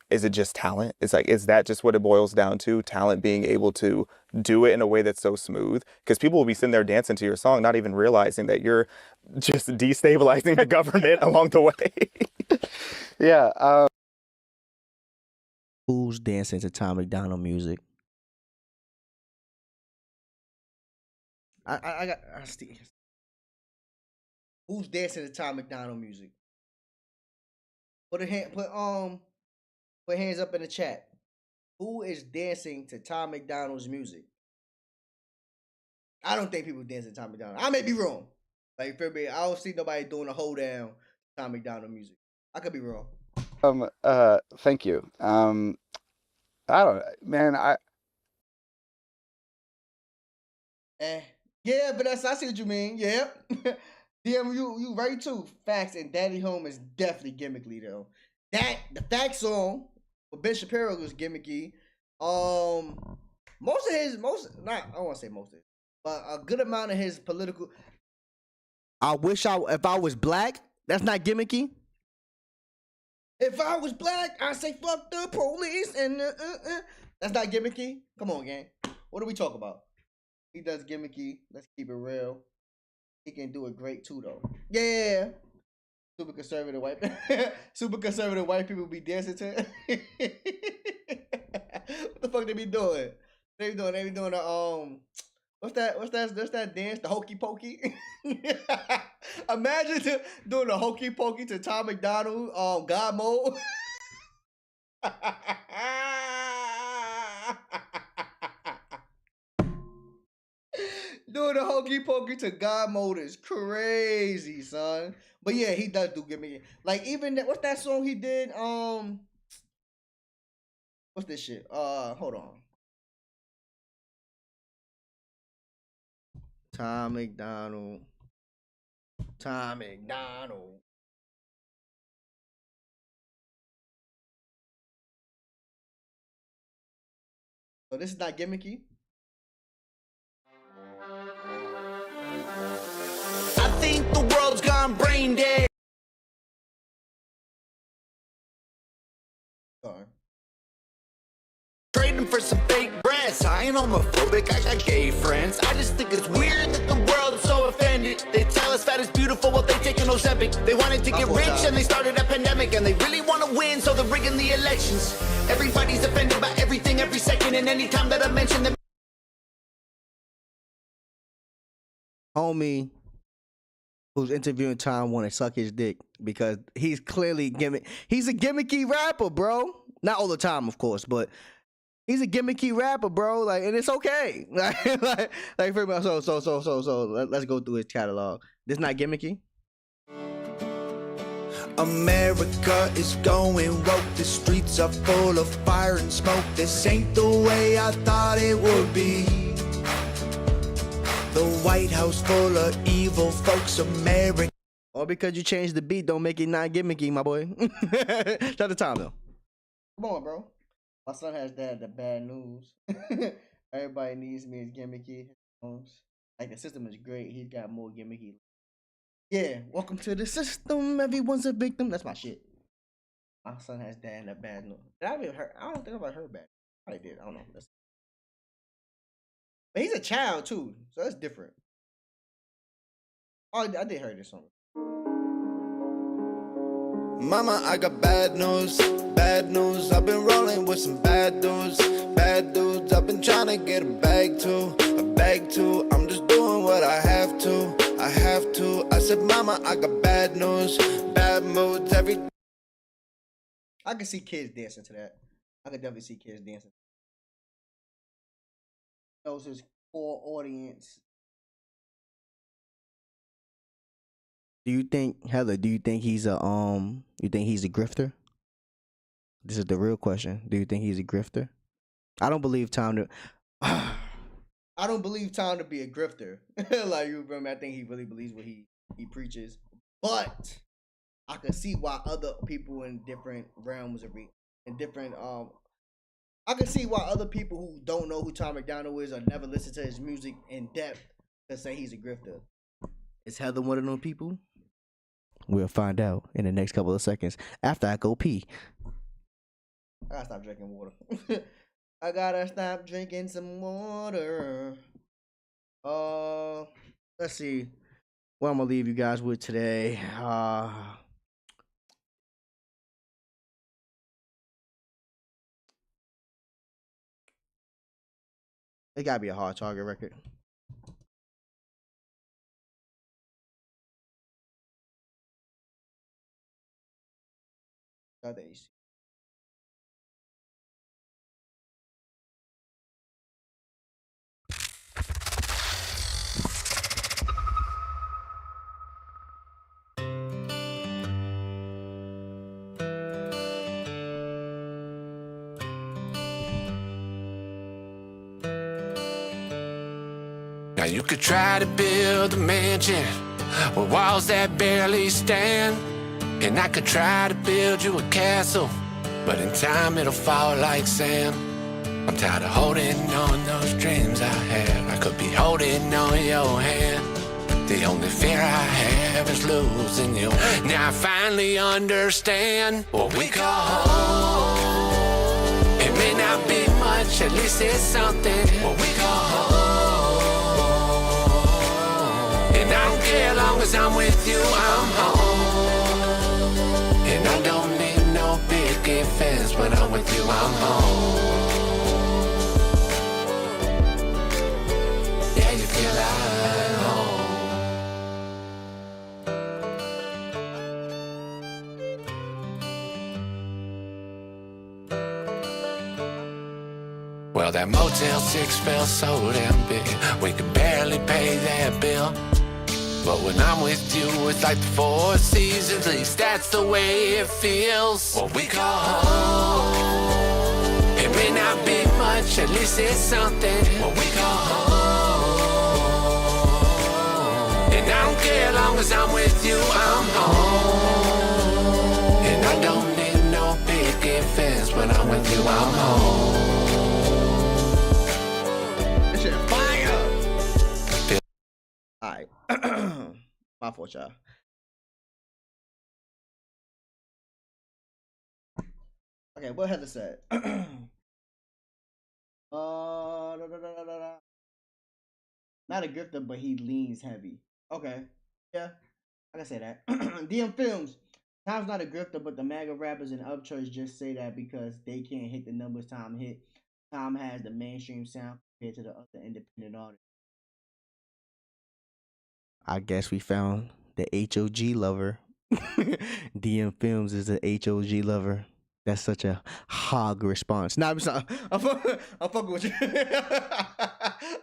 is it just talent? It's like, is that just what it boils down to? Talent being able to do it in a way that's so smooth? Because people will be sitting there dancing to your song, not even realizing that you're just destabilizing the government along the way. Yeah. Who's dancing to Tom McDonald music? I see. Who's dancing to Tom McDonald music? Put hands up in the chat. Who is dancing to Tom McDonald's music? I don't think people dance to Tom McDonald. I may be wrong. Like, for me, I don't see nobody doing a hold down to Tom McDonald music. I could be wrong. Thank you. I don't, man. Yeah, but I see what you mean. Yeah. DM, you right too. Facts and Daddy Home is definitely gimmicky though. The Facts song with Ben Shapiro was gimmicky. I don't want to say most of it, but a good amount of his political. If I was black, that's not gimmicky. If I was black, I say fuck the police and that's not gimmicky. Come on, gang. What do we talk about? He does gimmicky. Let's keep it real. He can do it great too, though. Yeah. Super conservative white people be dancing to. What the fuck they be doing? They be doing the what's that dance? The hokey pokey. Imagine doing the hokey pokey to Tom McDonald, God mode. Doing the hokey pokey to God mode is crazy, son. But yeah, he does do gimmicky. Like, even that, what's that song he did? What's this shit? Hold on. Tom McDonald. So this is not gimmicky. I think I'm brain dead. Sorry. Trading for some fake breasts. I ain't homophobic, I got gay friends. I just think it's weird that the world is so offended. They tell us fat is beautiful while they taking Ozempic. They wanted to get rich and they started a pandemic. And they really want to win, so they're rigging the elections. Everybody's offended by everything every second. And anytime that I mention them. Homie who's interviewing Tom want to suck his dick because he's clearly he's a gimmicky rapper, bro. Not all the time, of course, but he's a gimmicky rapper, bro. Like, and it's okay. like for me. So let's go through his catalog. This not gimmicky. America is going woke. The streets are full of fire and smoke. This ain't the way I thought it would be. The White House full of evil folks. America. All because you changed the beat don't make it not gimmicky, my boy. Shout out to Tom though. Come on, bro. My son has the bad news. Everybody needs me as gimmicky. Like the system is great. He's got more gimmicky. Yeah, welcome to the system. Everyone's a victim. That's my shit. My son has the bad news. Did I ever heard? I don't think I've ever heard bad. I did. I don't know. But he's a child too, so that's different. Oh, I did hear this song. Mama, I got bad news, bad news. I've been rolling with some bad dudes, bad dudes. I've been trying to get a bag too. I'm just doing what I have to. I said, Mama, I got bad news, bad moods. I can see kids dancing to that. I could definitely see kids dancing. Knows his core audience. Do you think, Heather? Do you think he's a You think he's a grifter? This is the real question. Do you think he's a grifter? I don't believe Tom to. I don't believe Tom to be a grifter. Like you remember, I think he really believes what he preaches. But I can see why other people in different realms are in different I can see why other people who don't know who Tom MacDonald is or never listen to his music in depth can say he's a grifter. Is Heather one of those people? We'll find out in the next couple of seconds after I go pee. I gotta stop drinking water. I gotta stop drinking some water. Let's see what I'm gonna leave you guys with today. It gotta be a Hard Target record. Days. Now you could try to build a mansion with walls that barely stand. And I could try to build you a castle, but in time it'll fall like sand. I'm tired of holding on those dreams I had. I could be holding on your hand. The only fear I have is losing you. Now I finally understand what we call home. It may not be much, at least it's something. What we call home. And I don't care, as long as I'm with you, I'm home. And I don't need no picket fence. When I'm with you, I'm home. Yeah, you feel like home. Well, that Motel 6 felt so damn big, we could barely pay that bill. But when I'm with you, it's like the Four Seasons, at least that's the way it feels. What we call home. It may not be much, at least it's something. What we call home. And I don't care, as long as I'm with you, I'm home. And I don't need no picket fence. When I'm with you, I'm home. This shit fire. Alright. My fault, y'all. Okay, what Heather said. Not a grifter, but he leans heavy. Okay, yeah, I can say that. DM Films. Tom's not a grifter, but the MAGA rappers and upchurch just say that because they can't hit the numbers Tom hit. Tom has the mainstream sound compared to the other independent artists. I guess we found the HOG lover. DM Films is the HOG lover. That's such a hog response. Nah, I'm sorry. I'm fucking with you.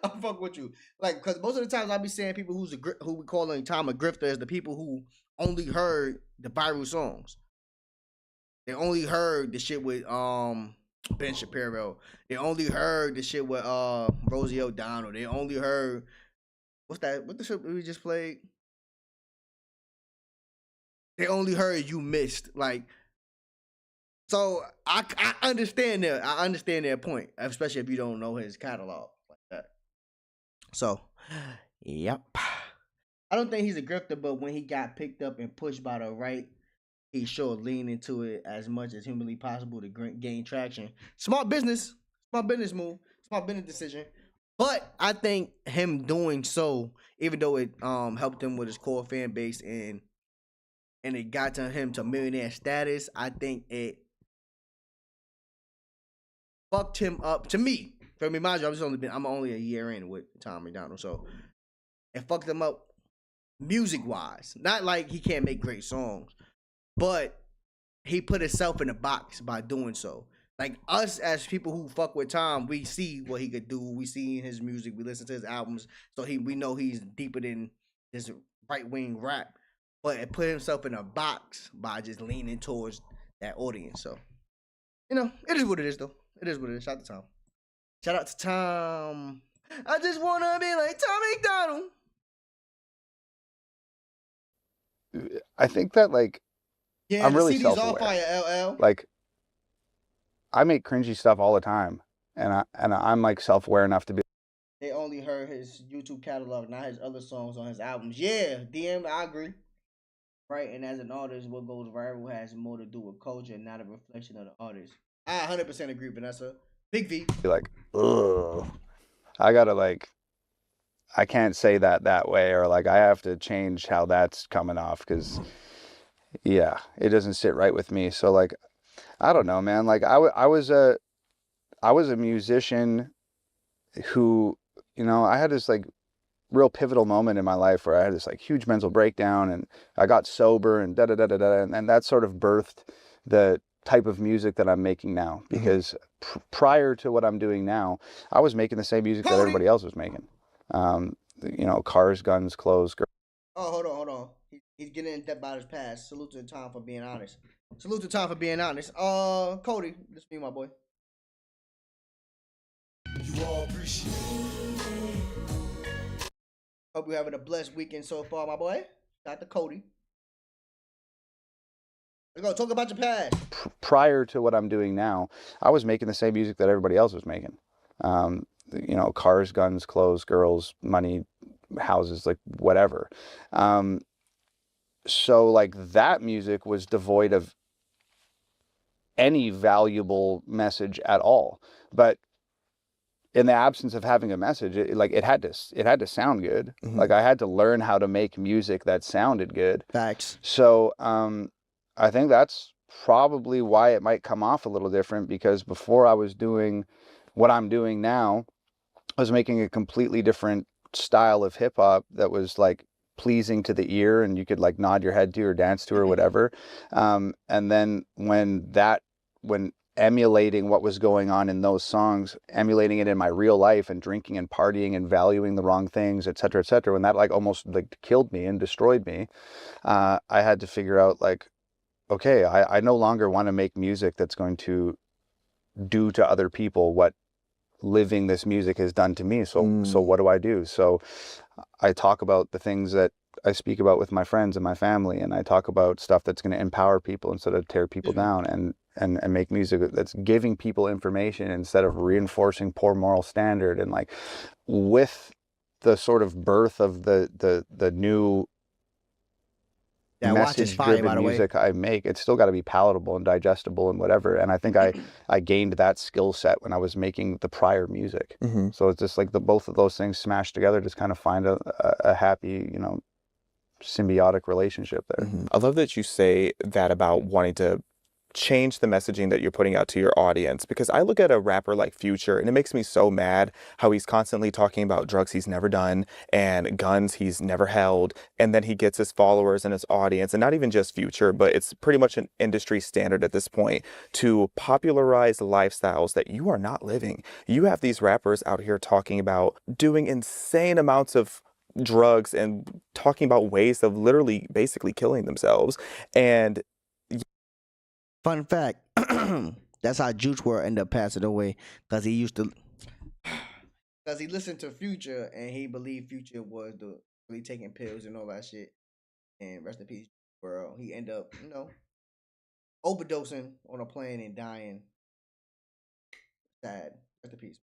I'm fucking with you. Like, cause most of the times I be saying people who we calling Tom a grifter is the people who only heard the viral songs. They only heard the shit with Ben Shapiro. They only heard the shit with Rosie O'Donnell. They only heard what's that? What the shit we just played? They only heard You Missed. Like, so I understand their point, especially if you don't know his catalog like that. So, yep. I don't think he's a grifter, but when he got picked up and pushed by the right, he sure leaned into it as much as humanly possible to gain traction. Smart business move, smart business decision. But I think him doing so, even though it helped him with his core fan base and it got to him to millionaire status, I think it fucked him up. To me, for me, mind you, I'm only a year in with Tom MacDonald, so it fucked him up music wise. Not like he can't make great songs, but he put himself in a box by doing so. Like us as people who fuck with Tom, we see what he could do. We see his music. We listen to his albums, so we know he's deeper than this right wing rap. But it put himself in a box by just leaning towards that audience. So, you know, it is what it is, though. It is what it is. Shout out to Tom. Shout out to Tom. I just wanna be like Tom MacDonald. I think that, like, Yeah, I'm the really CD's all self-aware. fire, LL. Like, I make cringy stuff all the time, and I'm like self-aware enough to be. They only heard his YouTube catalog, not his other songs on his albums. Yeah, DM, I agree. Right, and as an artist, what goes viral has more to do with culture and not a reflection of the artist. I 100% agree, Vanessa. Big V. Like, ugh, I gotta, like, I can't say that way, or like I have to change how that's coming off, because yeah, it doesn't sit right with me. So like, I don't know, man. Like I was a musician who, you know, I had this like real pivotal moment in my life where I had this like huge mental breakdown, and I got sober and da da da da da, and that sort of birthed the type of music that I'm making now. Because prior to what I'm doing now, I was making the same music that everybody else was making. You know, cars, guns, clothes. Oh, hold on. He's getting in depth about his past. Salute to Tom for being honest. Cody, this me, my boy. You all appreciate it. Hope you're having a blessed weekend so far, my boy. Shout out to Cody. Let's go talk about your past. Prior to what I'm doing now, I was making the same music that everybody else was making. You know, cars, guns, clothes, girls, money, houses, like whatever. So like that music was devoid of any valuable message at all. But in the absence of having a message, it had to sound good. Like I had to learn how to make music that sounded good. Facts. So I think that's probably why it might come off a little different, because before I was doing what I'm doing now, I was making a completely different style of hip hop that was like pleasing to the ear and you could like nod your head to or dance to or whatever. And then when emulating what was going on in those songs, emulating it in my real life and drinking and partying and valuing the wrong things, et cetera, when that like almost like killed me and destroyed me, I had to figure out like, okay, I no longer want to make music that's going to do to other people what living this music has done to me. So what do I do? So I talk about the things that I speak about with my friends and my family, and I talk about stuff that's going to empower people instead of tear people down, and make music that's giving people information instead of reinforcing poor moral standard. And like with the sort of birth of the new That watch is fire, by message-driven the way. music I make, it's still got to be palatable and digestible and whatever. And I think I gained that skill set when I was making the prior music. So it's just like both of those things smashed together, just kind of find a happy, you know, symbiotic relationship there. I love that you say that about wanting to change the messaging that you're putting out to your audience, because I look at a rapper like Future and it makes me so mad how he's constantly talking about drugs he's never done and guns he's never held, and then he gets his followers and his audience, and not even just Future, but it's pretty much an industry standard at this point, to popularize lifestyles that you are not living. You have these rappers out here talking about doing insane amounts of drugs and talking about ways of literally basically killing themselves. And Fun fact, that's how Juice WRLD ended up passing away, because he listened to Future and he believed Future was really taking pills and all that shit. And rest in peace, world. He ended up, you know, overdosing on a plane and dying. Sad. Rest in peace.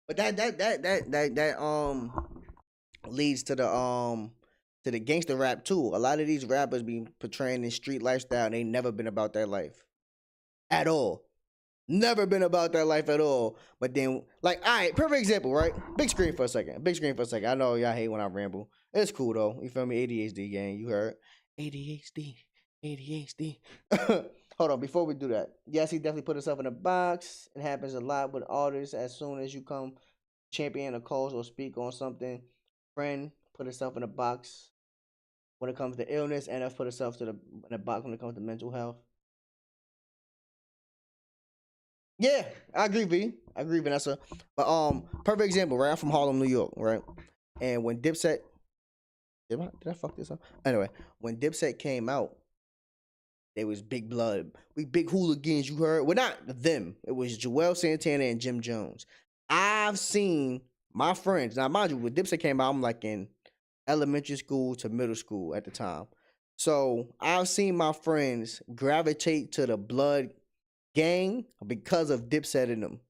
But that leads to the gangster rap too. A lot of these rappers be portraying this street lifestyle and they never been about their life at all. Never been about their life at all. But then, like, all right, perfect example, right? Big screen for a second. I know y'all hate when I ramble. It's cool though. You feel me? ADHD gang. You heard? ADHD. Hold on, before we do that. Yes, he definitely put himself in a box. It happens a lot with artists. As soon as you come champion a cause or speak on something, friend put herself in a box when it comes to illness, and I've put herself in a box when it comes to mental health. Yeah, I agree, V. I agree, Vanessa. But perfect example, right? I'm from Harlem, New York, right? And when Dipset, did I fuck this up? Anyway, when Dipset came out, they was big blood, we big hooligans. You heard? Well, not them. It was Joel Santana and Jim Jones. I've seen my friends. Now, mind you, when Dipset came out, I'm like in elementary school to middle school at the time. So I've seen my friends gravitate to the blood gang because of Dipset in them.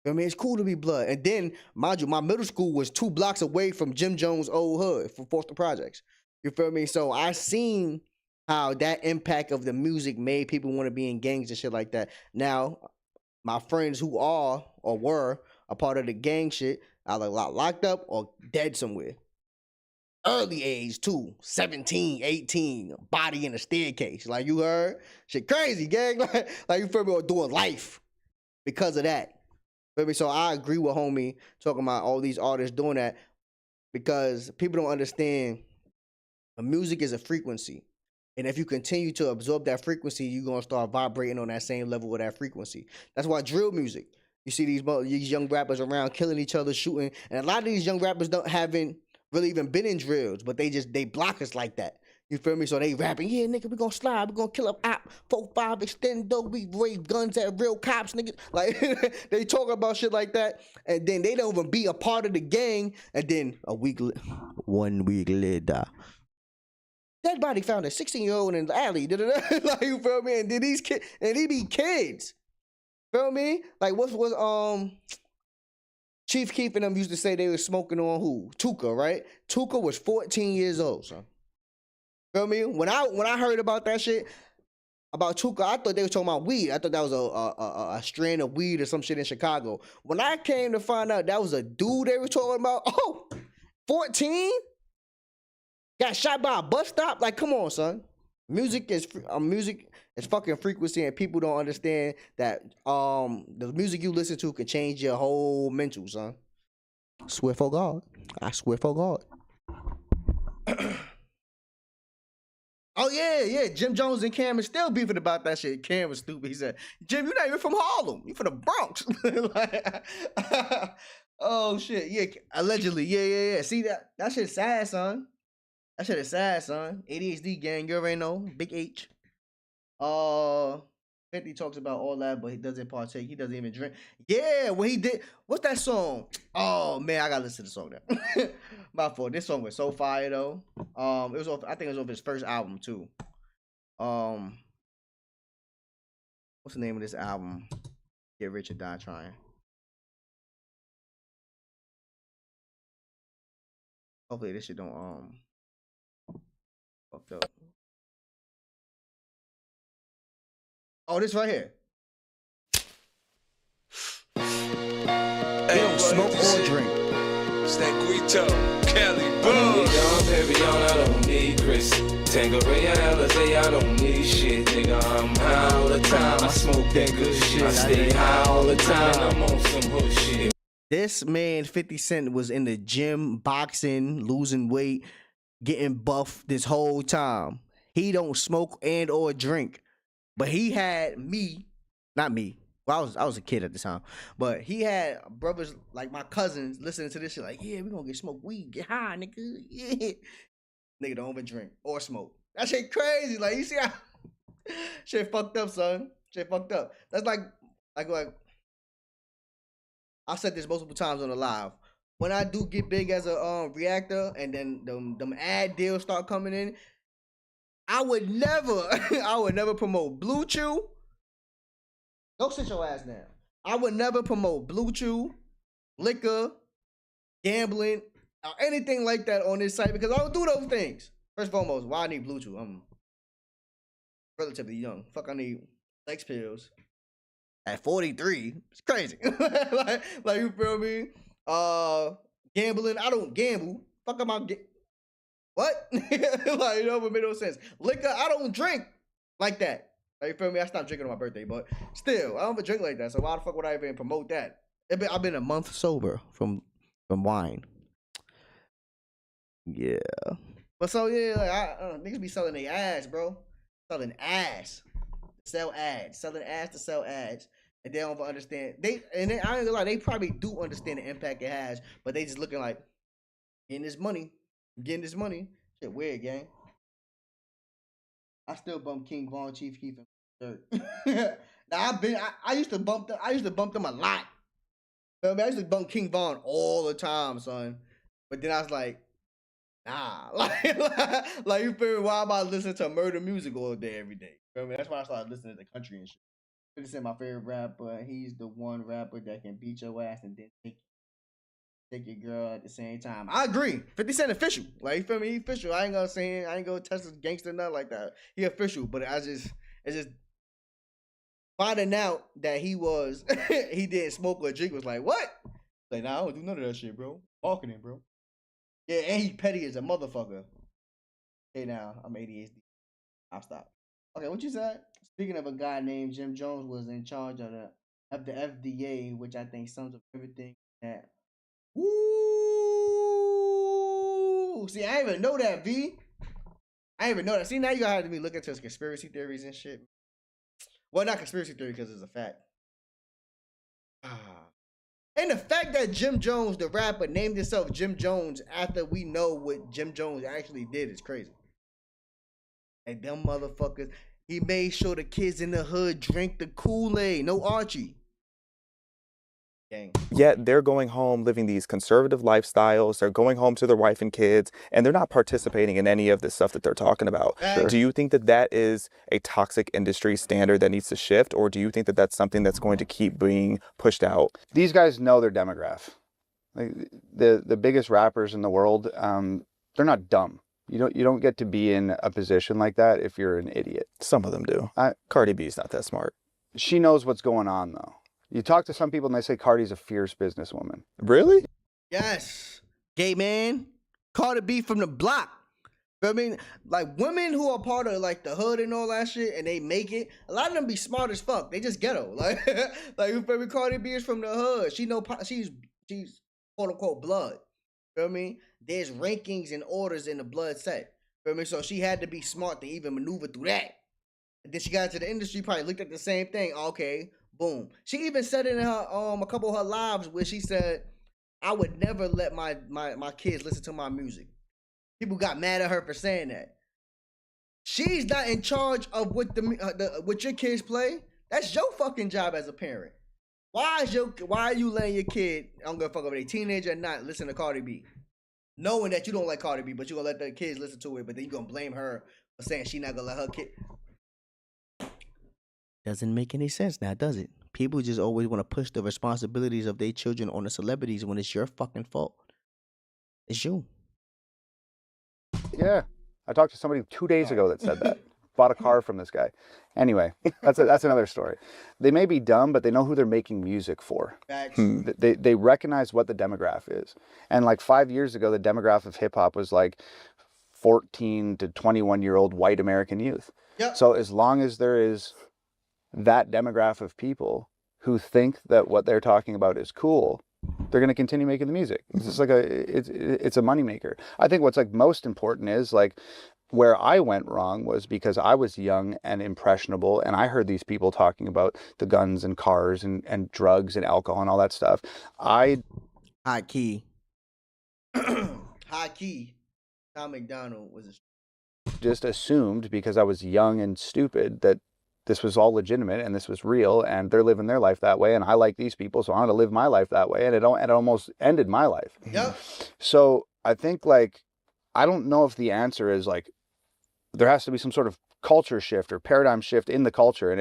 I mean, it's cool to be blood. And then, mind you, my middle school was 2 blocks away from Jim Jones' old hood for Foster Projects. You feel me? So I seen how that impact of the music made people want to be in gangs and shit like that. Now, my friends who are or were a part of the gang shit are locked up or dead somewhere. Early age too, 17, 18, body in a staircase. Like, you heard? Shit crazy, gang. Like you feel me? Or doing life because of that. Feel me? So I agree with homie talking about all these artists doing that, because people don't understand music is a frequency. And if you continue to absorb that frequency, you're gonna start vibrating on that same level of that frequency. That's why drill music. You see these young rappers around killing each other, shooting, and a lot of these young rappers haven't really even been in drills, but they block us like that. You feel me? So they rapping, yeah, nigga, we gonna slide, we gonna kill up op, 4-5 extend though, we raise guns at real cops, nigga. Like they talk about shit like that, and then they don't even be a part of the gang, and then 1 week later, dead body found a 16-year-old in the alley. Like, you feel me? And then these kids, and they be kids. Feel me? Like what was Chief Keef and them used to say they was smoking on who? Tuka, right? Tuka was 14 years old, son. Feel me? When I heard about that shit, about Tuka, I thought they were talking about weed. I thought that was a strand of weed or some shit in Chicago. When I came to find out that was a dude they were talking about, 14? Got shot by a bus stop? Like, come on, son. Music is fucking frequency, and people don't understand that the music you listen to can change your whole mental, son. Swear for God. I swear for God. Oh yeah. Jim Jones and Cam is still beefing about that shit. Cam was stupid. He said, Jim, you're not even from Harlem. You from the Bronx. Oh shit. Yeah, allegedly. Yeah. See that shit's sad, son. That shit is sad, son. ADHD gang, you already know. Big H. 50 talks about all that, but he doesn't partake. He doesn't even drink. Yeah, when he did, what's that song? Oh man, I gotta listen to the song now. My fault. This song was so fire though. It was off. I think it was off his first album too. What's the name of this album? Get Rich or Die Trying. Hopefully this shit don't Fucked up. Oh, this right here. He don't smoke or drink. It's that Guito, Kelly, I boom. don't need Dom Perignon, I don't need Chris. Tanqueray, Alizé, I don't need shit, nigga. I'm high all the time. I smoke that good shit. I stay high all the time. I'm on some hood shit. This man, 50 Cent, was in the gym, boxing, losing weight, getting buff this whole time. He don't smoke and or drink. But he had me, not me. Well, I was a kid at the time. But he had brothers like my cousins listening to this shit like, yeah, we gonna get smoke weed, get high, nigga. Yeah. Nigga don't even drink or smoke. That shit crazy. Like, you see how shit fucked up, son. Shit fucked up. That's like I've said this multiple times on the live. When I do get big as a reactor and then them ad deals start coming in, I would never promote Blue Chew. Go sit your ass down. I would never promote Blue Chew, liquor, gambling, or anything like that on this site because I don't do those things. First and foremost, why I need Blue Chew? I'm relatively young. Fuck, I need Lex pills at 43. It's crazy. like you feel me? Gambling. I don't gamble. Fuck am I what? Like, you know, it made no sense. Liquor, I don't drink like that. Like, you feel me? I stopped drinking on my birthday, but still, I don't even drink like that. So why the fuck would I even promote that? I've been a month sober from wine. Yeah. But so yeah, like niggas be selling their ass, bro. Selling ass. Sell ads. Selling ass to sell ads. And they don't understand. I ain't gonna lie, they probably do understand the impact it has, but they just looking like getting this money. Shit weird, gang. I still bump King Von, Chief Keef, and Dirt. Now I used to bump them a lot. I used to bump King Von all the time, son. But then I was like, nah. Like you feel me? Why am I listening to murder music all day, every day? You feel me? That's why I started listening to country and shit. 50 Cent my favorite rapper. He's the one rapper that can beat your ass and then take your girl at the same time. I agree. 50 Cent official. Like, you feel me? He official. I ain't gonna test his gangster nothing like that. He official, but it's just finding out that he didn't smoke or drink was like, what? Like, nah, I don't do none of that shit, bro. Marketing, bro. Yeah, and he petty as a motherfucker. Okay, now I'm ADHD. I'll stop. Okay, what you said? Speaking of a guy named Jim Jones was in charge of the FDA, which I think sums up everything that. Woo! See, I didn't even know that, V. I didn't even know that. See, now you gotta have me look into conspiracy theories and shit. Well, not conspiracy theory because it's a fact. And the fact that Jim Jones, the rapper, named himself Jim Jones after we know what Jim Jones actually did is crazy. And them motherfuckers, he made sure the kids in the hood drink the Kool-Aid. No Archie. Gang. Yet they're going home living these conservative lifestyles. They're going home to their wife and kids, and they're not participating in any of this stuff that they're talking about. Sure. Do you think that that is a toxic industry standard that needs to shift, or do you think that that's something that's going to keep being pushed out? These guys know their demographic. Like the biggest rappers in the world, they're not dumb. You don't get to be in a position like that if you're an idiot. Some of them do. Cardi B's not that smart. She knows what's going on, though. You talk to some people and they say Cardi's a fierce businesswoman. Really? Yes. Gay man. Cardi B from the block. I mean, like, women who are part of, like, the hood and all that shit, and they make it, a lot of them be smart as fuck. They just ghetto. Like, you feel me? Cardi B is from the hood. She's quote-unquote blood. Feel me? There's rankings and orders in the blood set. Feel me? So she had to be smart to even maneuver through that. And then she got into the industry, probably looked at the same thing. Okay, boom. She even said it in her a couple of her lives where she said, I would never let my kids listen to my music. People got mad at her for saying that. She's not in charge of what what your kids play. That's your fucking job as a parent. Why are you letting your kid, I don't give a fuck if they teenager or not, listen to Cardi B? Knowing that you don't like Cardi B, but you're gonna let the kids listen to it, but then you're gonna blame her for saying she not gonna let her kid. Doesn't make any sense now, does it? People just always want to push the responsibilities of their children on the celebrities when it's your fucking fault. It's you. Yeah. I talked to somebody 2 days ago that said that. Bought a car from this guy. Anyway, that's another story. They may be dumb, but they know who they're making music for. Facts. They recognize what the demographic is. And like 5 years ago, the demographic of hip hop was like 14 to 21-year-old white American youth. Yep. So as long as there is that demographic of people who think that what they're talking about is cool, they're going to continue making the music. It's just like it's a moneymaker. I think what's like most important is like where I went wrong was because I was young and impressionable, and I heard these people talking about the guns and cars and drugs and alcohol and all that stuff. High key. High key. Tom McDonald was just assumed because I was young and stupid that this was all legitimate and this was real and they're living their life that way and I like these people, so I'm gonna live my life that way, and it almost ended my life. Yep. So I think like I don't know if the answer is like there has to be some sort of culture shift or paradigm shift in the culture, and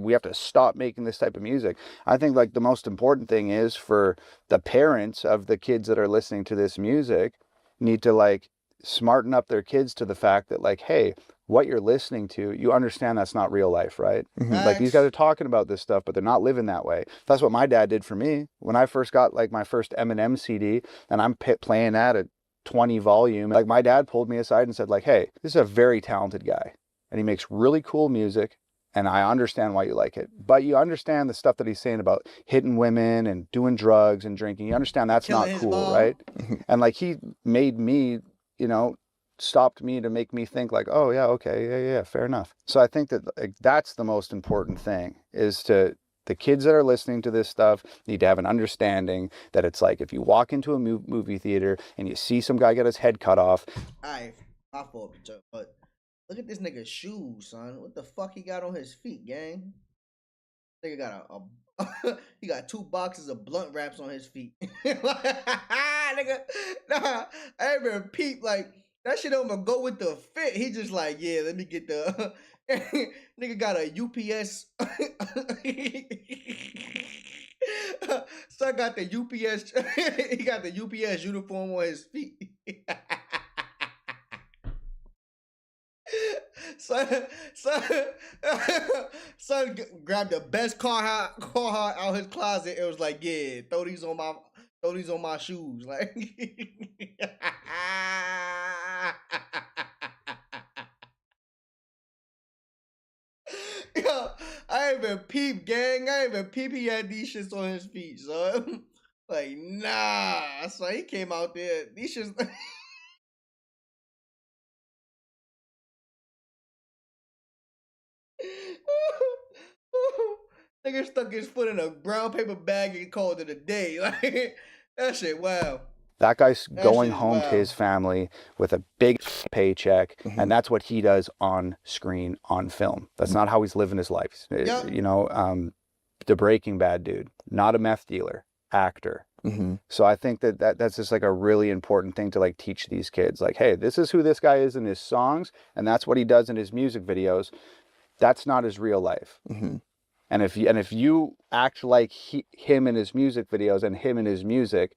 we have to stop making this type of music. I think like the most important thing is for the parents of the kids that are listening to this music need to like smarten up their kids to the fact that like, hey, what you're listening to, you understand that's not real life, right? Like these guys are talking about this stuff, but they're not living that way. That's what my dad did for me. When I first got like my first Eminem CD and I'm playing that at 20 volume, like my dad pulled me aside and said like, hey, this is a very talented guy and he makes really cool music and I understand why you like it, but you understand the stuff that he's saying about hitting women and doing drugs and drinking. You understand that's not cool, right? And like he made me, you know, stopped me to make me think like, oh yeah, okay, yeah, fair enough. So I think that like, that's the most important thing is to the kids that are listening to this stuff need to have an understanding that it's like if you walk into a movie theater and you see some guy get his head cut off. Alright, my fault, but look at this nigga's shoes, son. What the fuck he got on his feet, gang? Nigga got he got 2 boxes of blunt wraps on his feet. Nigga, nah, I ain't even peep like that shit don't even go with the fit. He just like, yeah, let me get the nigga got a UPS. Son got the UPS. He got the UPS uniform on his feet. Son grabbed the best car out his closet. It was like, yeah, throw these on my shoes. Like, yo, I ain't even peep, gang. I ain't even peep. He had these shits on his feet, son. Like, nah. So he came out there. These shits. Nigga stuck his foot in a brown paper bag and called it a day. Like, that shit, wow. That guy's going home to his family with a big paycheck, and that's what he does on screen, on film. That's not how he's living his life. Yep. You know, the Breaking Bad dude, not a meth dealer, actor. So I think that's just like a really important thing to like teach these kids. Like, hey, this is who this guy is in his songs, and that's what he does in his music videos. That's not his real life. And if you act like him in his music videos and him in his music,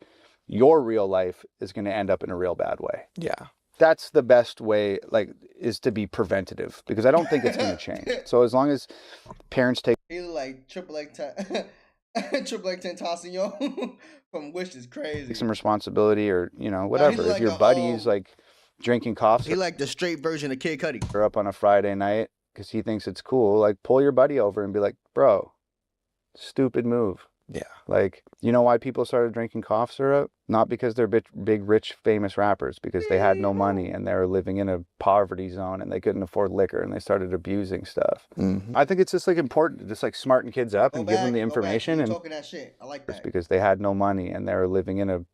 your real life is going to end up in a real bad way. Yeah. That's the best way, like, is to be preventative, because I don't think it's going to change. So as long as parents take... He look like Triple X Tentacion from Wish is crazy. Some responsibility or, you know, whatever. If your buddy's like drinking coffee... He like the straight version of Kid Cudi. Or up on a Friday night because he thinks it's cool, like, pull your buddy over and be like, bro, stupid move. Yeah. Like, you know why people started drinking cough syrup? Not because they're big, rich, famous rappers, because they had no money and they were living in a poverty zone and they couldn't afford liquor and they started abusing stuff. I think it's just like important to just like smarten kids up and give them the information. And talking that shit. I like that. Because they had no money and they were living in a...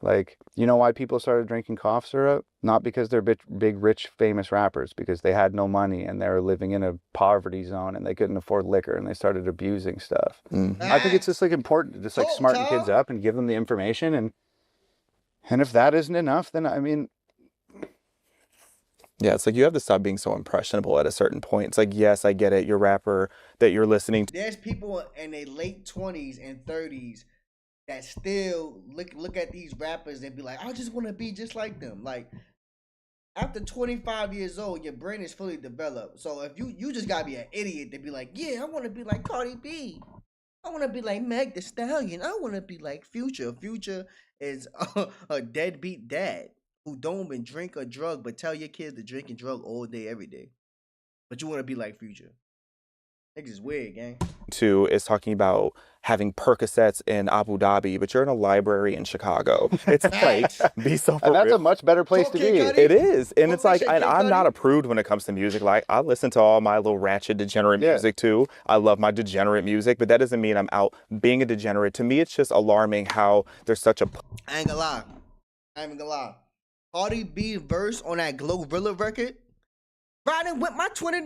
Like, you know why people started drinking cough syrup? Not because they're big, rich, famous rappers, because they had no money and they were living in a poverty zone and they couldn't afford liquor and they started abusing stuff. I think it's just like important to just like smarten kids up and give them the information. And if that isn't enough, then I mean... Yeah, it's like you have to stop being so impressionable at a certain point. It's like, yes, I get it. You're a rapper that you're listening to. There's people in their late 20s and 30s that still look at these rappers and be like, I just want to be just like them. Like, after 25 years old, your brain is fully developed. So if you just gotta be an idiot to be like, yeah, I want to be like Cardi B. I want to be like Meg Thee Stallion. I want to be like Future. Future is a deadbeat dad who don't even drink or drug, but tell your kids to drink and drug all day, every day. But you want to be like Future. Niggas is weird, gang. Two is talking about having Percocets in Abu Dhabi, but you're in a library in Chicago. It's like, be so for And that's real. a much better place Talk to Kid be. Cudi. It is. And it's like, Shit, and Kid I'm not Cudi. a prude when it comes to music. Like, I listen to all my little ratchet degenerate music too. I love my degenerate music, but that doesn't mean I'm out being a degenerate. To me, it's just alarming how there's such a I ain't gonna lie. Cardi B verse on that Glorilla record. Riding with my 20